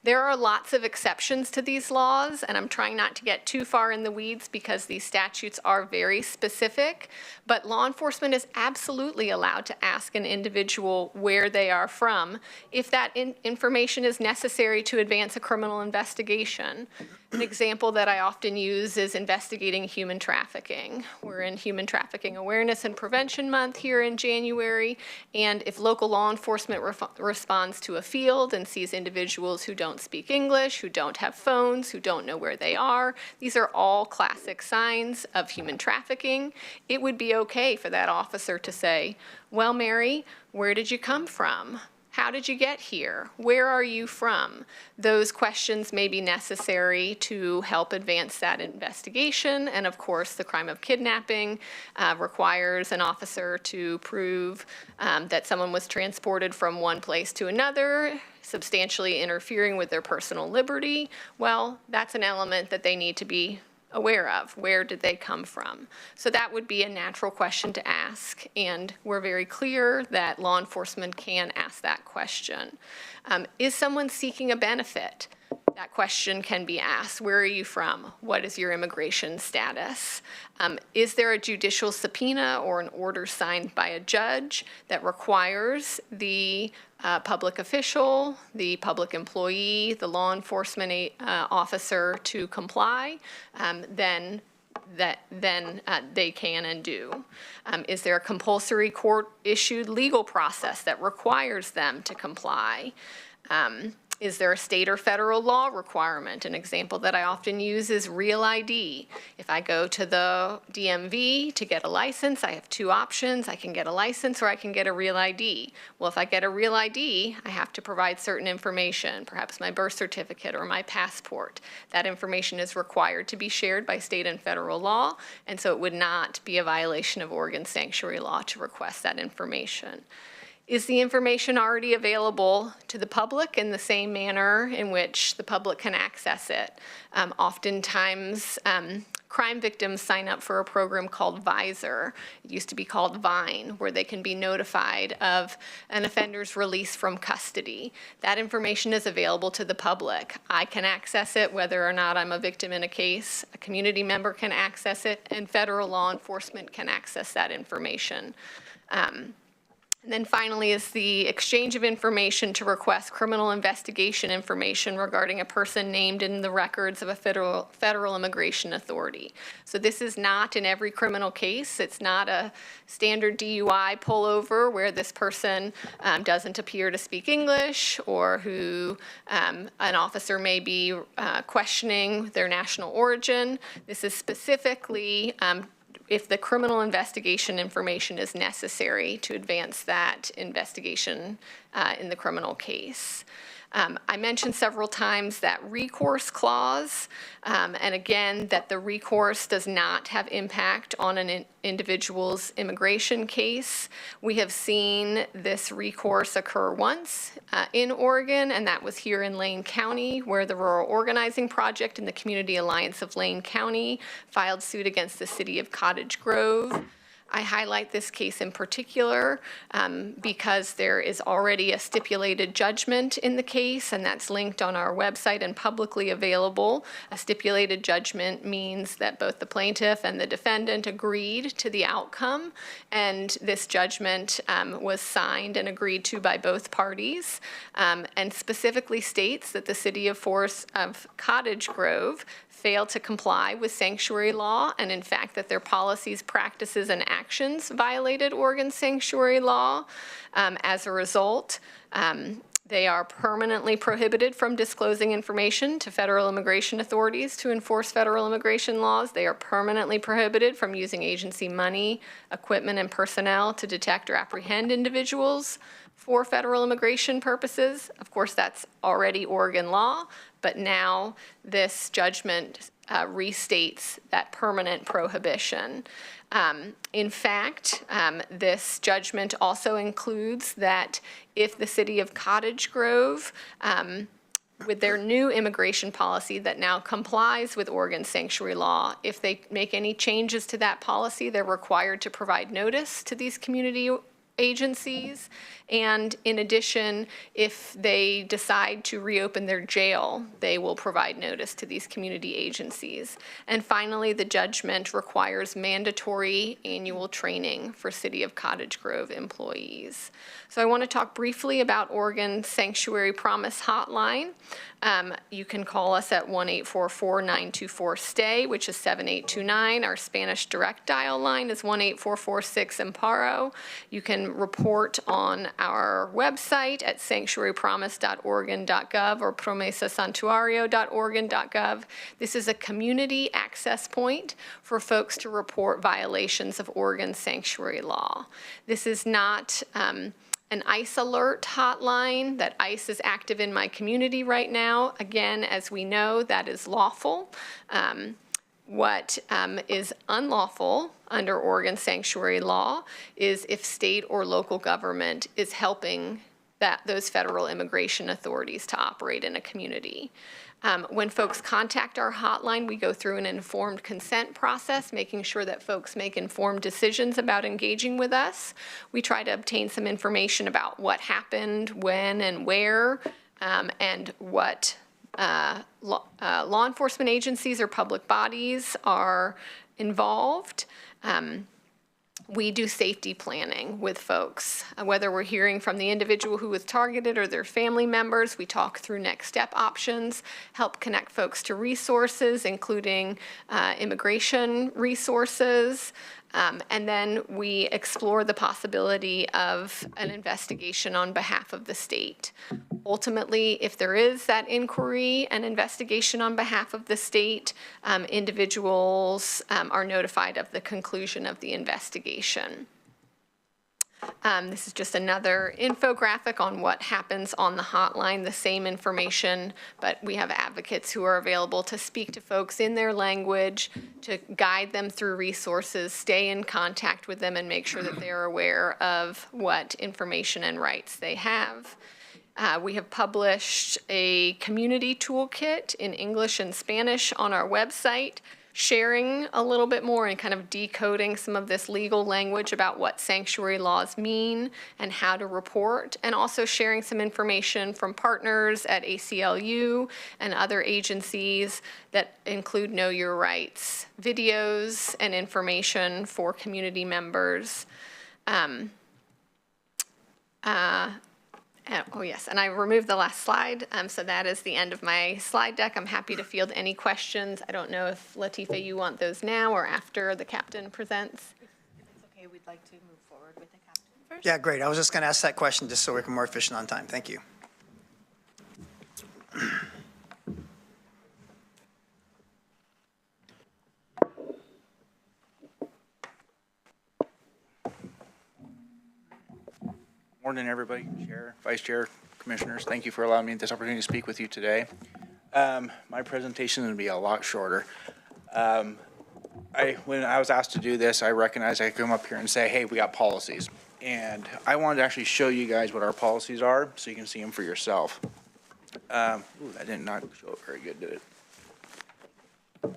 S11: There are lots of exceptions to these laws, and I'm trying not to get too far in the weeds because these statutes are very specific, but law enforcement is absolutely allowed to ask an individual where they are from if that information is necessary to advance a criminal investigation. An example that I often use is investigating human trafficking. We're in Human Trafficking Awareness and Prevention Month here in January, and if local law enforcement responds to a field and sees individuals who don't speak English, who don't have phones, who don't know where they are, these are all classic signs of human trafficking. It would be okay for that officer to say, well, Mary, where did you come from? How did you get here? Where are you from? Those questions may be necessary to help advance that investigation. And of course, the crime of kidnapping requires an officer to prove that someone was transported from one place to another, substantially interfering with their personal liberty. Well, that's an element that they need to be aware of. Where did they come from? So that would be a natural question to ask, and we're very clear that law enforcement can ask that question. Is someone seeking a benefit? That question can be asked. Where are you from? What is your immigration status? Is there a judicial subpoena or an order signed by a judge that requires the public official, the public employee, the law enforcement officer to comply? Then they can and do. Is there a compulsory court-issued legal process that requires them to comply? Is there a state or federal law requirement? An example that I often use is Real ID. If I go to the DMV to get a license, I have two options. I can get a license or I can get a Real ID. Well, if I get a Real ID, I have to provide certain information, perhaps my birth certificate or my passport. That information is required to be shared by state and federal law, and so it would not be a violation of Oregon sanctuary law to request that information. Is the information already available to the public in the same manner in which the public can access it? Oftentimes, crime victims sign up for a program called Visor. It used to be called Vine, where they can be notified of an offender's release from custody. That information is available to the public. I can access it whether or not I'm a victim in a case. A community member can access it, and federal law enforcement can access that information. And then finally is the exchange of information to request criminal investigation information regarding a person named in the records of a federal immigration authority. So this is not in every criminal case. It's not a standard DUI pullover where this person doesn't appear to speak English or who an officer may be questioning their national origin. This is specifically if the criminal investigation information is necessary to advance that investigation in the criminal case. I mentioned several times that recourse clause, and again, that the recourse does not have impact on an individual's immigration case. We have seen this recourse occur once in Oregon, and that was here in Lane County, where the Rural Organizing Project and the Community Alliance of Lane County filed suit against the city of Cottage Grove. I highlight this case in particular because there is already a stipulated judgment in the case, and that's linked on our website and publicly available. A stipulated judgment means that both the plaintiff and the defendant agreed to the outcome, and this judgment was signed and agreed to by both parties, and specifically states that the city of Cottage Grove failed to comply with sanctuary law, and in fact that their policies, practices, and actions violated Oregon sanctuary law. As a result, They are permanently prohibited from disclosing information to federal immigration authorities to enforce federal immigration laws. They are permanently prohibited from using agency money, equipment, and personnel to detect or apprehend individuals for federal immigration purposes. Of course, that's already Oregon law, but now this judgment restates that permanent prohibition. In fact, this judgment also includes that if the city of Cottage Grove, with their new immigration policy that now complies with Oregon sanctuary law, if they make any changes to that policy, they're required to provide notice to these community agencies. And in addition, if they decide to reopen their jail, they will provide notice to these community agencies. And finally, the judgment requires mandatory annual training for City of Cottage Grove employees. So I want to talk briefly about Oregon Sanctuary Promise Hotline. You can call us at 1-844-924-STAY, which is 7829. Our Spanish direct dial line is 1-8446-AMPARO. You can report on our website at sanctuarypromise.oregon.gov or promesasantuario.oregon.gov. This is a community access point for folks to report violations of Oregon sanctuary law. This is not an ICE alert hotline, that ICE is active in my community right now. Again, as we know, that is lawful. What is unlawful under Oregon sanctuary law is if state or local government is helping those federal immigration authorities to operate in a community. When folks contact our hotline, we go through an informed consent process, making sure that folks make informed decisions about engaging with us. We try to obtain some information about what happened, when and where, and what law enforcement agencies or public bodies are involved. We do safety planning with folks. Whether we're hearing from the individual who was targeted or their family members, we talk through next step options, help connect folks to resources, including immigration resources, and then we explore the possibility of an investigation on behalf of the state. Ultimately, if there is that inquiry and investigation on behalf of the state, individuals are notified of the conclusion of the investigation. This is just another infographic on what happens on the hotline, the same information, but we have advocates who are available to speak to folks in their language, to guide them through resources, stay in contact with them, and make sure that they're aware of what information and rights they have. We have published a community toolkit in English and Spanish on our website, sharing a little bit more and kind of decoding some of this legal language about what sanctuary laws mean and how to report, and also sharing some information from partners at ACLU and other agencies that include Know Your Rights videos and information for community members. Oh yes, and I removed the last slide, so that is the end of my slide deck. I'm happy to field any questions. I don't know if Latifa, you want those now or after the captain presents?
S18: If it's okay, we'd like to move forward with the captain first.
S1: Yeah, great. I was just going to ask that question just so we're more efficient on time. Thank you.
S13: Morning, everybody, Chair, Vice Chair, Commissioners. Thank you for allowing me this opportunity to speak with you today. My presentation is going to be a lot shorter. When I was asked to do this, I recognized I could come up here and say, hey, we got policies. And I wanted to actually show you guys what our policies are so you can see them for yourself. That did not show it very good, did it?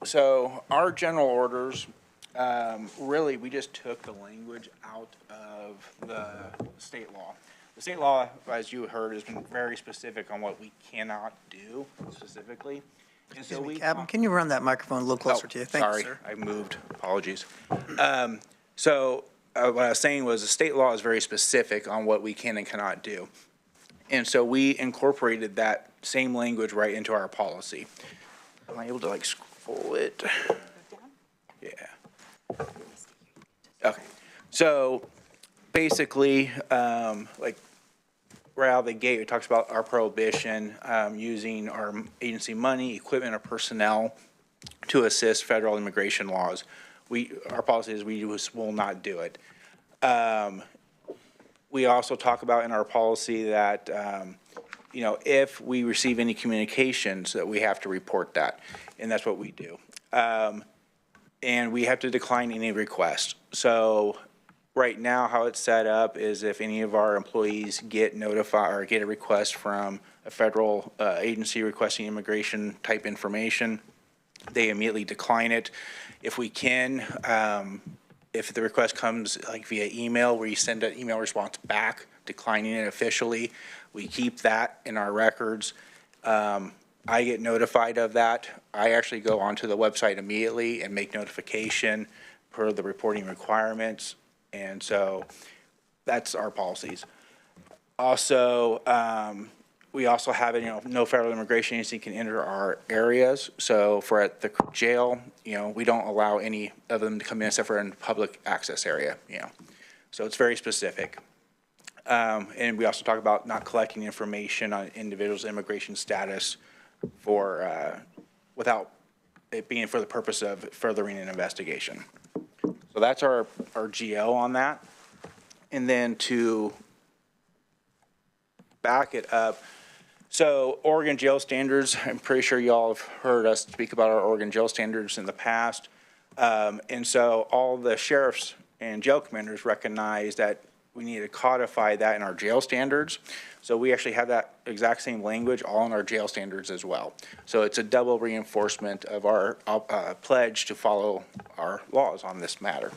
S13: So our general orders, really, we just took the language out of the state law. The state law, as you heard, has been very specific on what we cannot do specifically. And so
S1: Captain, can you run that microphone a little closer to you? Thank you, sir.
S13: I moved. Apologies. What I was saying was the state law is very specific on what we can and cannot do. And so we incorporated that same language right into our policy. Am I able to scroll it? Yeah. Okay. So basically, like right out of the gate, it talks about our prohibition using our agency money, equipment, or personnel to assist federal immigration laws. Our policy is we just will not do it. We also talk about in our policy that, if we receive any communications, that we have to report that, and that's what we do. And we have to decline any request. So right now, how it's set up is if any of our employees get notified or get a request from a federal agency requesting immigration type information, they immediately decline it. If we can, if the request comes like via email where you send an email response back declining it officially, we keep that in our records. I get notified of that. I actually go onto the website immediately and make notification per the reporting requirements. And so that's our policies. Also, we also have it, no federal immigration agency can enter our areas. So for at the jail, we don't allow any of them to come in except for in the public access area, So it's very specific. And we also talk about not collecting information on individuals' immigration status without it being for the purpose of furthering an investigation. So that's our GL on that. And then to back it up, so Oregon jail standards, I'm pretty sure y'all have heard us speak about our Oregon jail standards in the past. And so all the sheriffs and jail commanders recognize that we need to codify that in our jail standards. So we actually have that exact same language all in our jail standards as well. So it's a double reinforcement of our pledge to follow our laws on this matter.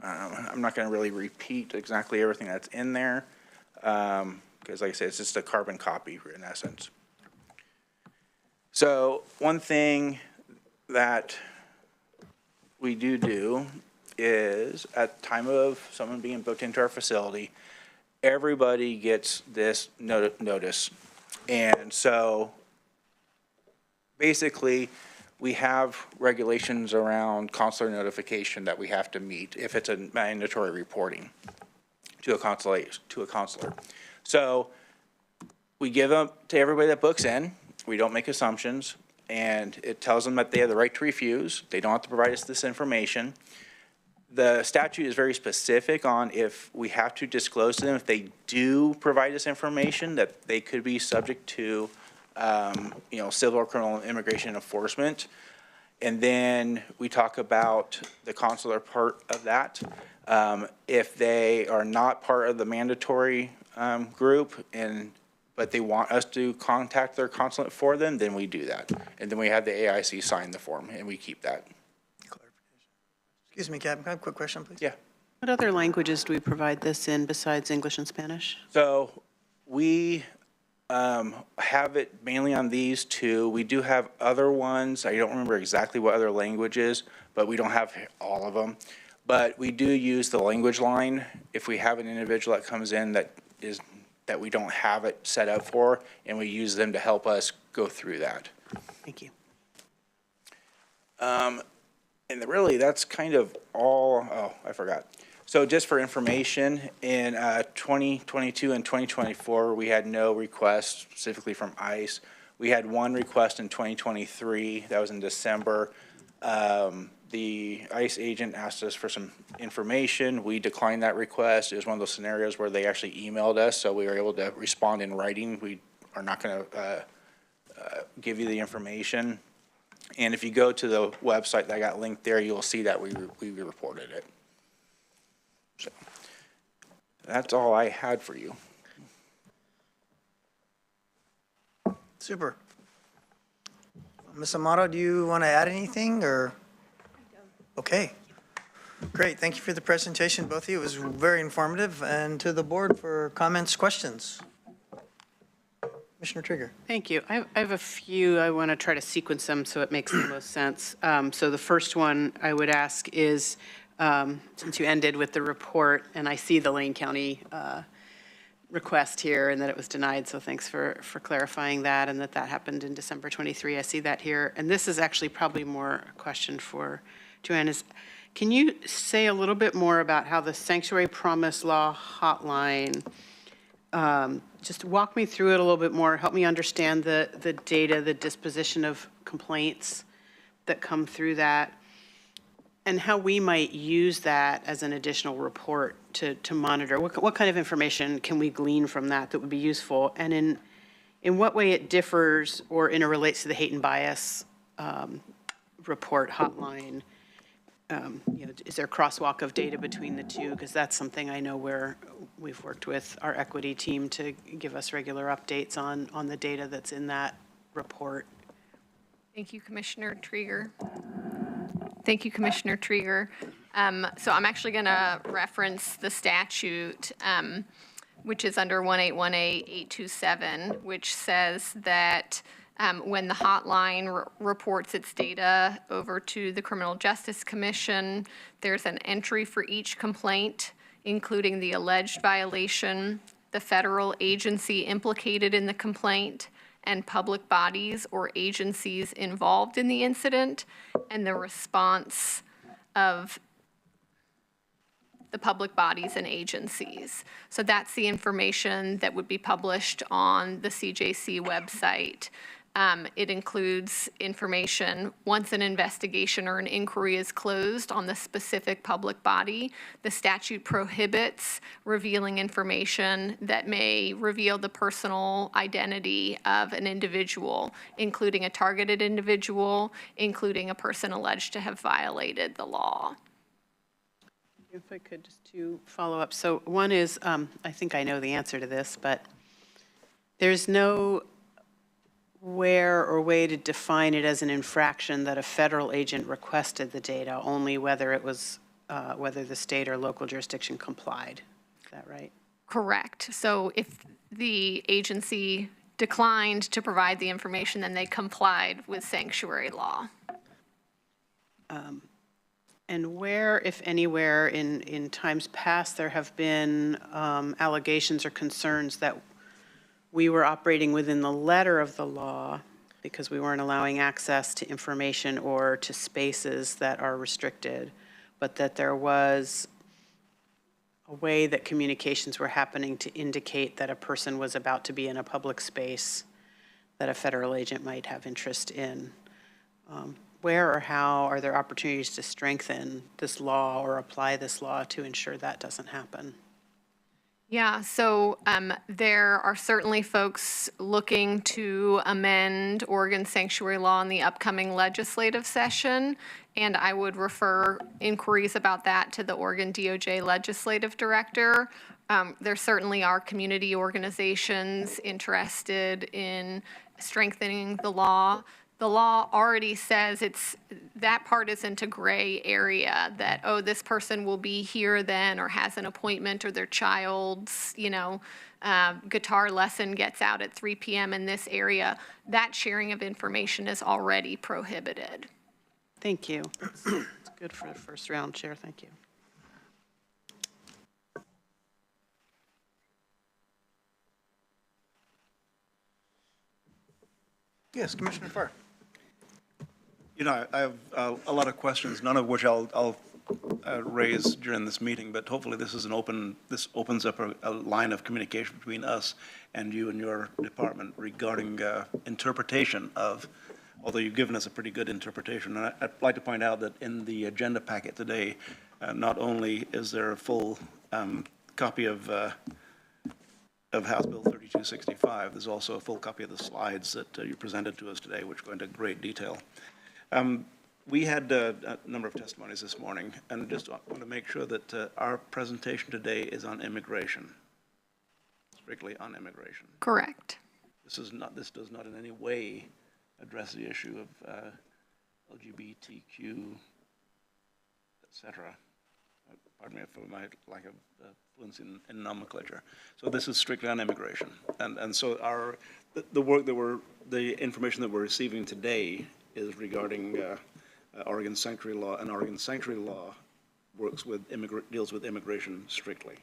S13: I'm not going to really repeat exactly everything that's in there because, like I said, it's just a carbon copy in essence. So one thing that we do is at the time of someone being booked into our facility, everybody gets this notice. And so basically we have regulations around consular notification that we have to meet if it's a mandatory reporting to a consular. So we give them to everybody that books in. We don't make assumptions, and it tells them that they have the right to refuse. They don't have to provide us this information. The statute is very specific on if we have to disclose to them, if they do provide us information, that they could be subject to, civil or criminal immigration enforcement. And then we talk about the consular part of that. If they are not part of the mandatory group but they want us to contact their consulate for them, then we do that. And then we have the AIC sign the form, and we keep that.
S1: Excuse me, Captain, can I have a quick question, please?
S13: Yeah.
S8: What other languages do we provide this in besides English and Spanish?
S13: So we have it mainly on these two. We do have other ones. I don't remember exactly what other languages, but we don't have all of them. But we do use the language line if we have an individual that comes in that we don't have it set up for, and we use them to help us go through that.
S8: Thank you.
S13: And really, that's kind of all. Oh, I forgot. So just for information, in 2022 and 2024, we had no requests specifically from ICE. We had one request in 2023. That was in December. The ICE agent asked us for some information. We declined that request. It was one of those scenarios where they actually emailed us, so we were able to respond in writing. We are not going to give you the information. And if you go to the website that got linked there, you'll see that we reported it. So that's all I had for you.
S1: Super. Ms. Amato, do you want to add anything, or? Okay. Great. Thank you for the presentation, both of you. It was very informative. And to the board for comments, questions. Commissioner Trigger.
S8: Thank you. I have a few. I want to try to sequence them so it makes the most sense. So the first one I would ask is, since you ended with the report, and I see the Lane County request here and that it was denied, so thanks for clarifying that, and that happened in December 23. I see that here. And this is actually probably more a question for Joanne. Can you say a little bit more about how the Sanctuary Promise Law Hotline, just walk me through it a little bit more, help me understand the data, the disposition of complaints that come through that, and how we might use that as an additional report to monitor. What kind of information can we glean from that that would be useful? And in what way it differs or interrelates to the hate and bias report hotline? Is there a crosswalk of data between the two? Because that's something I know where we've worked with our equity team to give us regular updates on the data that's in that report.
S11: Thank you, Commissioner Trieger. Thank you, Commissioner Trieger. So I'm actually going to reference the statute, which is under 181A827, which says that when the hotline reports its data over to the Criminal Justice Commission, there's an entry for each complaint, including the alleged violation, the federal agency implicated in the complaint, and public bodies or agencies involved in the incident, and the response of the public bodies and agencies. So that's the information that would be published on the CJC website. It includes information once an investigation or an inquiry is closed on the specific public body. The statute prohibits revealing information that may reveal the personal identity of an individual, including a targeted individual, including a person alleged to have violated the law.
S8: If I could just to follow up. So one is, I think I know the answer to this, but there's no where or way to define it as an infraction that a federal agent requested the data, only whether it was, whether the state or local jurisdiction complied. Is that right?
S11: Correct. So if the agency declined to provide the information, then they complied with sanctuary law.
S8: And where, if anywhere, in times past, there have been allegations or concerns that we were operating within the letter of the law because we weren't allowing access to information or to spaces that are restricted, but that there was a way that communications were happening to indicate that a person was about to be in a public space that a federal agent might have interest in. Where or how are there opportunities to strengthen this law or apply this law to ensure that doesn't happen?
S11: Yeah, so there are certainly folks looking to amend Oregon sanctuary law in the upcoming legislative session, and I would refer inquiries about that to the Oregon DOJ legislative director. There certainly are community organizations interested in strengthening the law. The law already says that part isn't a gray area, that, oh, this person will be here then or has an appointment or their child's, guitar lesson gets out at 3 p.m. in this area. That sharing of information is already prohibited.
S8: Thank you. It's good for the first round, Chair. Thank you.
S1: Yes, Commissioner Farr.
S7: I have a lot of questions, none of which I'll raise during this meeting, but hopefully this opens up a line of communication between us and you and your department regarding interpretation of, although you've given us a pretty good interpretation. And I'd like to point out that in the agenda packet today, not only is there a full copy of House Bill 3265, there's also a full copy of the slides that you presented to us today, which go into great detail. We had a number of testimonies this morning, and just want to make sure that our presentation today is on immigration, strictly on immigration.
S11: Correct.
S7: This does not in any way address the issue of LGBTQ, et cetera. Pardon me for my lack of fluency in nomenclature. So this is strictly on immigration, and so the information that we're receiving today is regarding Oregon sanctuary law, and Oregon sanctuary law deals with immigration strictly.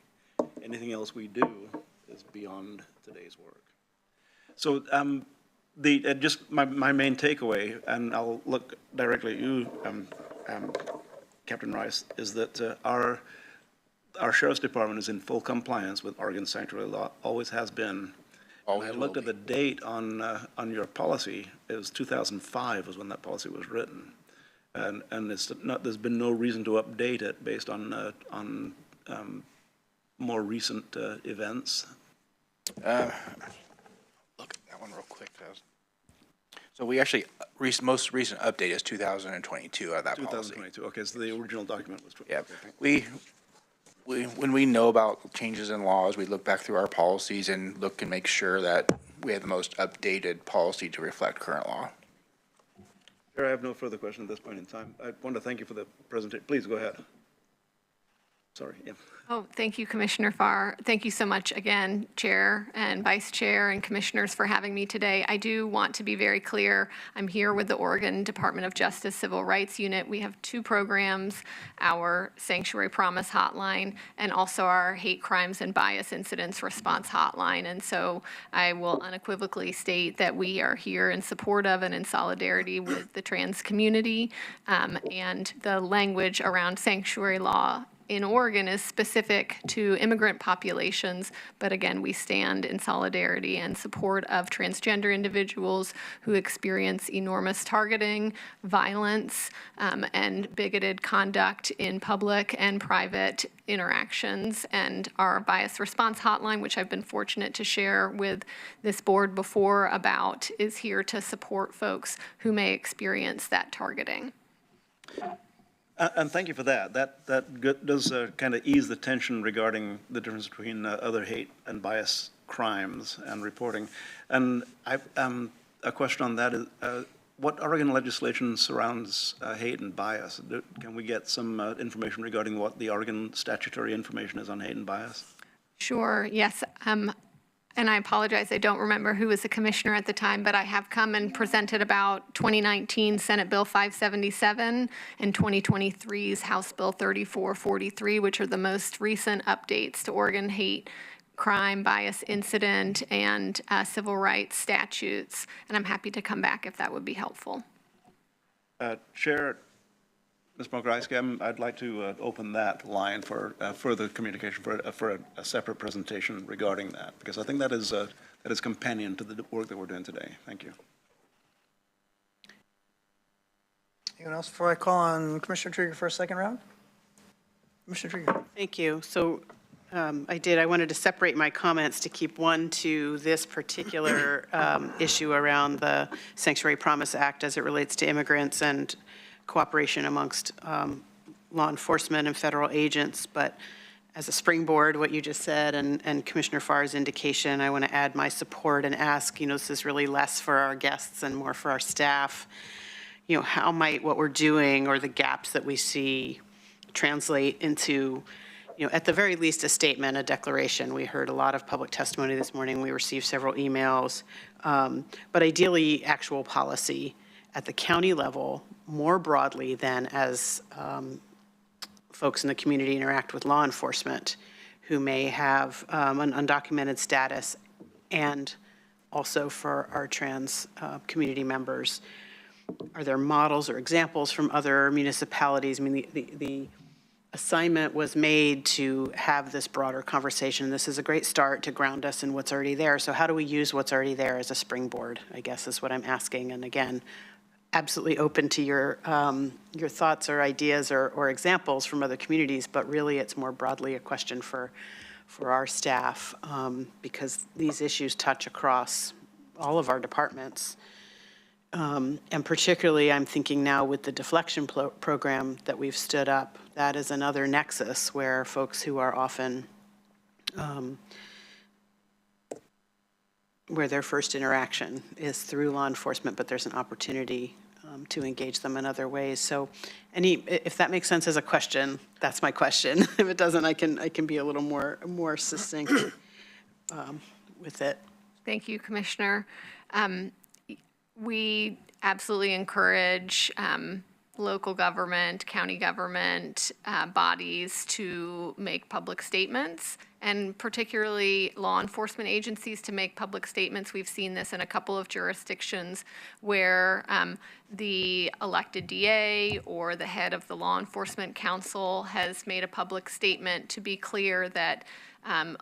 S7: Anything else we do is beyond today's work. So just my main takeaway, and I'll look directly at you, Captain Rice, is that our Sheriff's Department is in full compliance with Oregon sanctuary law, always has been. When I looked at the date on your policy, it was 2005 was when that policy was written. And it's not, there's been no reason to update it based on more recent events.
S13: Look at that one real quick. So we actually, most recent update is 2022 of that policy.
S7: 2022, okay, so the original document was.
S13: Yeah, when we know about changes in laws, we look back through our policies and look and make sure that we have the most updated policy to reflect current law.
S7: Chair, I have no further questions at this point in time. I want to thank you for the presentation. Please go ahead. Sorry, yeah.
S11: Oh, thank you, Commissioner Farr. Thank you so much again, Chair and Vice Chair and Commissioners for having me today. I do want to be very clear. I'm here with the Oregon Department of Justice Civil Rights Unit. We have two programs, our Sanctuary Promise Hotline and also our Hate Crimes and Bias Incidents Response Hotline. And so I will unequivocally state that we are here in support of and in solidarity with the trans community, and the language around sanctuary law in Oregon is specific to immigrant populations, but again, we stand in solidarity and support of transgender individuals who experience enormous targeting, violence, and bigoted conduct in public and private interactions. And our bias response hotline, which I've been fortunate to share with this board before about, is here to support folks who may experience that targeting.
S7: And thank you for that. That does kind of ease the tension regarding the difference between other hate and bias crimes and reporting. And a question on that is, what Oregon legislation surrounds hate and bias? Can we get some information regarding what the Oregon statutory information is on hate and bias?
S11: Sure, yes. And I apologize, I don't remember who was the commissioner at the time, but I have come and presented about 2019 Senate Bill 577 and 2023's House Bill 3443, which are the most recent updates to Oregon hate crime, bias incident, and civil rights statutes. And I'm happy to come back if that would be helpful.
S7: Chair, Ms. Pokrajewski, I'd like to open that line for further communication, for a separate presentation regarding that, because I think that is companion to the work that we're doing today. Thank you.
S1: Anyone else before I call on Commissioner Trieger for a second round? Commissioner Trieger.
S8: Thank you. So I wanted to separate my comments to keep one to this particular issue around the Sanctuary Promise Act as it relates to immigrants and cooperation amongst law enforcement and federal agents. But as a springboard, what you just said and Commissioner Farr's indication, I want to add my support and ask, this is really less for our guests and more for our staff. How might what we're doing or the gaps that we see translate into, at the very least, a statement, a declaration. We heard a lot of public testimony this morning. We received several emails, but ideally actual policy at the county level, more broadly than as folks in the community interact with law enforcement who may have an undocumented status, and also for our trans community members. Are there models or examples from other municipalities? I mean, the assignment was made to have this broader conversation. This is a great start to ground us in what's already there. So how do we use what's already there as a springboard, I guess is what I'm asking. And again, absolutely open to your thoughts or ideas or examples from other communities, but really it's more broadly a question for our staff because these issues touch across all of our departments. And particularly I'm thinking now with the deflection program that we've stood up, that is another nexus where folks who are often where their first interaction is through law enforcement, but there's an opportunity to engage them in other ways. So if that makes sense as a question, that's my question. If it doesn't, I can be a little more succinct with it.
S11: Thank you, Commissioner. We absolutely encourage local government, county government bodies to make public statements and particularly law enforcement agencies to make public statements. We've seen this in a couple of jurisdictions where the elected DA or the head of the law enforcement council has made a public statement to be clear that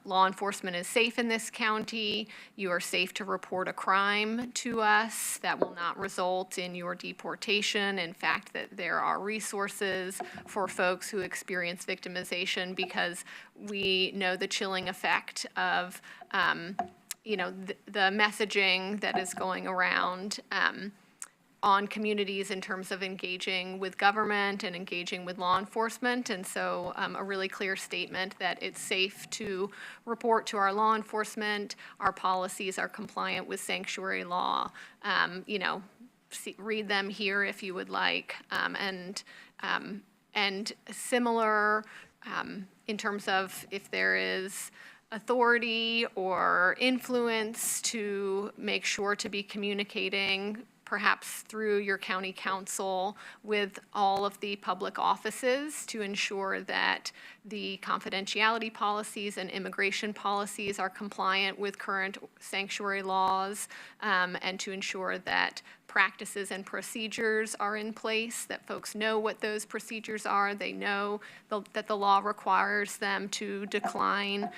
S11: law enforcement is safe in this county. You are safe to report a crime to us that will not result in your deportation. In fact, that there are resources for folks who experience victimization, because we know the chilling effect of, the messaging that is going around on communities in terms of engaging with government and engaging with law enforcement. And so a really clear statement that it's safe to report to our law enforcement. Our policies are compliant with sanctuary law. Read them here if you would like. And similar in terms of if there is authority or influence, to make sure to be communicating perhaps through your county council with all of the public offices to ensure that the confidentiality policies and immigration policies are compliant with current sanctuary laws, and to ensure that practices and procedures are in place, that folks know what those procedures are. They know that the law requires them to decline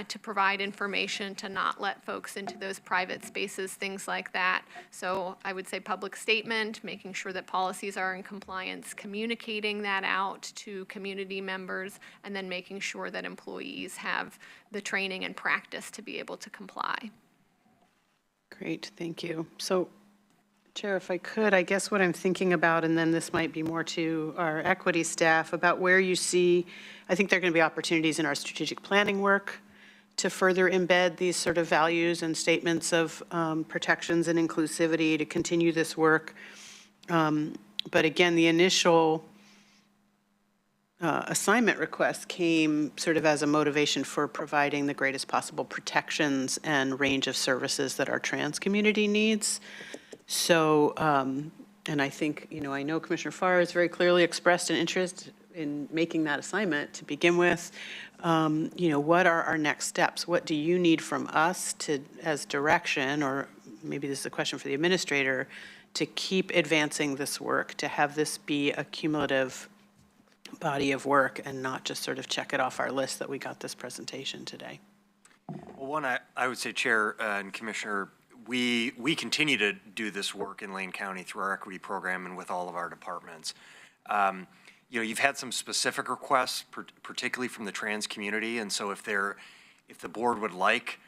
S11: to provide information, to not let folks into those private spaces, things like that. So I would say public statement, making sure that policies are in compliance, communicating that out to community members, and then making sure that employees have the training and practice to be able to comply.
S8: Great, thank you. So, Chair, if I could, I guess what I'm thinking about, and then this might be more to our equity staff, about where you see, I think there are going to be opportunities in our strategic planning work to further embed these sort of values and statements of protections and inclusivity to continue this work. But again, the initial assignment request came sort of as a motivation for providing the greatest possible protections and range of services that our trans community needs. So, and I think, I know Commissioner Farr has very clearly expressed an interest in making that assignment to begin with. What are our next steps? What do you need from us as direction, or maybe this is a question for the administrator, to keep advancing this work, to have this be a cumulative body of work and not just sort of check it off our list that we got this presentation today?
S10: Well, one, I would say, Chair and Commissioner, we continue to do this work in Lane County through our equity program and with all of our departments. You've had some specific requests, particularly from the trans community, and so if the board would like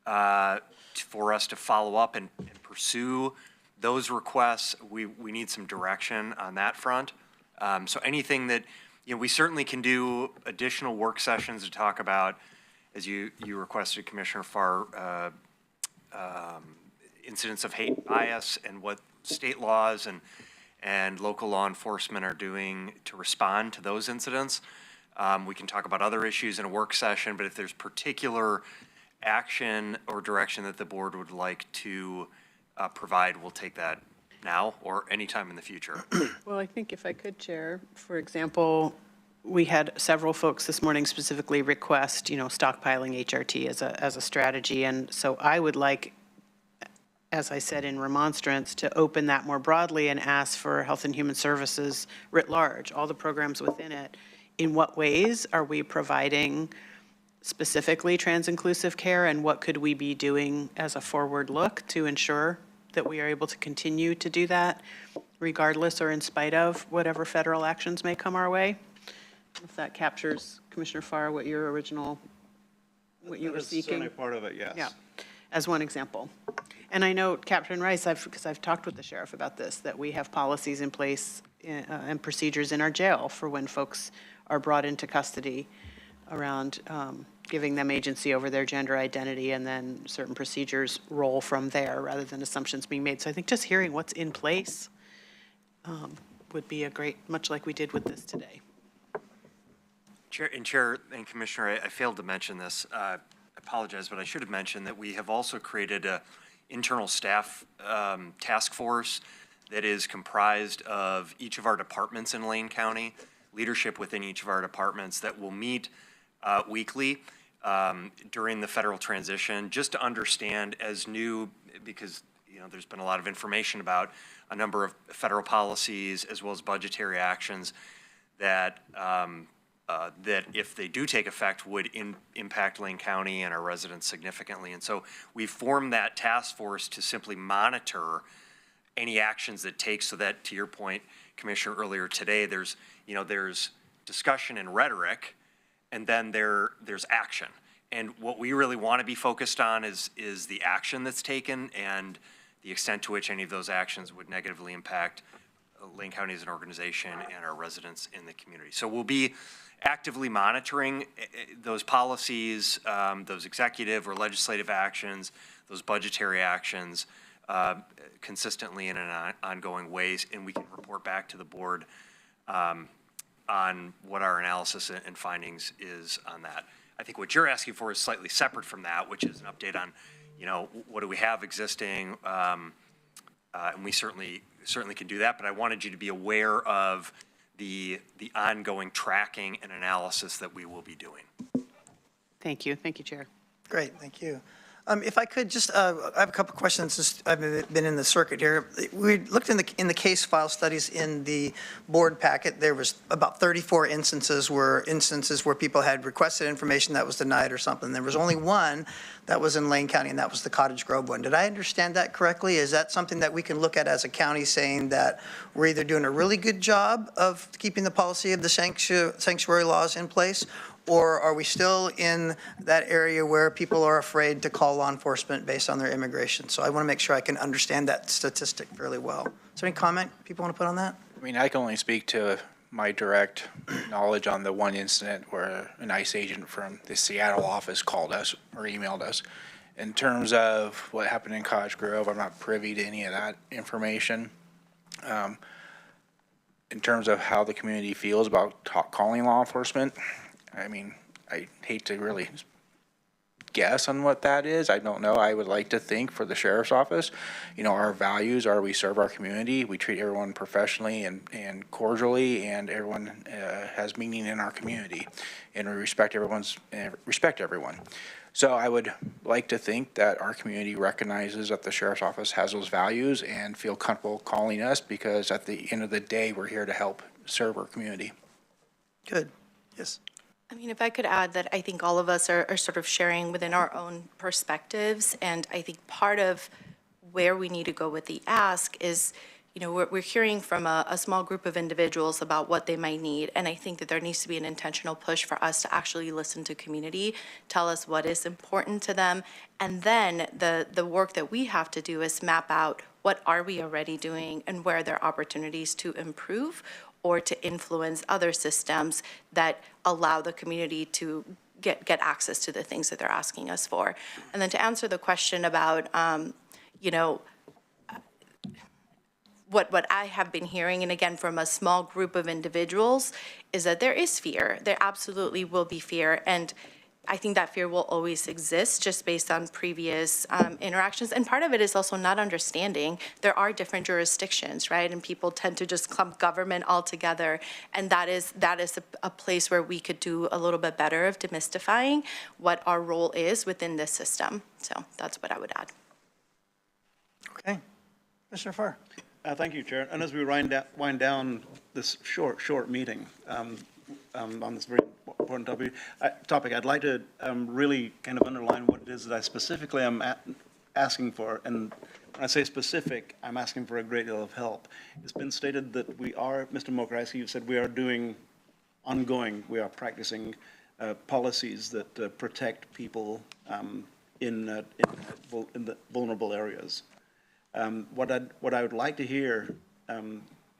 S10: for us to follow up and pursue those requests, we need some direction on that front. So anything that, we certainly can do additional work sessions to talk about, as you requested, Commissioner Farr, incidents of hate bias and what state laws and local law enforcement are doing to respond to those incidents. We can talk about other issues in a work session, but if there's particular action or direction that the board would like to provide, we'll take that now or anytime in the future.
S8: Well, I think if I could, Chair, for example, we had several folks this morning specifically request, stockpiling HRT as a strategy. And so I would like, as I said in remonstrance, to open that more broadly and ask for Health and Human Services writ large, all the programs within it. In what ways are we providing specifically trans-inclusive care, and what could we be doing as a forward look to ensure that we are able to continue to do that, regardless or in spite of whatever federal actions may come our way? If that captures, Commissioner Farr, what you were seeking.
S7: Certainly part of it, yes.
S8: Yeah, as one example. And I know, Captain Rice, because I've talked with the sheriff about this, that we have policies in place and procedures in our jail for when folks are brought into custody around giving them agency over their gender identity, and then certain procedures roll from there rather than assumptions being made. So I think just hearing what's in place would be a great, much like we did with this today.
S10: Chair and Commissioner, I failed to mention this. I apologize, but I should have mentioned that we have also created a internal staff task force that is comprised of each of our departments in Lane County, leadership within each of our departments that will meet weekly during the federal transition, just to understand as new, because there's been a lot of information about a number of federal policies as well as budgetary actions that that if they do take effect would impact Lane County and our residents significantly. And so we formed that task force to simply monitor any actions that take, so that, to your point, Commissioner, earlier today, there's discussion and rhetoric, and then there's action. And what we really want to be focused on is the action that's taken and the extent to which any of those actions would negatively impact Lane County as an organization and our residents in the community. So we'll be actively monitoring those policies, those executive or legislative actions, those budgetary actions consistently in an ongoing ways, and we can report back to the board on what our analysis and findings is on that. I think what you're asking for is slightly separate from that, which is an update on, what do we have existing, and we certainly can do that. But I wanted you to be aware of the ongoing tracking and analysis that we will be doing.
S8: Thank you, Chair.
S1: Great, thank you. If I could just, I have a couple questions. Just, I've been in the circuit here. We looked in the case file studies in the board packet. There was about 34 instances where people had requested information that was denied or something. There was only one that was in Lane County, and that was the Cottage Grove one. Did I understand that correctly? Is that something that we can look at as a county, saying that we're either doing a really good job of keeping the policy of the sanctuary laws in place, or are we still in that area where people are afraid to call law enforcement based on their immigration? So I want to make sure I can understand that statistic fairly well. Is there any comment people want to put on that?
S13: I mean, I can only speak to my direct knowledge on the one incident where an ICE agent from the Seattle office called us or emailed us. In terms of what happened in Cottage Grove, I'm not privy to any of that information. In terms of how the community feels about calling law enforcement, I mean, I hate to really guess on what that is. I don't know. I would like to think for the sheriff's office, our values are we serve our community, we treat everyone professionally and cordially, and everyone has meaning in our community, and we respect everyone. So I would like to think that our community recognizes that the sheriff's office has those values and feel comfortable calling us, because at the end of the day, we're here to help serve our community.
S1: Good. Yes.
S14: I mean, if I could add that I think all of us are sort of sharing within our own perspectives, and I think part of where we need to go with the ask is, we're hearing from a small group of individuals about what they might need, and I think that there needs to be an intentional push for us to actually listen to community, tell us what is important to them, and then the work that we have to do is map out what are we already doing and where there are opportunities to improve or to influence other systems that allow the community to get access to the things that they're asking us for. And then to answer the question about, what I have been hearing, and again, from a small group of individuals, is that there is fear. There absolutely will be fear. And I think that fear will always exist just based on previous interactions. And part of it is also not understanding. There are different jurisdictions, right? And people tend to just clump government all together. And that is a place where we could do a little bit better of demystifying what our role is within this system. So that's what I would add.
S1: Okay. Commissioner Farr.
S7: Thank you, Chair. And as we wind down this short meeting, on this very important topic, I'd like to really kind of underline what it is that I specifically am asking for. And when I say specific, I'm asking for a great deal of help. It's been stated that we are, Mr. Mokrowski, you said we are practicing policies that protect people in the vulnerable areas. What I would like to hear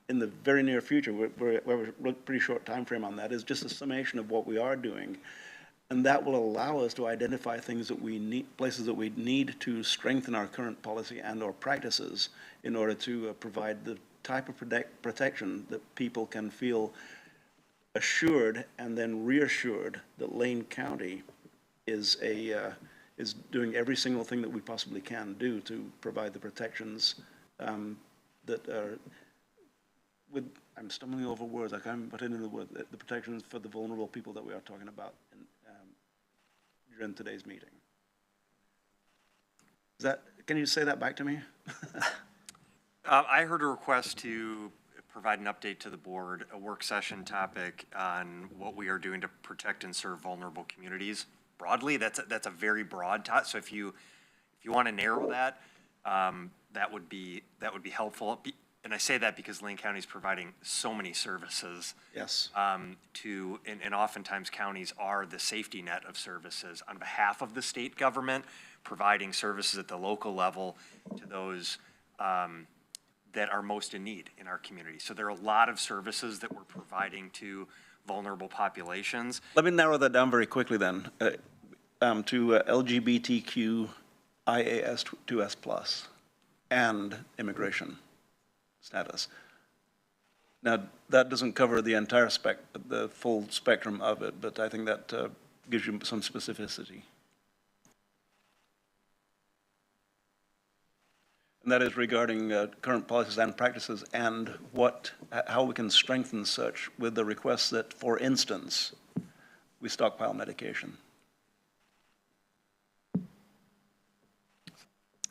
S7: in the very near future, we have a pretty short time frame on that, is just a summation of what we are doing. And that will allow us to identify things that we need, places that we need to strengthen our current policy and or practices in order to provide the type of protection that people can feel assured and then reassured that Lane County is doing every single thing that we possibly can do to provide the protections that are I'm stumbling over words. I can't put it into the word. The protections for the vulnerable people that we are talking about, and during today's meeting. Can you say that back to me?
S10: I heard a request to provide an update to the board, a work session topic on what we are doing to protect and serve vulnerable communities. Broadly, that's a very broad topic. So if you want to narrow that, that would be helpful. And I say that because Lane County is providing so many services.
S7: Yes.
S10: And oftentimes counties are the safety net of services on behalf of the state government, providing services at the local level to those that are most in need in our community. So there are a lot of services that we're providing to vulnerable populations.
S7: Let me narrow that down very quickly then to LGBTQ IAS2S+ and immigration status. Now, that doesn't cover the entire the full spectrum of it, but I think that gives you some specificity. And that is regarding current policies and practices and how we can strengthen such with the request that, for instance, we stockpile medication.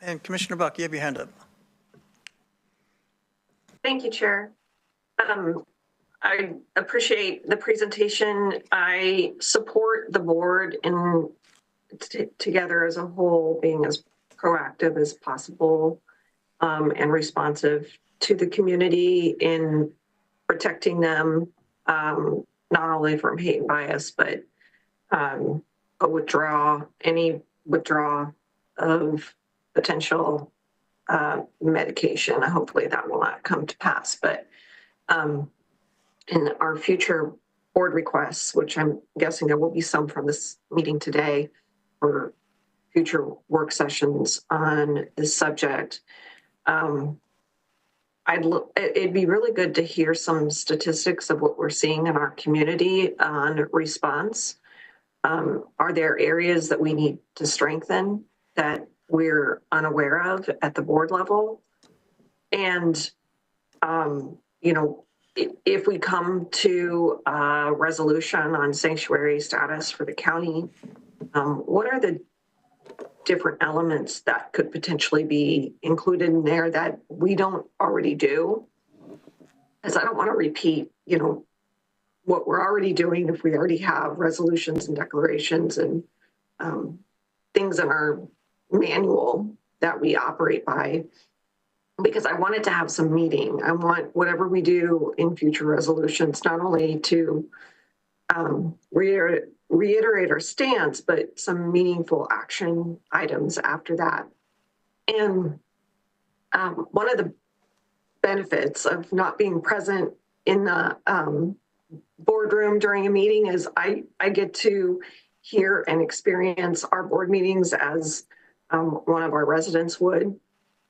S1: And Commissioner Buck, you have your hand up.
S9: Thank you, Chair. I appreciate the presentation. I support the board in together as a whole being as proactive as possible and responsive to the community in protecting them, not only from hate and bias, but any withdrawal of potential medication. Hopefully that will not come to pass, but in our future board requests, which I'm guessing there will be some from this meeting today or future work sessions on this subject, it'd be really good to hear some statistics of what we're seeing in our community on response. Are there areas that we need to strengthen that we're unaware of at the board level? And, if we come to a resolution on sanctuary status for the county, what are the different elements that could potentially be included in there that we don't already do? As I don't want to repeat, what we're already doing if we already have resolutions and declarations and things in our manual that we operate by, because I wanted to have some meaning. I want whatever we do in future resolutions, not only to reiterate our stance, but some meaningful action items after that. And one of the benefits of not being present in the boardroom during a meeting is I get to hear and experience our board meetings as one of our residents would.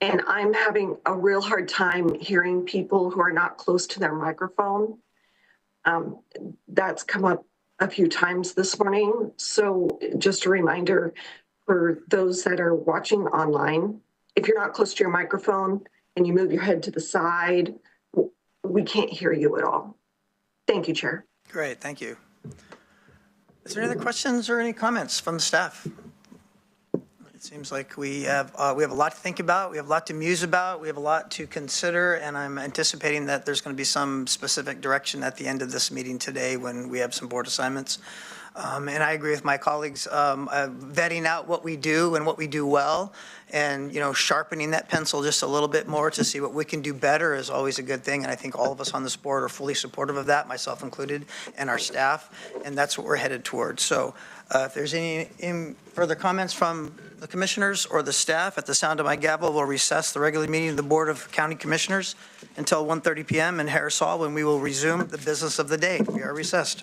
S9: And I'm having a real hard time hearing people who are not close to their microphone. That's come up a few times this morning. So just a reminder for those that are watching online, if you're not close to your microphone and you move your head to the side, we can't hear you at all. Thank you, Chair.
S1: Great, thank you. Is there any other questions or any comments from the staff? It seems like we have a lot to think about, we have a lot to muse about, we have a lot to consider, and I'm anticipating that there's going to be some specific direction at the end of this meeting today when we have some board assignments. And I agree with my colleagues, vetting out what we do and what we do well, and sharpening that pencil just a little bit more to see what we can do better is always a good thing. And I think all of us on this board are fully supportive of that, myself included, and our staff, and that's what we're headed towards. So if there's any further comments from the commissioners or the staff, at the sound of my gavel, we'll recess the regular meeting of the Board of County Commissioners until 1:30 p.m. in Harris Hall, when we will resume the business of the day. We are recessed.